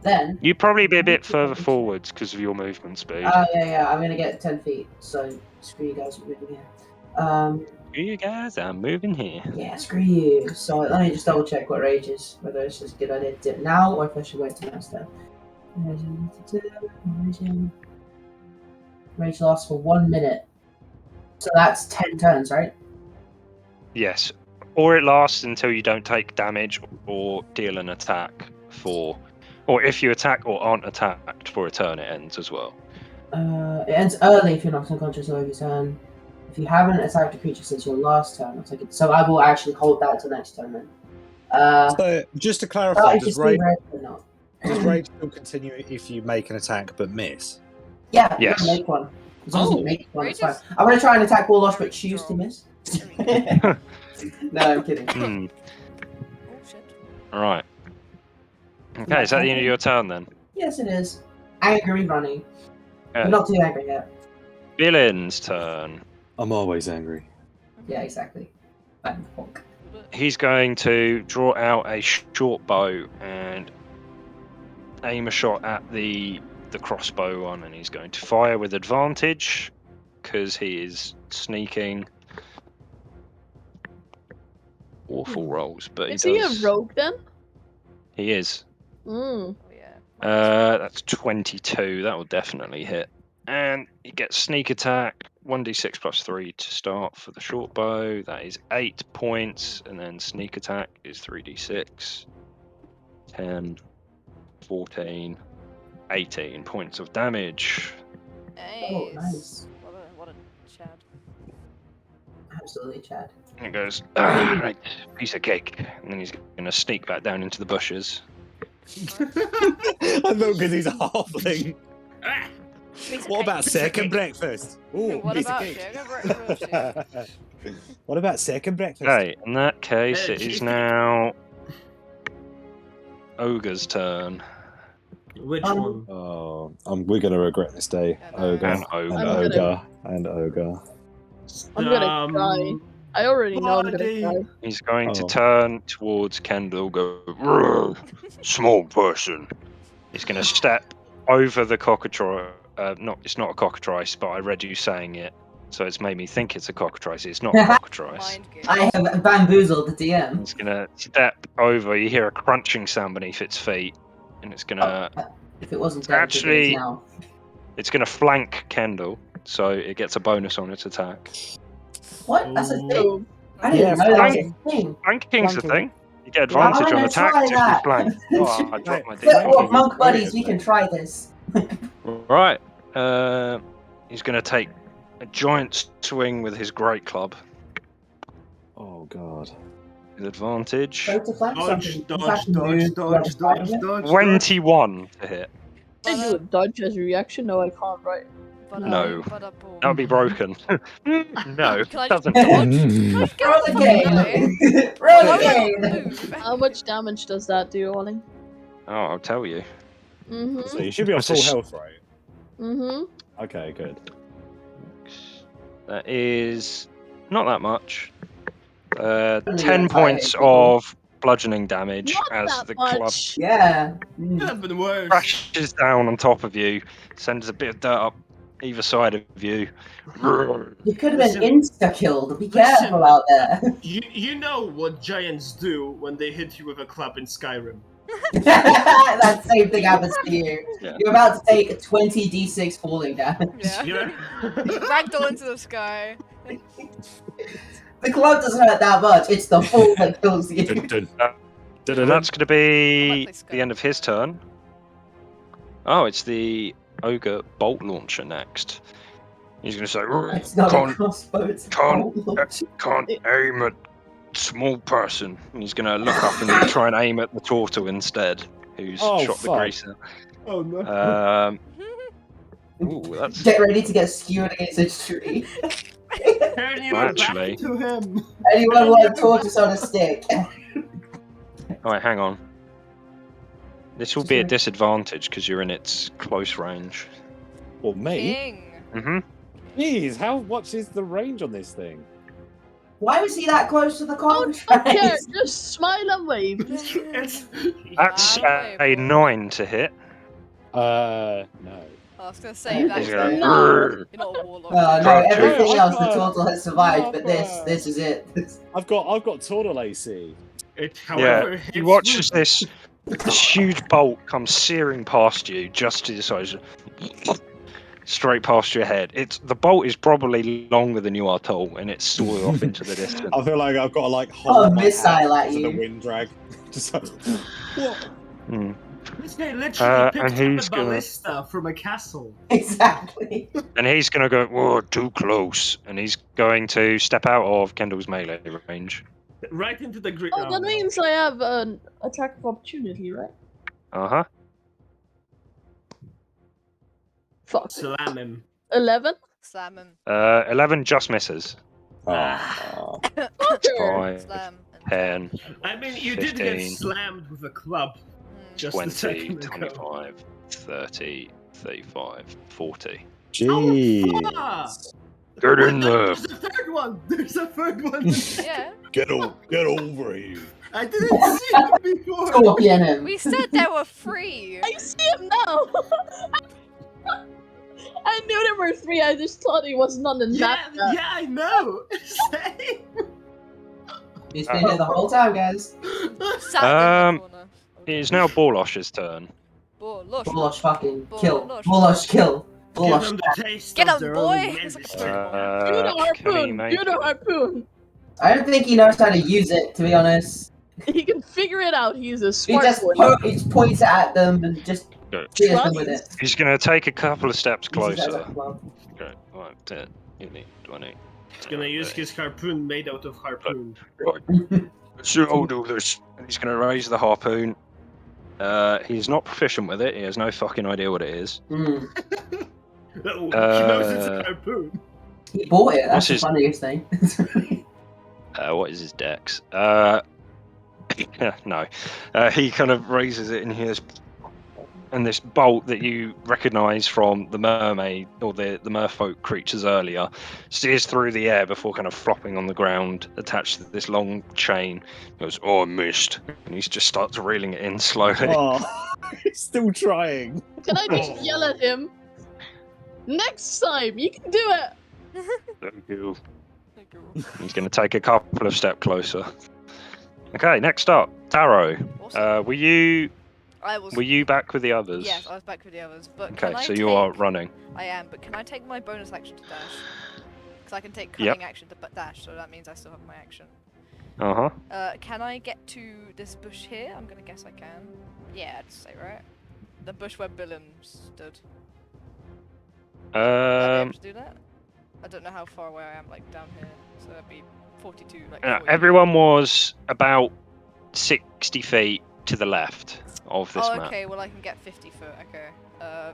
Then, You'd probably be a bit further forwards because of your movement speed. yeah, I'm gonna get 10 feet, so screw you guys moving here. You guys, I'm moving here. Yeah, screw you. So let me just double check what rage is, whether it's just a good idea to do it now or if I should wait till next time. Rage lasts for 1 minute. So that's 10 turns, right? Yes, or it lasts until you don't take damage or deal an attack for, or if you attack or aren't attacked for a turn, it ends as well. It ends early if you're not unconscious over your turn. If you haven't attacked a creature since your last turn, I'll take it. So I will actually hold that until next turn then. So, just to Oh, clarify, it's does just rage, red or not? rage still continue if you make an attack but miss? Yeah, Yes. you can make one. As long as you Oh, make one, it's Rage fine. is- I'm gonna try and attack Warlosh, but choose to miss. No, I'm kidding. Hmm. Oh shit. All right. Okay, is that the end of your turn then? Yes, it is. Angry running. Yeah. But not too angry yet. Villain's turn. I'm always angry. Yeah, exactly. Back the fuck. He's going to draw out a short bow and aim a shot at the crossbow one, and he's going to fire with advantage because he is sneaking. Awful rolls, but is he he does. a rogue then? He is. Mm. Oh yeah. That's 22. That will definitely hit. And he gets sneak attack, 1d6 plus 3 to start for the short bow. That is 8 points. And then sneak attack is 3d6. 10, 14, 18 points of damage. Oh, nice. What a Chad. Absolutely, Chad. And it goes, right, piece of cake. And then he's going to sneak back down into the bushes. I know because he's a halfling. Ah, What about second breakfast? Ooh, What piece of about cake. second breakfast? What about second breakfast? Okay, in that case, it is cheese now Ogre's turn. which one? Oh, we're gonna regret this day. Ogre And Ogre. and I'm ogre and ogre. I'm gonna cry. I already know I'm gonna Bloody- cry. He's going to Oh. turn towards Kendall, go, "Rrr, small person." He's going to step over the cockatrice. It's not a cockatrice, but I read you saying it, so it's made me think it's a cockatrice. It's not a cockatrice. Mind game. I have bamboozled the DM. He's going to step over. You hear a crunching sound beneath its feet, and it's going to If it wasn't dead, Actually- it is now. flank Kendall, so it gets a bonus on its attack. What? That's a thing. So, I didn't Yeah, know that was flanking. a thing. Flanking's a Flanking. thing. You get advantage I'm on gonna attacks try if you that. flank. Oh, I dropped my Right. dick. Well, Flanking monk is buddies, brilliant, we can though. try this. Right. He's going to take a giant swing with his great club Oh god. with advantage. Try to flank Dodge, something. You dodge, have to dodge, move dodge, to the other dodge, side of it. dodge. 21 to hit. I do a dodge as a reaction. No, I can't. Right? No. Bada-boom. That would be broken. No, Can I just doesn't. dodge? Mm. Can I just get Roll out the fucking way? again. Roll Why would I again. not move? How much damage does that do, Ollie? Oh, I'll tell you. Mhm. So you should be on That's a full s- health, right? Mhm. Okay, good. That is not that much. Only 10 like points 5 people. of bludgeoning damage Not as that the club much. Yeah. Mm. Could have been worse. crashes down on top of you, sends a bit of dirt up either side of you. You could have Listen- been insta-killed. Be listen. careful out there. You know what giants do when they hit you with a club in Skyrim. That same thing happens to you. Yeah. You're about to take 20d6 falling damage. Yeah. Yeah. Ragdoll into the sky. The club doesn't hurt that much. It's the fool that kills you. And that's going to be the end of his turn. Oh, it's the ogre bolt launcher next. He's going to say, It's not a crossbow, it's a bolt launcher. Can't aim at small person. And he's going to look up and try and aim at the turtle instead, who's shot the greaser. Oh no. Ooh, that's... Get ready to get skewered against a tree. Turn your Actually... back to him. Anyone want a tortoise on a stick? Alright, hang on. This will be a disadvantage because you're in its close range. Well, me? King. Mm-hmm. Jeez, how much is the range on this thing? Why was he that close to the Okay, contract? just smile and wave. That's a 9 to hit. No. I was gonna say that. He's You're gonna... not a warlock. No, everything else the I've got- turtle has survived, but this is it. I've got turtle AC. Yeah, he watches this huge bolt come searing past you, just to the side, straight past your head. The bolt is probably longer than you are tall, and it's soared off into the distance. I feel like I've got to like hold my missile hat at to you. the wind drag. Just like, what? This guy literally picked and up he's a gonna... ballista from a castle. Exactly. And he's going to go, whoa, too close. And he's going to step out of Kendall's melee range. Right into the green. Oh, that means I have an attack of opportunity, right? Uh-huh. Fuck. Slam him. 11? Slam him. 11 just misses. Oh. Fucker! 5, Slam. 10, I mean, you did get 15, slammed with a club. Just a 20, second ago. 25, 30, 35, 40. Jeez. fuck! Get in there. There's a third one! There's a third one! Yeah. Get over here. I didn't see him before! Scorpion him. We said there were 3. I see him now! I knew there were 3, I just thought he was none in that. Yeah, I know! Same! He's been here the whole time, guys. Sat in the corner. It is now Borlosh's turn. Borlosh. Bullosh fucking kill. Bullosh. Bullosh kill. Give Bullosh. them the taste Get of him, their boy! own It's like a medicine. Do the Can he harpoon! make Do the it? harpoon! I don't think he knows how to use it, to be honest. He can figure it out, he's a He smart just boy. he points at them and just cheers them with it. He's going to take a couple of steps Uses it as a closer. club. Okay, 5, 10, 15, 20. He's gonna use his harpoon made out of harpoon. So I'll do this. And he's going to raise the harpoon. He's not proficient with it. He has no fucking idea what it is. Hmm. Oh, he knows it's a harpoon. He bought it. That's What's the his- funniest thing. What is his dex? No. He kind of raises it and hears, and this bolt that you recognise from the mermaid or the merfolk creatures earlier steers through the air before kind of flopping on the ground, attached to this long chain. He goes, "Oh, I missed," and he just starts reeling it in slowly. Oh, he's still trying. Can I just yell at him? Next time, you can do it! Thank you. He's going to take a couple of steps closer. Okay, next up, Taro. Awesome. Were you I was. back with the others? Yes, I was back with the others. But Okay, can I so you are take- running. I am, but can I take my bonus action to dash? Because I can take Yep. cunning action to dash, so that means I still have my action. Uh-huh. Can I get to this bush here? I'm gonna guess I can. Yeah, I'd say right. The bush where Billum stood. Would I be able to do that? I don't know how far away I am, like down here. So that'd be 42. Like 40. Everyone was about 60 feet to the left of this Oh, map. okay. Well, I can get 50 foot. Okay. I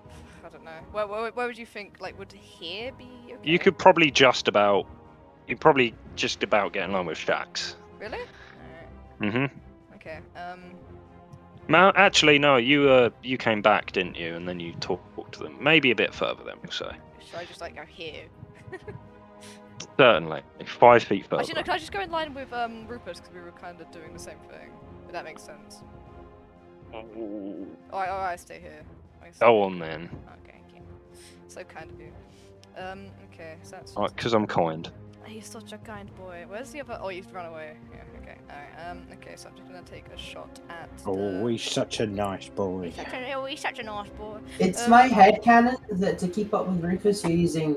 don't know. Where would you think? Like, would here be? Okay? You could probably just about. You'd probably just about get in line with Shax. Really? Mm-hmm. Okay. Actually, no. You came back, didn't you? And then you talked to them. Maybe a bit further, then we'll say. Should I just like go here? Certainly, 5 feet further. Actually, no. Can I just go in line with Rupert because we were kind of doing the same thing? If that makes sense. Ooh. I stay here. Go on then. Okay, okay. So kind of you. Okay, so that's. Because I'm kind. He's such a kind boy. Where's the other? Oh, he's run away. Yeah. Okay. All right. Okay. So I'm just gonna take a shot at. Oh, he's such a nice boy. He's such a nice boy. It's my headcanon that to keep up with Rufus, you're using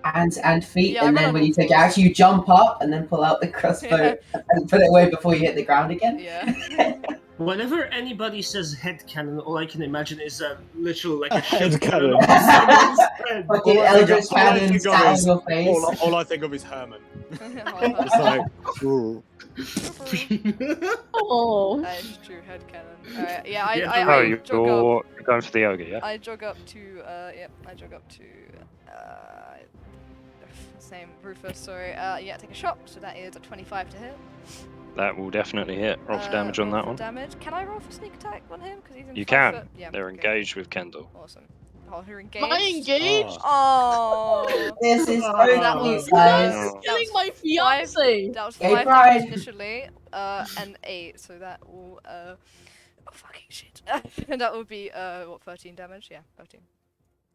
hands and feet, Yeah, I and run then on when all you take fours. action, you jump up and then pull out the crossbow and put it away before you hit the ground again. Yeah. Whenever anybody says head cannon, all I can imagine is a literal like a Head ship cannon. on someone's head. Fucking All I think Eldritch of- all I Cannon think of sat on is- your face. All I think of is Herman. Oh, It's like, ooh. Oh. That is true, head cannon. Alright, yeah, Yeah, I Oh, jog up. you're going for the ogre, yeah? I jog up to, yep, I jog up to, same Rufus, sorry. Yeah, take a shot, so that is a 25 to hit. That will definitely hit. Roll for damage on roll that for one. Damage. Can I roll for sneak attack on him? Because he's in You 5 can. foot. Yeah, They're okay. engaged with Kendall. Awesome. Oh, you're engaged? Am I engaged? Oh. This is so That cute, was, guys. Oh. Killing my five- fiance. That was Gay 5 pride. damage initially, and 8, so that will, oh, fucking shit. That would be, what, 13 damage? Yeah, 13.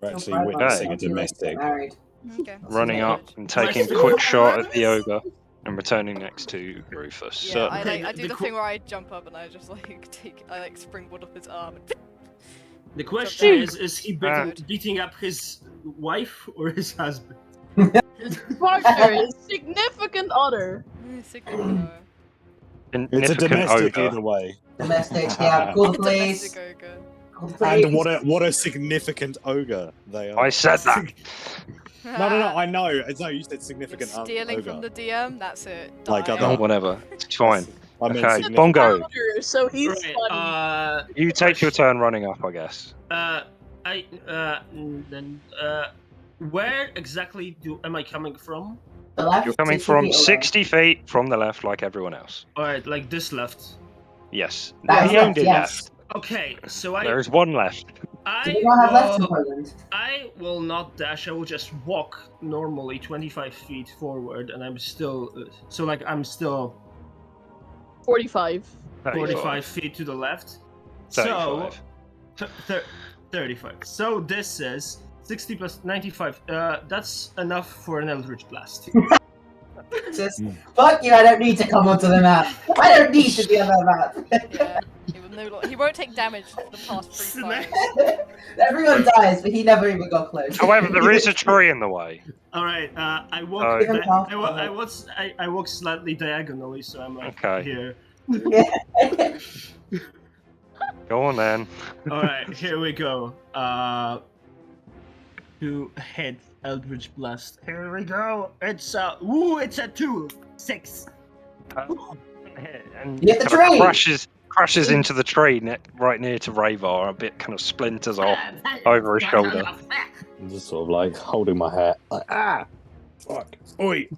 We're actually Pride witnessing a month, you like to get domestic. married. Okay. that's Running good up damage. and taking a quick shot at the ogre and returning next to Rufus. Yeah, Certainly. I do the thing where I jump up and I just like springboard up his arm. And The question is he Ah. beating up his wife or his husband? His partner, his significant other. Significant It's a domestic ogre. either way. Domestic, yeah, call the police. Domestic ogre. Call the police. And what a significant ogre they are. I said that. No, I know. No, you said significant Stealing ogre. from the DM, that's it. Like Die. other- Oh, whatever. It's fine. I meant Okay, significant. Bongo. Partner, so he's Right, funny. You take your turn running up, I guess. Where exactly am I coming from? The left, You're coming 60 from feet away. 60 feet from the left, like everyone else. Alright, like this left. Yes. That's He left, only yes. Okay, so There is one left. Do we not have left in will, Poland? I will not dash. I will just walk normally 25 feet forward, and I'm still I'm still 45. 45 feet to the left. So 35. 35. So this is 60 plus 95. That's enough for an Eldritch Blast. Just, fuck you, I don't need to come onto the map. I don't need to be on the map. Yeah. He won't take damage for the past 3 Smash. fights. Everyone dies, but he never even got close. However, there is a tree in the way. All right. I walk. Oh. Give him half I walk slightly diagonally, so I'm like Okay. here. Go on then. All right, here we go. To hit Eldritch Blast. Here we go. It's a 2. 6. And Get the kind of tree! crashes into the tree right near to Ravar. A bit kind of splinters off over his shoulder. I'm just sort of like holding my hat. Like, fuck. Oi.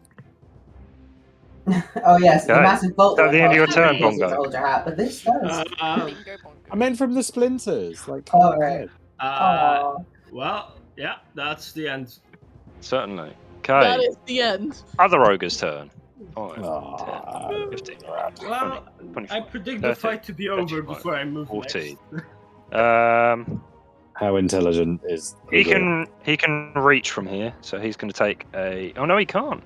Oh yes, the Okay. massive bolt. Is that the end of your turn, Bongo? Bongo? Hold your hat, but this does. Bingo bongo. I meant from the splinters. Like, Oh, right. Uh, Oh, well, yeah, that's the end. Certainly. That Okay. is the end. Other ogre's turn. 5, Aw. 10, 15, Well, 20, I predict the 30, fight to be over 35, before I move 40. next. How intelligent is He can reach from here, so he's going to take a. Oh no, he can't.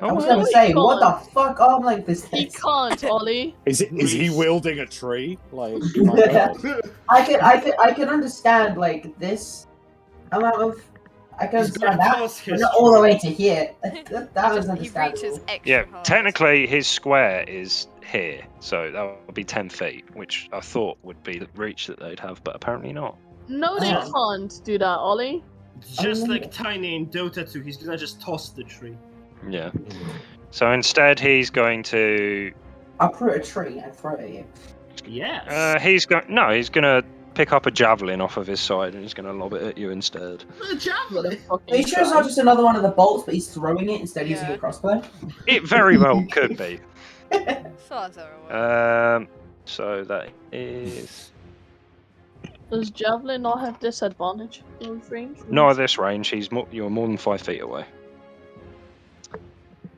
I was Oh, gonna he say, what can't. the fuck arm length is He this? can't, Ollie. Is he wielding a tree? Like, my God. I can understand like this amount of. I can He's got understand a that, close but not all the way history. to here. That was He understandable. reaches extra Yeah, hard. technically his square is here, so that would be 10 feet, which I thought would be the reach that they'd have, but apparently not. No, they Oh. can't do that, Ollie. Just like Tiny in Dota 2, he's gonna just toss the tree. Yeah. So instead, he's going to. I'll put a tree and throw it at you. Yes. He's going to pick up a javelin off of his side, and he's going to lob it at you instead. A javelin. Are you sure it's not just another one of the bolts, but he's throwing it instead of using Yeah. a crossbow? It very well could be. So that's everyone. So that is Does Javelin not have disadvantage in range? not at this range. You're more than 5 feet away.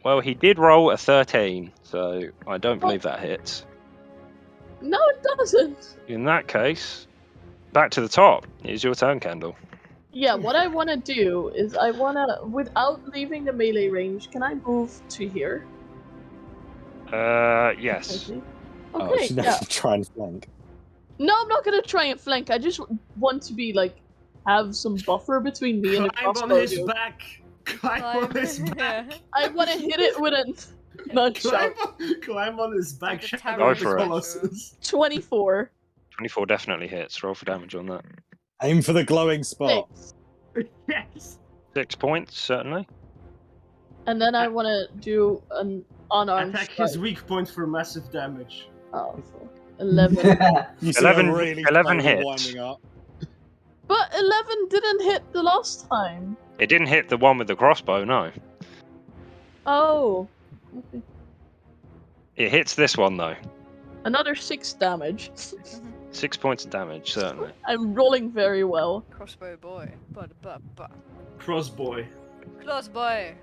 Well, he did roll a 13, so I don't believe that hits. No, it doesn't. In that case, back to the top. It's your turn, Kendall. Yeah, what I want to do is I want to, without leaving the melee range, can I move to here? Yes. Okay, Oh, she's yeah. to try and flank. No, I'm not gonna try and flank. I just want to be like, have some buffer between me and the Climb on crossbow. his dude. back. Climb on his back. Yeah. I want to hit it with a nunchuck. Climb on his back. Like a Shadow tarot of the for it. Colossus. 24. 24 definitely hits. Roll for damage on that. Aim for the glowing spot. Thanks. Yes. 6 points, certainly. And then I want to do an unarmed Attack strike. his weak point for massive damage. Oh, fuck. 11. You see 11 her really 11 slowly hits. winding up. But 11 didn't hit the last time. It didn't hit the one with the crossbow, no. Oh. Okay. It hits this one, though. Another 6 damage. 6 points of damage, certainly. I'm rolling very well. Crossbow boy. Crossboy. Crossboy.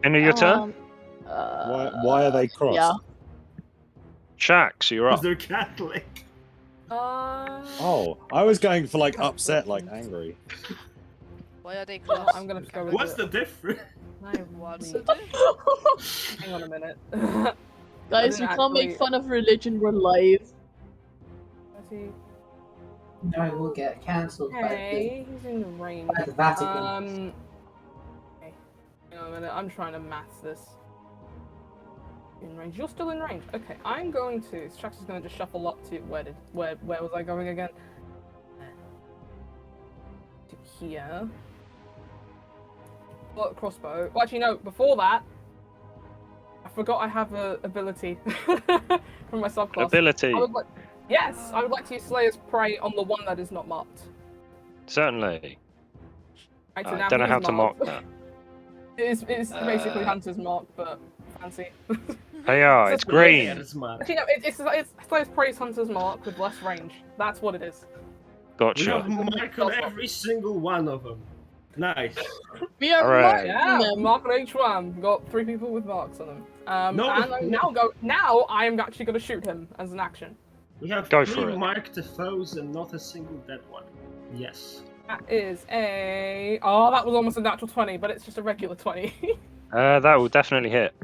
End of your turn? Why are they crossed? Yeah. Shax, you're Because up. they're Catholic. Oh, I was going for like upset, like angry. Why are they crossed? I'm gonna go with What's the difference? What's the- the Hang on a minute. Guys, we didn't can't make actually- fun of religion, we're live. No, we'll get cancelled Hey, he's in the range. by the Vatican. Okay. Hang on a minute, I'm trying to math this. In range. You're still in range. Okay, I'm going to. Strax is going to just shuffle up to where was I going again? To here. Well, crossbow. Well, actually, no. Before that, I forgot I have a ability from my subclass. Ability. Yes, I would like to use Slayer's Prey on the one that is not marked. Certainly. Right, so I now don't know he how is to mark that. It's basically Hunter's Mark, but fancy. Hey, it's green. Actually, no, it's Slayer's Prey's Hunter's Mark with less range. That's what it is. We Gotcha. have mark on every single one of them. Nice. We are Alright. marking Yeah, them. mark on each one. We've got 3 people with marks on them. No, and I'm now I am actually going to shoot him as an action. We have Go 3 for it. marked foes and not a single dead one. Yes. That is a... Oh, that was almost a natural 20, but it's just a regular 20. That will definitely hit.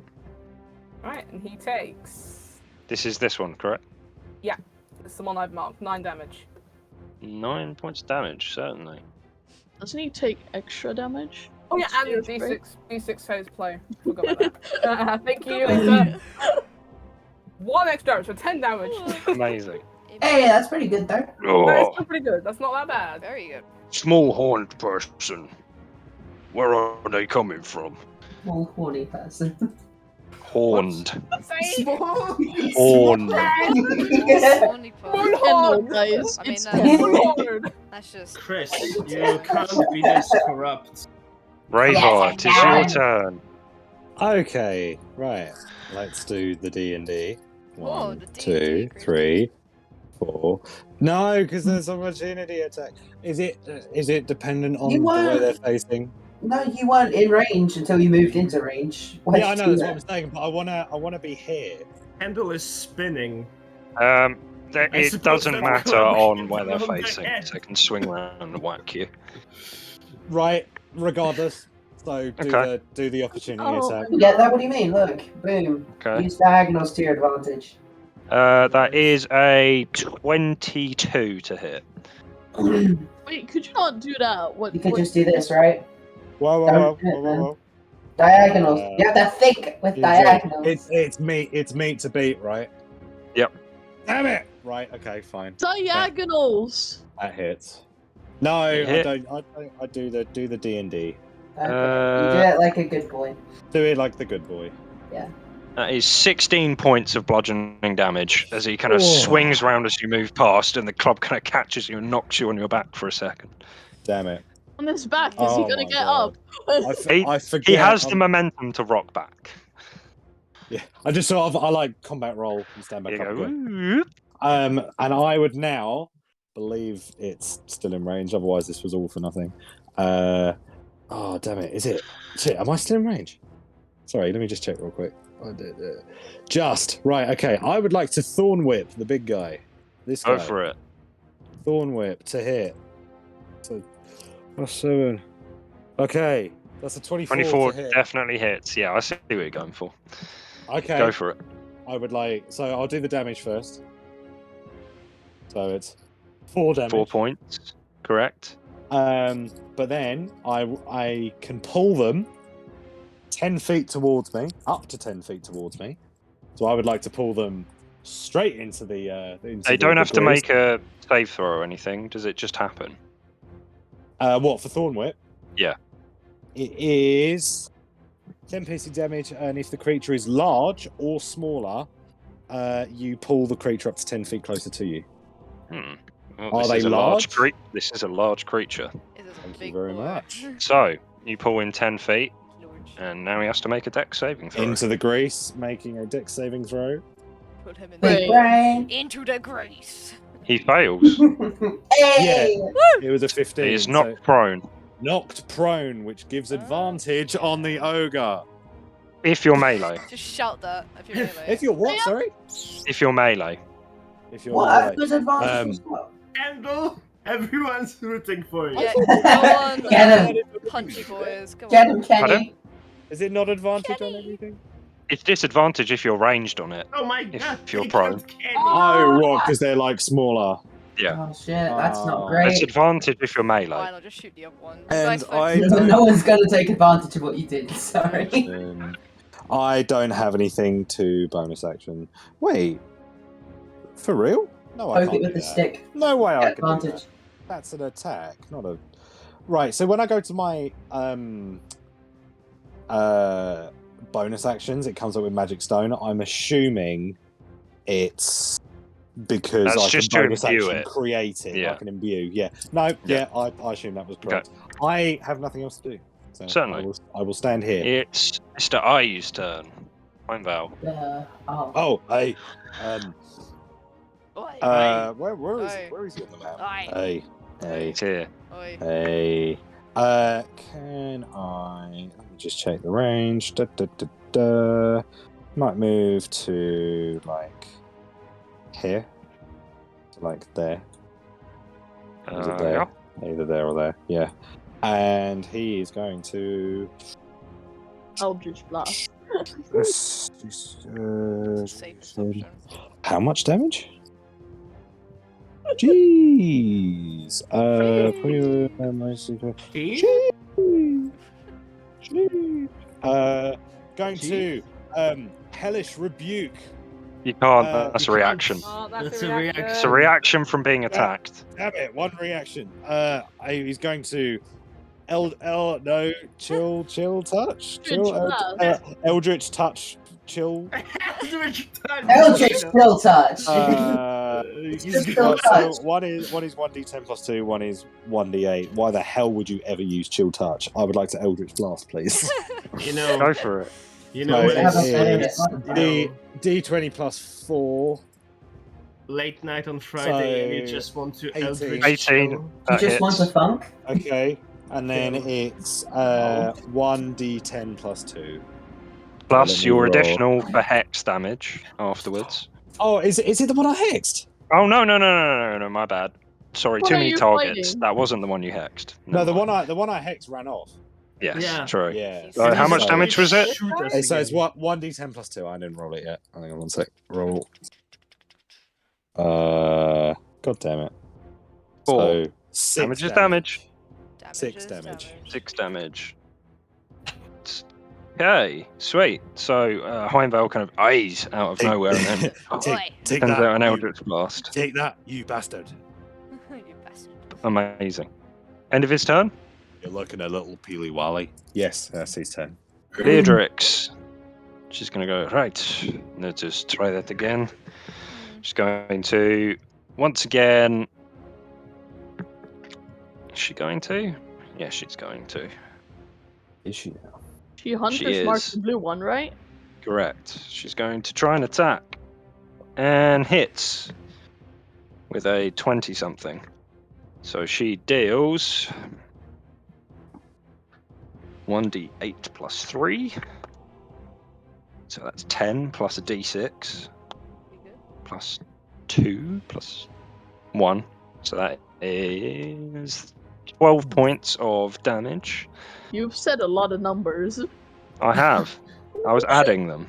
Right, and he takes... This is this one, correct? It's the one I've marked. 9 damage. 9 points of damage, certainly. Doesn't he take extra damage? Oh yeah, and Slayer's Prey? D6 phase play. Forgot about that. Thank you, Lisa. 1 extra damage, so 10 damage. Amazing. Hey, that's pretty good though. That is Oh, still pretty good. That's not that bad. Very good. small horned person. Where are they coming from? Small horny person. Horned. Say Horned. Horny part. Hello, guys. I mean, It's Lord. That's just. Chris, you can't be this corrupt. Braveheart, it's your turn. Okay, right. Let's do the D&D. Whoa, 1, the D&D 2, group. 3, 4. No, because there's opportunity attack. Is it dependent on You the way weren't- they're facing? No, you weren't in range until you moved into range. Why'd Yeah, I you know do that's that? what I'm saying, but I wanna be here. Handle is spinning. I it suppose doesn't that's matter correct. on where they're On the facing, head. so they can swing around and whack you. Right, regardless. So do the opportunity Oh, attack. Yeah, that. What do you mean? Look, boom. Okay. Use diagonals to your advantage. That is a 22 to hit. Wait, could you not do that? What? You could what- just do this, right? Whoa. Diagonals. You have to think with Yeah, diagonals. It's meat to beat, right? Yep. Damn it! Right, okay, fine. Diagonals. That hits. No, It I hit. don't. I do the D&D. Okay. You do it like a good boy. Do it like the good boy. That is 16 points of bludgeoning damage as he kind of Oh. swings round as you move past, and the club kind of catches you and knocks you on your back for a second. Damn it! On his back, is Oh he gonna my get God. up? I forget. He has the I'm- momentum to rock back. Yeah, I just sort of I like combat roll and stand back You up. go, quick. "Whoop." And I would now believe it's still in range. Otherwise, this was all for nothing. Oh damn it! Is it? Shit, am I still in range? Sorry, let me just check real quick. Just right. Okay, I would like to thorn whip the big guy. This guy. Go for it. Thorn whip to hit. So that's 7. Okay, that's a 24. 24 to hit. definitely hits. Yeah, I see what you're going for. Okay. Go for it. I would like. So I'll do the damage first. So it's 4 damage. 4 points. Correct. But then I can pull them 10 feet towards me, up to 10 feet towards me. So I would like to pull them straight into the. They don't have to make a save throw or anything. Does it just happen? What for Thorn Whip? Yeah. It is 10 piercing damage, and if the creature is large or smaller, you pull the creature up to 10 feet closer to you. Well, Are they is a large? This is a large creature. It is a Thank you big very boy. much. So you pull in 10 feet, and now he has to make a dex saving throw. Into the grease, making a dex saving throw. Put him in Big Right. brain. into the grease. He fails. Hey! It was a 15. He is so knocked prone. knocked prone, which gives advantage on the ogre. If you're melee. Just shout that if you're melee. If you're what? Sorry. If you're melee. If you're What? melee. There's advantage as well. Candle, everyone's rooting for you. Yeah, go on, Get him. punchy boys. Come Get on. him, Kenny. Pardon? Is it not advantage on Kenny. everything? It's disadvantage if you're ranged on it. Oh my If god, you're they prone. killed Kenny. Oh, what? Because they're like smaller. Yeah. Oh shit, that's Oh. not It's great. advantage if you're melee. Fine, I'll just shoot the other one. You And guys focus I on don't- that. No one's gonna take advantage of what you did. Sorry. I don't have anything to bonus action. Wait. For real? No, I Poke can't it with do the that. stick. No way I Get can do advantage. that. That's an attack, not a... Right, so when I go to my bonus actions, it comes up with Magic Stone. I'm assuming it's because That's I can just to bonus imbue action it. create it. Yeah. I can imbue, yeah. No, Yeah. I assume that was correct. I have nothing else to do. So Certainly. I will stand here. It's Mr. I's turn. I'm Val. Oh. Oh, hey. Oi. Where is Oi. he on the map? Oi. Hey. Hey. It's here. Oi. Hey. Can I... Let me just check the range. Might move to, like, here. Like there. Is it there? Yeah. Either there or there. Yeah. And he is going to... Eldritch Blast. Safest option. How much damage? Jeez. Going to hellish rebuke. You can't. That's a you reaction. Oh, That's a a reaction. It's a reaction from being attacked. Damn it! One reaction. He's going to chill touch. Eldritch touch. Chill. Eldritch touch. Eldritch still touch. So touch. one is 1d10 plus 2, one is 1d8. Why the hell would you ever use chill touch? I would like to Eldritch Blast, please. You know, Go for it. you know No, what have a better it's the D20 plus 4. late night on Friday and you So, just want to 18. Eldritch 18. chill. You That just want hits. a funk? Okay. And then it's 1d10 plus 2. Plus Let me your roll. additional for hex damage afterwards. Oh, is it the one I hexed? Oh no, my bad. Sorry, What too are many you targets. fighting? That wasn't the one you hexed. No, Never the mind. one I hexed ran off. Yes, Yeah. true. Yeah. So how much So- damage was it? Shoot us So it's again. 1d10 plus 2. I didn't roll it yet. Hang on one sec. Roll. God damn it. 4. So 6 Damage is damage. Damage 6 is damage. 6 damage. Okay, sweet. So Heimdall kind of eyes out of Take- nowhere and then Take sends that, out an you- Eldritch Blast. Take that, you bastard. You bastard. Amazing. End of his turn. You're looking a little peely wally. Yes, that's his turn. Beatrix. She's going to go, right, let's just try that again. She's going to, once again... Is she going to? Yeah, she's going to. Is she now? She Hunter's She marks is. the blue one, right? Correct. She's going to try and attack. And hits. With a 20-something. So she deals... 1d8 plus 3. So that's 10 plus a d6. Plus 2 plus 1. So that is 12 points of damage. You've said a lot of numbers. I have. I was adding them.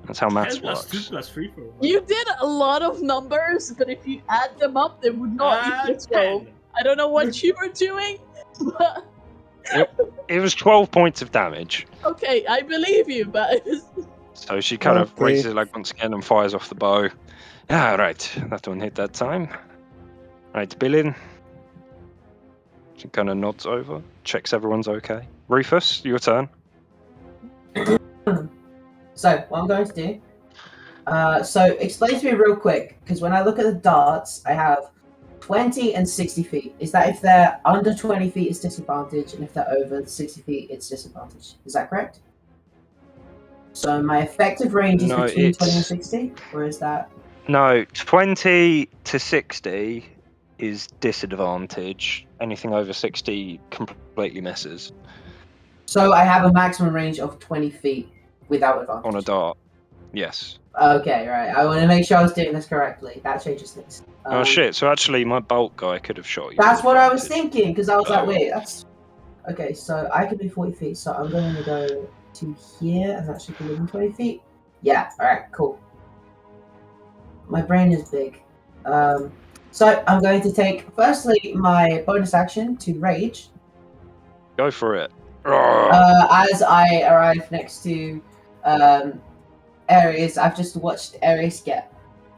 That's how maths 10 plus 2 works. plus 3 for one. You did a lot of numbers, but if you add them up, they would not equal 12. 10. I don't know what you were doing, but It was 12 points of damage. Okay, I believe you, but it was... So she kind of Okay. raises her leg once again and fires off the bow. Ah, right. That one hit that time. Right, Billin. She kind of nods over, checks everyone's okay. Rufus, your turn. So, what I'm going to do. So, explain to me real quick, because when I look at the darts, I have 20 and 60 feet. Is that if they're under 20 feet, it's disadvantage, and if they're over 60 feet, it's disadvantage? Is that correct? So, my effective range is No, between 20 and it's- 60? Or is that. No, 20 to 60 is disadvantage. Anything over 60 completely misses So, I have a maximum range of 20 feet without advantage. on a dart. Yes. Okay, right. I want to make sure I was doing this correctly. That changes things. Oh shit, so actually my bolt guy could have shot you. That's with what I was advantage. thinking, because I was like, Oh. wait, that's... Okay, so I can be 40 feet, so I'm going to go to here, and that should be within 20 feet. Yeah, alright, cool. My brain is big. So I'm going to take, firstly, my bonus action to rage. Go for it. As I arrive next to Ares, I've just watched Ares get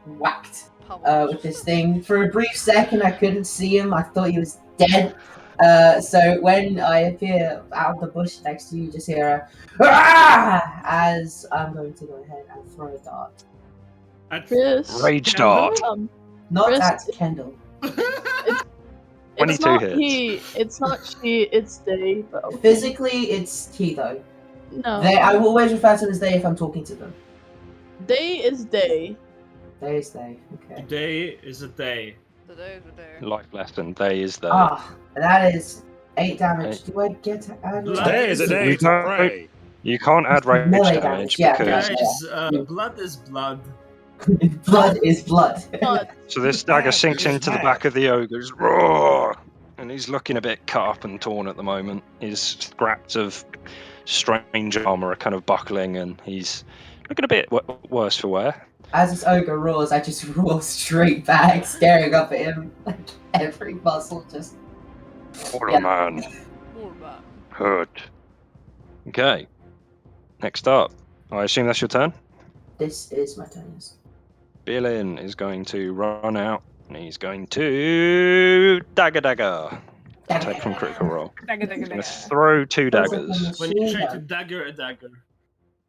whacked with this thing. For a brief second, I couldn't see him. I thought he was dead. So when I appear out of the bush next to you, just hear a "Ah!" as I'm going to go ahead and throw a dart. Chris, Rage dart. Not Chris- at Kendall. It's 22 not hits. he, it's not she, it's they. But okay. Physically, it's he though. No. They. I will always refer to them as they if I'm talking to them. They is they. They is they. Okay. Day is a day. The day, the day. Life lesson. They is they. Ah, that is 8 damage. Do I get to add? Today is a day to pray. You can't add rage Melee damage damage, yeah. because Guys, blood is blood. Blood is blood. But so this dagger sinks into the back of the ogre's roar, and he's looking a bit cut up and torn at the moment. His scraps of strange armor are kind of buckling, and he's looking a bit worse for wear. As this ogre roars, I just roar straight back, staring up at him. Like every muscle just. Poor Yeah. man, Poor man. hurt. Okay, next up, I assume that's your turn. This is my turn. Yes. Billin is going to run out, and he's going to dagger. Attack from critical roll. Dagger, dagger, He's going dagger. to throw 2 Sounds like daggers. a When you machine try to gun. dagger a dagger.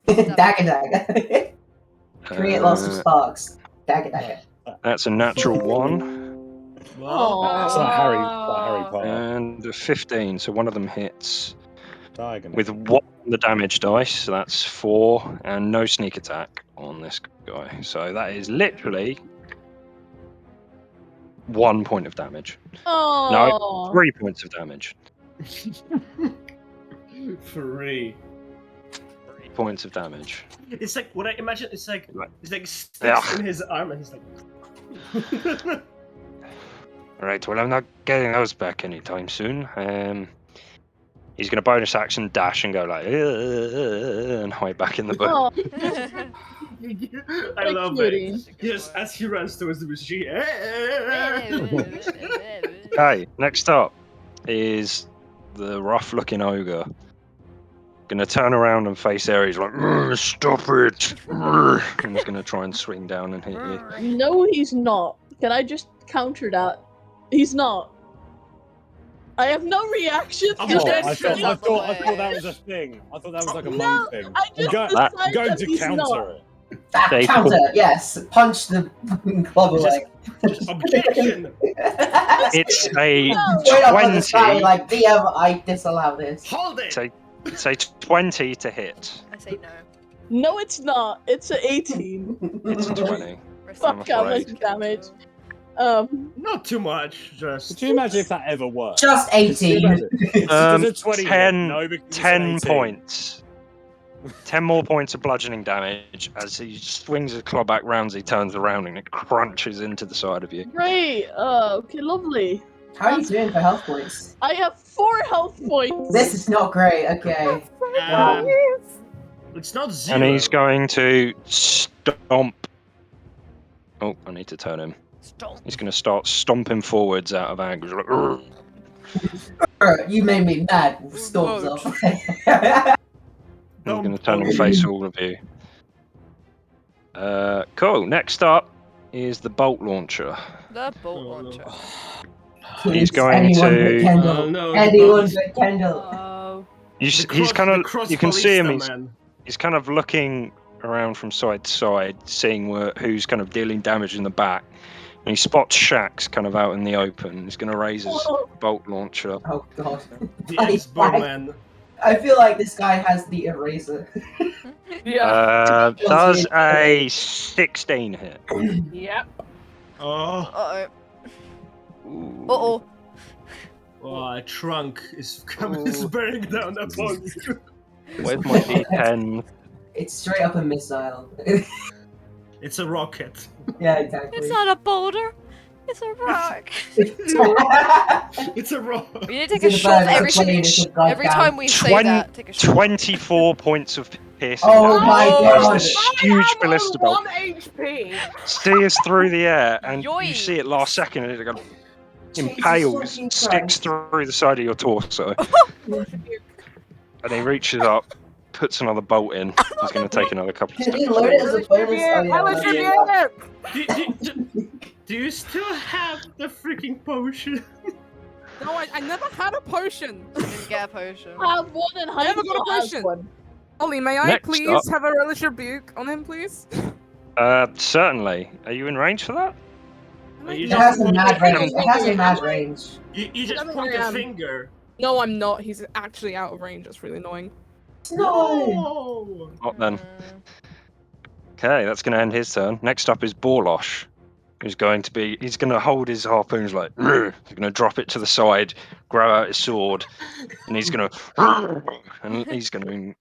Dagger. Create lots of sparks. Dagger. That's a natural 1 Aw. It's like Harry Potter. and a 15. So one of them hits Diagonal. with 1 on the damage dice. So that's 4, and no sneak attack on this guy. So that is literally 1 point of damage. oh. 3 points of damage. 3. 3 points of damage. It's like what I imagine. It's like Right. sticks Yeah. in his arm, and he's like. Right, well, I'm not getting those back anytime soon. He's going to bonus action dash and go like, and hide back in the boat. Oh. I love cutie. it. Yes, as he runs towards the machine. Okay, next up is the rough-looking ogre. Gonna turn around and face Ares like, stop it! And he's gonna try and swing down and hit you. No, he's not. Can I just counter that? He's not. I have no reaction Oh, to Oh, this. I thought way. that was a thing. I thought that was like a No, monk thing. I just I'm decided going that to he's counter not. it. They Counter. Yes. Punch the club away. Objection! It's a No. Straight up on the side, 20. like DM, I disallow this. Hold it! It's a 20 to hit. I say no. No, it's not. It's an 18. It's a 20. Fuck how much damage. Not too much. Just. Could you imagine if that ever worked? Just Could you 18. imagine? Does a 20 hit? 10 No, because it's 10 an 18. points. 10 more points of bludgeoning damage as he swings his claw back round as he turns around and it crunches into the side of you. Great. Okay, lovely. How are you doing for health points? I have 4 health points. This is not great. Okay. It's not 0. And he's going to stomp. Oh, I need to turn him. Stop. He's going to start stomping forwards out of anger. He's like, "Urgh." You made me mad. Storms off. I'm going to turn and face all of you. Cool. Next up is the bolt launcher. The bolt launcher. He's going anyone to- But Kendall. Oh, no, anyone the but Kendall. Oh. He's kind of. You can see him. Man. He's kind of looking around from side to side, seeing who's kind of dealing damage in the back. And he spots Shax kind of out in the open. He's going to raise his bolt launcher. Oh god. The ex-bowman. I feel like this guy has the eraser. Yeah. Does a 16 hit? Yep. Oh, Uh Ooh. oh. a trunk is bearing down upon you. Where's my D10? It's straight up a missile. It's a rocket. Yeah, exactly. It's not a boulder. It's a rock. It's a rock. We need to take a shot for every time we say that. Take a shot. 24 points of piercing. Oh my god. This huge I ballista have bolt 1 HP. steers through the air, and you Yoink. see it last second, and it kind of Jesus impales, fucking sticks Christ. through the side of your torso, and he reaches up, puts another bolt in. He's going to take another couple of Can steps you load it as a forward. bonus? Oh, yeah, Do you still have the freaking potion? No, I never had a potion. Didn't get a potion. I have one and I never got a Heinz has potion. one. Ollie, may I Next please up. have a relish rebuke on him, please? Certainly. Are you in range for that? You It has a just- mad range. It has a mad range. You just I don't point think I a am. finger. No, I'm not. He's actually out of range. That's really annoying. No. Not then. Okay, that's going to end his turn. Next up is Borlosh, who's going to hold his harpoons like, "Rrr." He's going to drop it to the side, grab out his sword, and he's going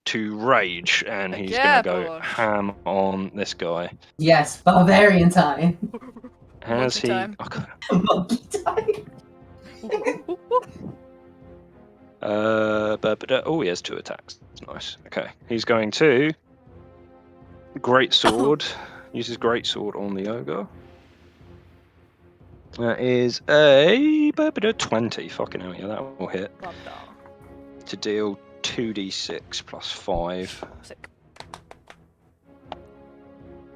to rage, and he's Yeah, going to go Borlosh. ham on this guy. Yes, barbarian time. Has he? time. Okay. Monkey time. Oh, he has 2 attacks. That's nice. Okay, he's going to great sword. Uses great sword on the ogre. That is a 20. Fucking hell, yeah, that will hit. To deal 2d6 plus 5. Sick.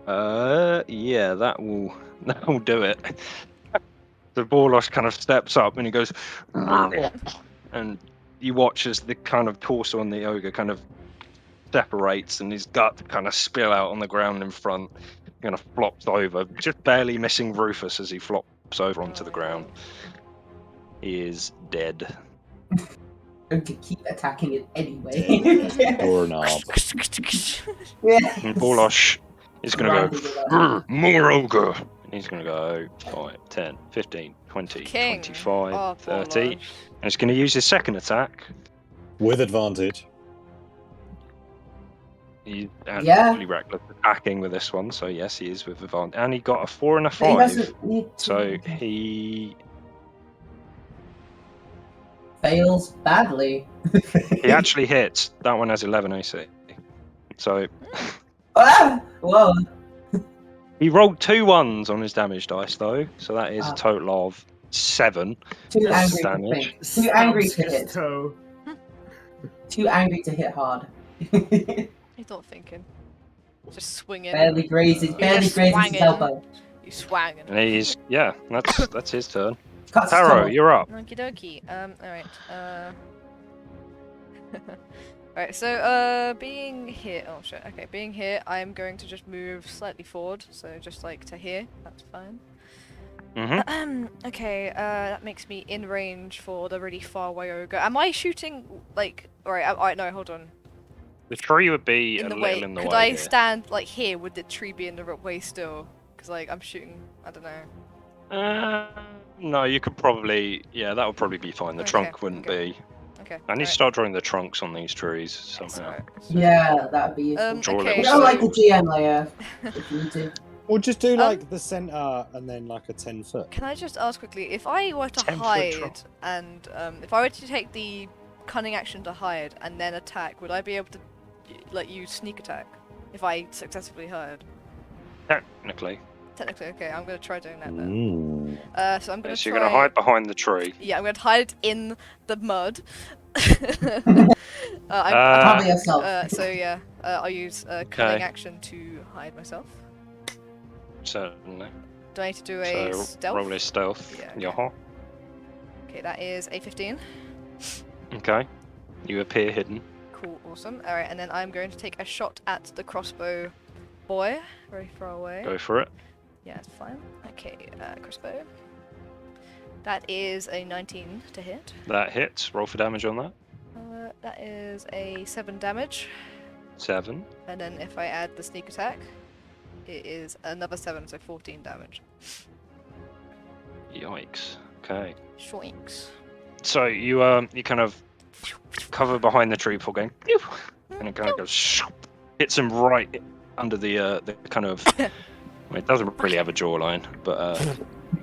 Yeah, that will do it. The Borlosh kind of steps up and he goes, and you watch as the kind of torso on the ogre kind of separates and his gut kind of spill out on the ground in front. Kind of flops over, just barely missing Rufus as he flops over onto the ground. He is dead. Going to keep attacking it anyway. Or an arm. Yeah. And Borlosh is going to go, more ogre. And he's going to go 5, 10, 15, 20, King. 25, Oh, 30. Borlosh. And he's going to use his second attack. With advantage. He's Yeah. absolutely reckless attacking with this one, so yes, he is with advantage. And he got a 4 and a But he 5. doesn't need to. So he fails badly. he actually hits. That one has 11 AC. So Ah! Whoa. he rolled 2 1s on his damage dice though, so that is Ah. a total of 7. Too Yes, angry to damage. think. Too angry to Stabs his hit. toe. Too angry to hit hard. He's not thinking. Just swinging. barely grazes You're barely just grazes his swanging. elbow. You swanging. And he's that's his turn. Cuts his Taro, toe. you're up. Okie dokie. Alright. Alright, so being here. Oh shit. Okay, being here, I'm going to just move slightly forward. So just like to here. That's fine. Okay, that makes me in range for the really far away ogre. Am I shooting like? Alright, no, hold on. The tree would be In a the little way. in the Could way I here. stand like here? Would the tree be in the way still? Because like I'm shooting. I don't know. No, you could probably. Yeah, that would probably be fine. The Okay, trunk wouldn't okay. be. Okay. I need to alright. start drawing the trunks on these trees That's somehow. alright. Yeah, that would be useful. Draw a Okay. You little know, like the circle. GM layer, if you need to. Or just do like the center and then like a 10 foot. Can I just ask quickly, if I were to 10-foot hide drop. and if I were to take the cunning action to hide and then attack, would I be able to like use sneak attack if I successfully hide? Technically. Technically, okay. I'm gonna try doing that then. So I'm gonna So try. you're gonna hide behind the tree. Yeah, I'm gonna hide in the mud. Cover yourself. So yeah, I'll use cunning action to hide myself. Certainly. Do I need to do a So stealth? roll a stealth. Yeah, Yeah. okay. Okay, that is a 15. Okay. You appear hidden. Cool, awesome. Alright, and then I'm going to take a shot at the crossbow boy, very far away. Go for it. Yeah, it's fine. Okay, crossbow. That is a 19 to hit. That hits. Roll for damage on that. That is a 7 damage. 7. And then if I add the sneak attack, it is another 7, so 14 damage. Yikes. Okay. Shoinks. So you kind of cover behind the tree before going, pew, and it kind of goes, hits him right under the kind of. I mean, it doesn't really have a jawline, but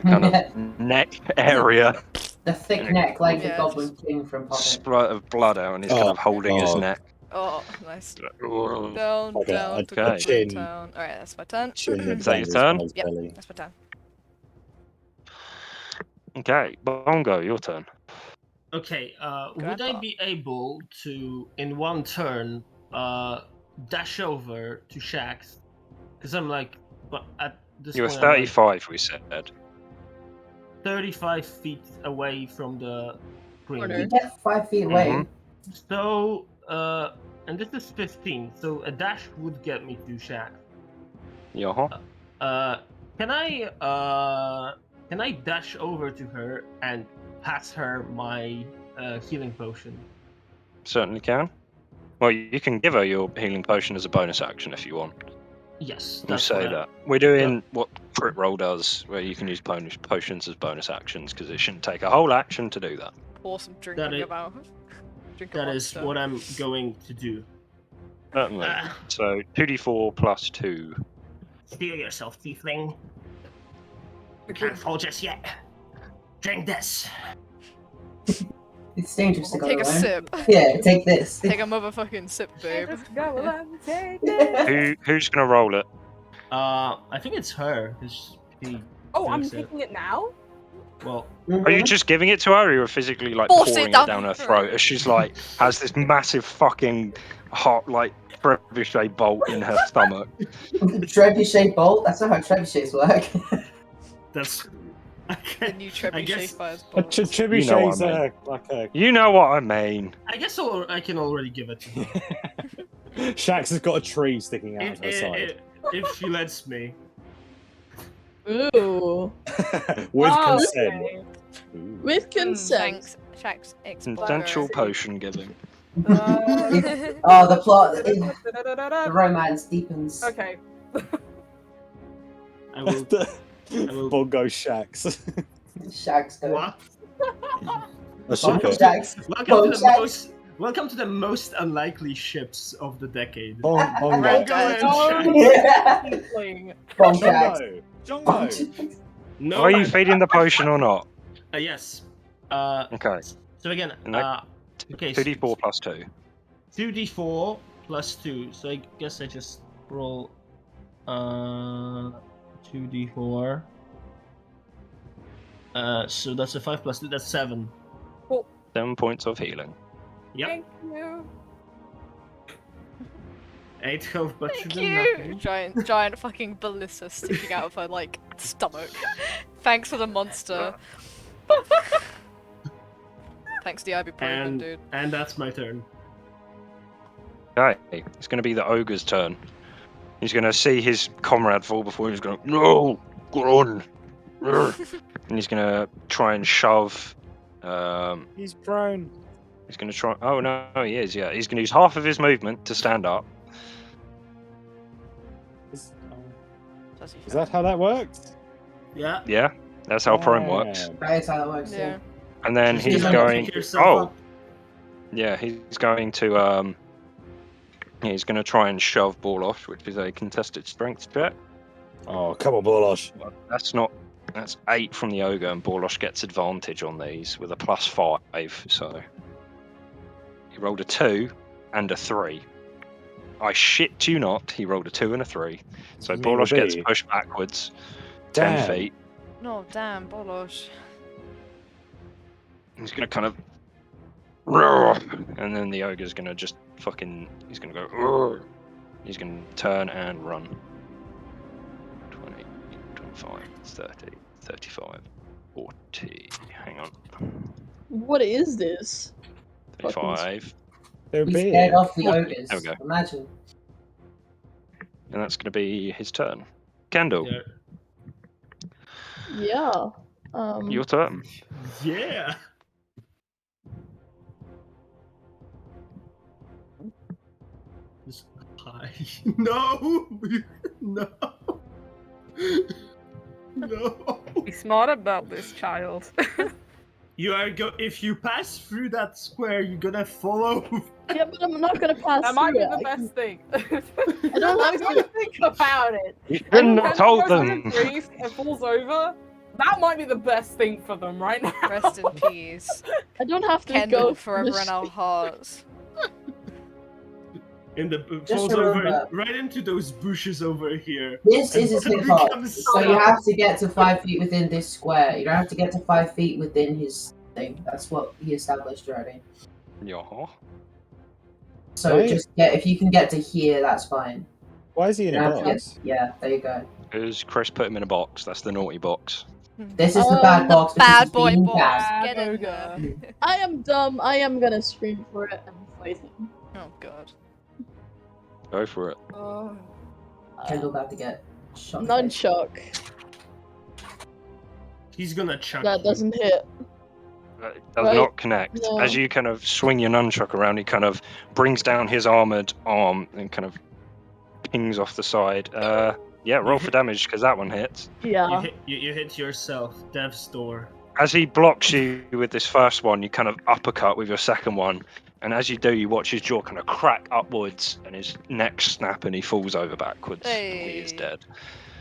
kind of neck area. The thick neck, like the Yeah, Goblin King from Puppet. Spurt of blood out, and he's kind of holding his neck. Oh, nice. Okay. Down, Okay, down, I'd to put Goblin chin- Town. Alright, that's my turn. Is that your turn? Yep. That's my turn. Okay, Bongo, your turn. Okay, would I Grandpa. be able to, in one turn, dash over to Shax? Because I'm like, but at this You were point, I'm, like, 35, we said. 35 feet away from the green. Corner. You get 5 feet away. So, and this is 15, so a dash would get me to Shax. Can I dash over to her and pass her my healing potion? Certainly can. Well, you can give her your healing potion as a bonus action if you want. Yes, We'll that's say what I- that. We're doing what Crit Roll does, where you can use potions as bonus actions, because it shouldn't take a whole action to do that. Pour some drinking is- about. Drink a That is monster. what I'm going to do. Certainly. Ah. So 2d4 plus 2. Steal yourself, tiefling. You can't fall just yet. Drink this. It's dangerous to go Take a alone. sip. Yeah, take this. Take a motherfucking sip, babe. Just go and take it. Who's gonna roll it? I think it's her. 'Cause she Oh, I'm drinks it. taking it now? Well, Are you just giving it to her, or you're physically like Force it pouring down it down her her throat as she's like has this massive fucking hot like trebuchet bolt in her stomach? Trebuchet bolt? That's not how trebuchets work. that's. The new I trebuchet guess- fires A bolts. trebuchet's You know what I mean. like a. You know what I mean. I guess I can already give it to her. Shax has got a tree sticking out of her if, side. if she lets me. Ooh. With Oh, consent. okay. Ooh. With consent. Thanks, Shax. Consensual potion giving. Oh, the plot, the romance deepens. Okay. I will. will- Bongo Shax. Shags go. What? I should put Shags. Welcome to the most unlikely ships of the decade. Bongo. Rango and Oh, Shax. Yeah. Tiefling. Bomb Shags. Jongo. No, Are you feeding the potion or not? Yes. Okay. So again, No. okay. so 2d4 plus 2. 2d4 plus 2. So I guess I just roll 2d4. So that's a 5 plus 2. That's 7. 7 points of healing. Yep. Thank you. 8 health, but Thank do you. nothing. Giant fucking ballista sticking out of her like stomach. Thanks for the monster. Thanks to the ibuprofen, dude. And that's my turn. Okay, it's going to be the ogre's turn. He's going to see his comrade fall before he's going, no, go on. And he's going to try and shove. He's prone. He's going to try. Oh, no, he is, yeah. He's going to use half of his movement to stand up. Is Does he that how that works? Yeah. Yeah, that's how prone works. Damn. That is how that works, Yeah. yeah. And then Just he's pick going. yourself Oh, up. yeah, he's going to. He's going to try and shove Borlosh, which is a contested strength check. Oh, come on, Borlosh. That's not. That's 8 from the ogre, and Borlosh gets advantage on these with a +5. So he rolled a 2 and a 3. I shit you not. He rolled a 2 and a 3. So Mean Borlosh to gets be. pushed backwards. 10 Damn. feet. No, damn, bolos. He's gonna kind of roar, and then the ogre's gonna just fucking. He's gonna go. Roar. He's gonna turn and run. 20, 25, 30, 35, 40. Hang on. What is this? 35. They're He's big. scared off the ogres. There we go. Imagine. And that's gonna be his turn. Candle, Yeah. your turn. Yeah. Just hi. No. No. No. Be smart about this, child. You are if you pass through that square, you're gonna follow. Yeah, but I'm not gonna pass That might be through the it. best thing. I don't I'm have gonna to. think about it. You shouldn't have told Goes under them. trees and falls over. That might be the best thing for them right now. Rest in peace. I don't have to Kendall go forever this in our hearts. In the Just falls over remember- right into those bushes over here. This is his And hitbox. becomes So you stuck. have to get to 5 feet within this square. You don't have to get to 5 feet within his thing. That's what he established already. Yeah. So Right. just get if you can get to here, that's fine. Why is he in You a don't have to get- box? yeah, there you go. Because Chris put him in a box. That's the naughty box. This is the bad The box. because Bad he's boy being boss. bad. Get in Ogre. there. I am dumb. I am gonna scream for it and fight him. Oh god. Go for it. Oh. Kendall about to get shot. in the face. Nunchuck. He's gonna chuck. That doesn't hit. It does Right. not connect. No. As you kind of swing your nunchuck around, he kind of brings down his armored arm and kind of pings off the side. Yeah, roll for damage because that one hits. Yeah. You hit yourself. Death's door. As he blocks you with this first one, you kind of uppercut with your second one. And as you do, you watch his jaw kind of crack upwards and his neck snap and he falls over backwards. And he is Hey. dead.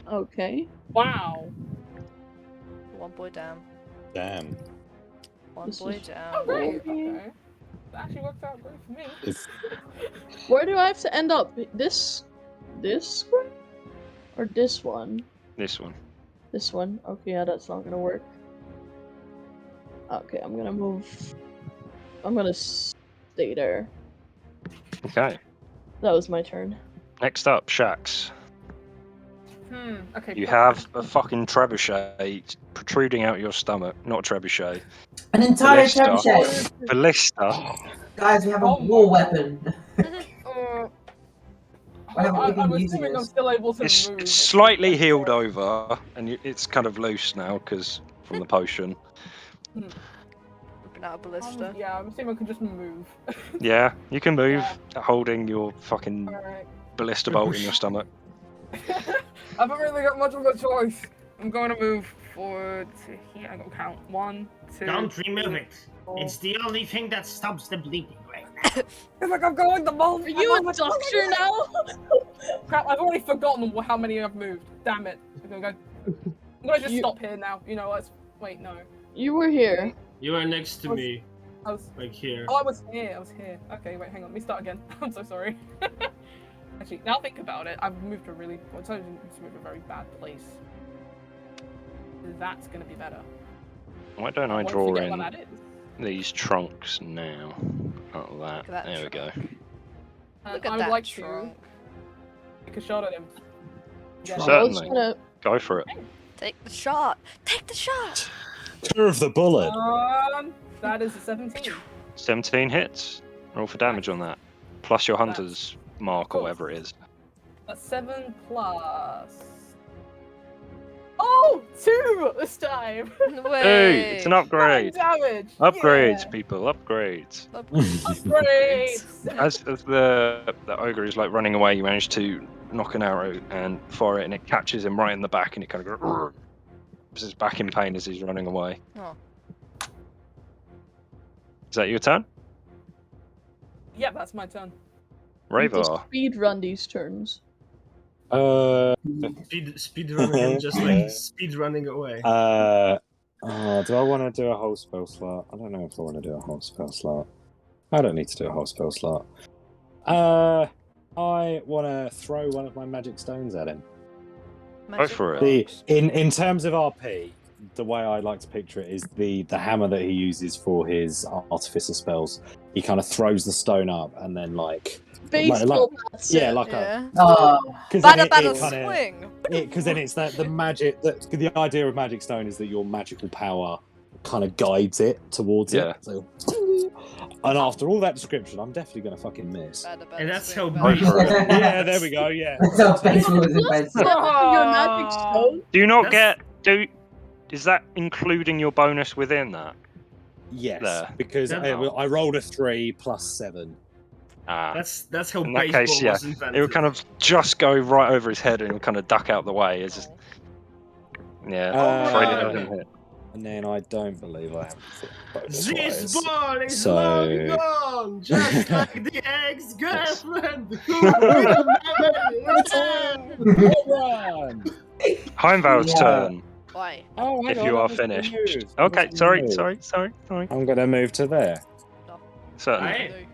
Okay. Wow. One boy down. Damn. One This boy is- down. Oh, great. Okay. Okay. That actually worked out great for me. If Where do I have to end up? This square? Or this one? This one. This one? Okay, yeah, that's not gonna work. Okay, I'm gonna move. I'm gonna stay there. Okay. That was my turn. Next up, Shax. Okay. You have a fucking trebuchet protruding out your stomach. Not trebuchet. An entire Ballista. trebuchet. Ballista. Guys, we have a Oh war my weapon. I haven't even I'm used assuming I'm this. still able to It's move. slightly healed over, and it's kind of loose now because from the potion. Ripping out a ballista. Yeah, I'm assuming I can just move. Yeah, you can move holding your fucking Alright. ballista bolt in your stomach. I haven't really got much of a choice. I'm going to move forward to here. I'm going to count 1, 2. Don't remove it. 4. It's the only thing that stops the bleeding, right? It's like I'm going the mold. Are you a doctor now? Crap, I've already forgotten how many I've moved. Damn it. I'm gonna just You- stop here now. You know, let's wait, no. You were here. You are next to I was- me, I was like here. Oh, I was here. Okay, wait, hang on. Let me start again. I'm so sorry. Actually, now think about it. I've moved to a really well, it's moved to a very bad place. That's gonna be better. Why don't I won't draw forget what in that is. these trunks now? Out of that. Look at that There we go. Look I at would that like trunk. to take a shot at him. Yeah. Trunk. I was Certainly. gonna. Go for it. Take the shot. Take the shot. curve the bullet. That is a 17. 17 hits. Roll for damage on that. Plus your hunter's mark or Cool. whatever it is. That's 7 plus. Oh, 2 this time. Hey, it's an upgrade. 9 damage. Upgrades, Yeah. people. Upgrades. Great. As the ogre is like running away, you manage to knock an arrow and fire it, and it catches him right in the back, and it kind of goes. He's back in pain as he's running away. Oh. Is that your turn? Yeah, that's my turn. Ravar. Speed run these turns. Speed running and just like speed running away. Do I want to do a whole spell slot? I don't know if I want to do a whole spell slot. I don't need to do a whole spell slot. I want to throw one of my magic stones at him. Go for it. In terms of RP, the way I like to picture it is the hammer that he uses for his artificer spells. He kind of throws the stone up and then Baseball bats. yeah, like Yeah. because Swing. Because then it's the magic. The idea of magic stone is that your magical power kind of guides it towards it. So, and after all that description, I'm definitely going to fucking miss. And that's how Go for it. Yeah, there we go. Yeah. That's how baseball is invented. Your magic stone. Do you not is that including your bonus within that? Yes, There. because I rolled a 3 plus 7. That's how In baseball that case, was invented. it would kind of just go right over his head and it would kind of duck out the way. It's just, afraid it doesn't hit. And then I don't believe I have bonus This wise. ball is So- long gone, just like the ex-girlfriend. Heimval's Yeah. turn. Why? Oh, hang If on, you I are was gonna finished. move. Okay, I was gonna sorry. move. I'm going to move to there. Certainly. Aye.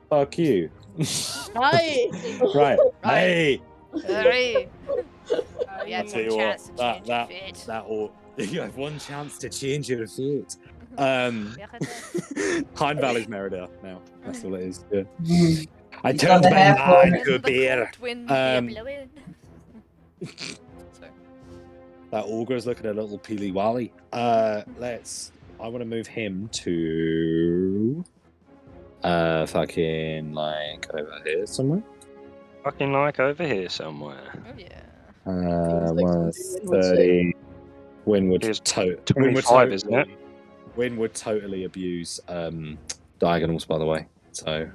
Fuck you. Hi. Right. Hey. Hurry. I tell you what, that or you have one chance to change your fate. Heimval is Merida now. That's all it is. Yeah. I He's turned got the my hair mind for to a beer. That ogre's looking a little peely wally. I want to move him to fucking like over here somewhere. Fucking like over here somewhere. Oh yeah. 130. Win would Here's Win would 25, isn't it? Win would totally abuse diagonals, by the way. So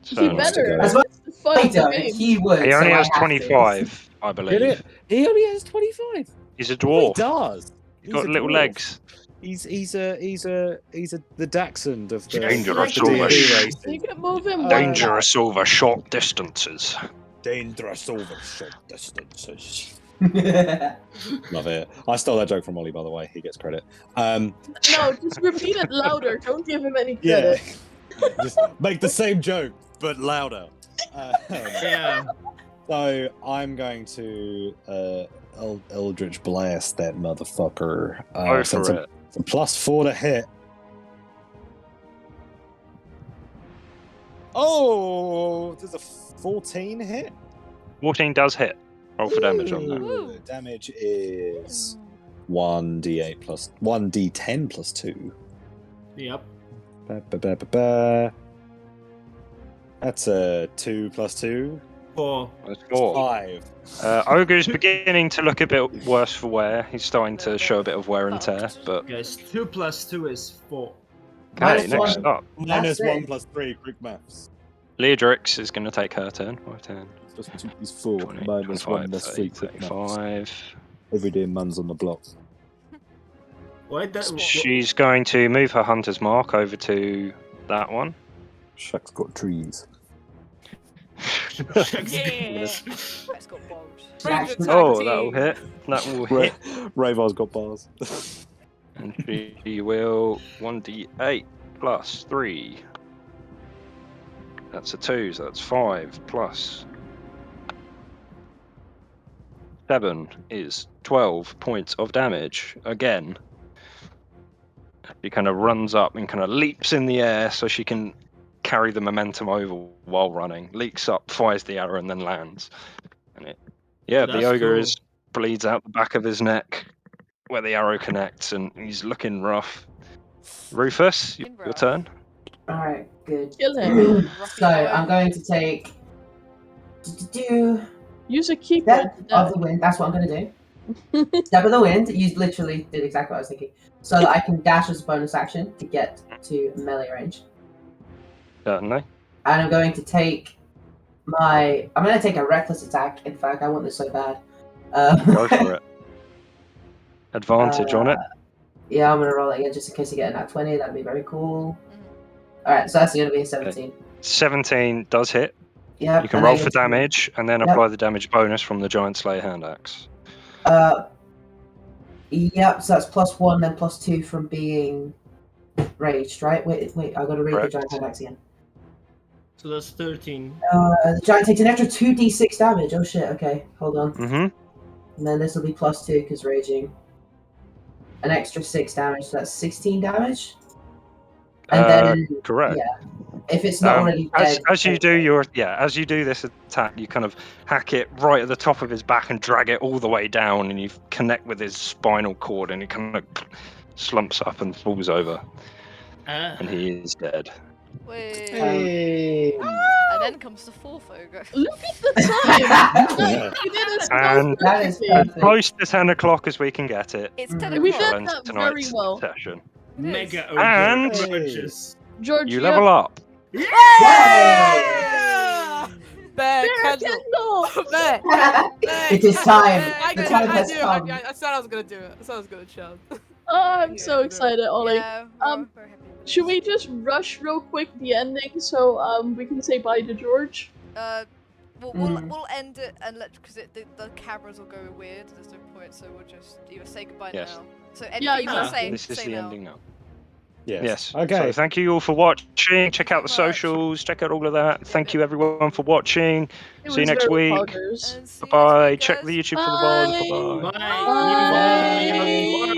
He Certainly. better. That's That's the fun I of the don't. game. He would. He so only I has have to. 25, I Did believe. it? He only has 25. He's a He dwarf. does. He's got a little dwarf. legs. He's the Dachshund of the Dangerous of the over D&D sh- races. You can move him. Dangerous over short distances. Dangerous over short distances. Love it. I stole that joke from Ollie, by the way. He gets credit. No, just repeat it louder. Don't give him any Yeah. credit. Just make the same joke, but louder. Yeah. So I'm going to Eldritch Blast that motherfucker. Go So for it's it. a +4 to hit. Oh, there's a 14 hit. 14 does hit. Roll for damage on that. Ooh, damage is 1d8 plus 1d10 plus 2. Yep. Ba-ba-ba-ba-ba. That's a 2 plus 2. 4. That's 4. 5. Ogre's beginning to look a bit worse for wear. He's starting to show a bit of wear and tear, but Guys, 2 plus 2 is 4. okay, Minus next one. up. Minus That's 1 it. plus 3, quick maths. Leodrix is going to take her turn. 5, 10, Plus 2 is 4. 20, Minus 25, 1, that's 3, 30, quick maths. 35. Every day man's on the block. Why that? She's going to move her hunter's mark over to that one. Shuck's got trees. Yeah. Let's go bold. Actually- Oh, that'll hit. That will hit. Ravar's got bars. And she will 1d8 plus 3. That's a 2, so that's 5 plus 7 is 12 points of damage. Again, she kind of runs up and kind of leaps in the air so she can carry the momentum over while running. Leaks up, fires the arrow, and then lands. And the That's ogre cool. is bleeds out the back of his neck where the arrow connects, and he's looking rough. Rufus, your Rough. turn. Alright, good. Kill him. So I'm going to take Use a keyboard. Step of the Wind. That's what I'm going to do. Step of the Wind. You literally did exactly what I was thinking. So that I can dash as a bonus action to get to melee range. Certainly. And I'm going to take I'm going to take a reckless attack. In fact, I want this so bad. Go for it. Advantage on it. Yeah, I'm going to roll it again just in case I get a nat 20. That'd be very cool. Alright, so that's going to be a 17. 17 does hit. Yeah. You can roll for damage and then apply the damage bonus from the Giant Slayer hand axe. Yep, so that's +1 then +2 from being raged, right? Wait, I gotta read Correct. the giant hand axe again. So that's 13. The giant takes an extra 2d6 damage. Oh shit, okay, hold on. Mm-hmm. And then this will be +2 because raging. An extra 6 damage, so that's 16 damage. And then correct. yeah, if it's not already dead. As you do this attack, you kind of hack it right at the top of his back and drag it all the way down, and you connect with his spinal cord, and he kind of slumps up and falls over, and he is dead. Wait. Hey. And then comes the fourth ogre. Look at the time! We did it so And that is perfectly. perfect. close to 10 o'clock as we can get it. It's Mm. 10 We o'clock. did Ends that very tonight's well. session. Mega And- ogre punches. George, You level up. Yay! Bear Bear Kendall. Kendall! Bear. It is time. I The knew- time I has knew- come. I said I was gonna do it. I said I was gonna shout. Oh, I'm so excited, Ollie. Yeah, we're very happy with Should this. we just rush real quick the ending so we can say bye to George? We'll end it and because the cameras will go weird. There's no point, so we'll just either say goodbye Yes. now. So Yeah, anything you want to exactly. say, This is say the now. ending now. Yes. Yes. Okay. So thank you all for watching. Check out the Thank you very much. socials. Check out all of that. Thank you everyone for watching. It See you was next very week. poggers. And see you next Bye. week, Check the guys. YouTube for the VOD. Bye. Bye. Bye. Bye.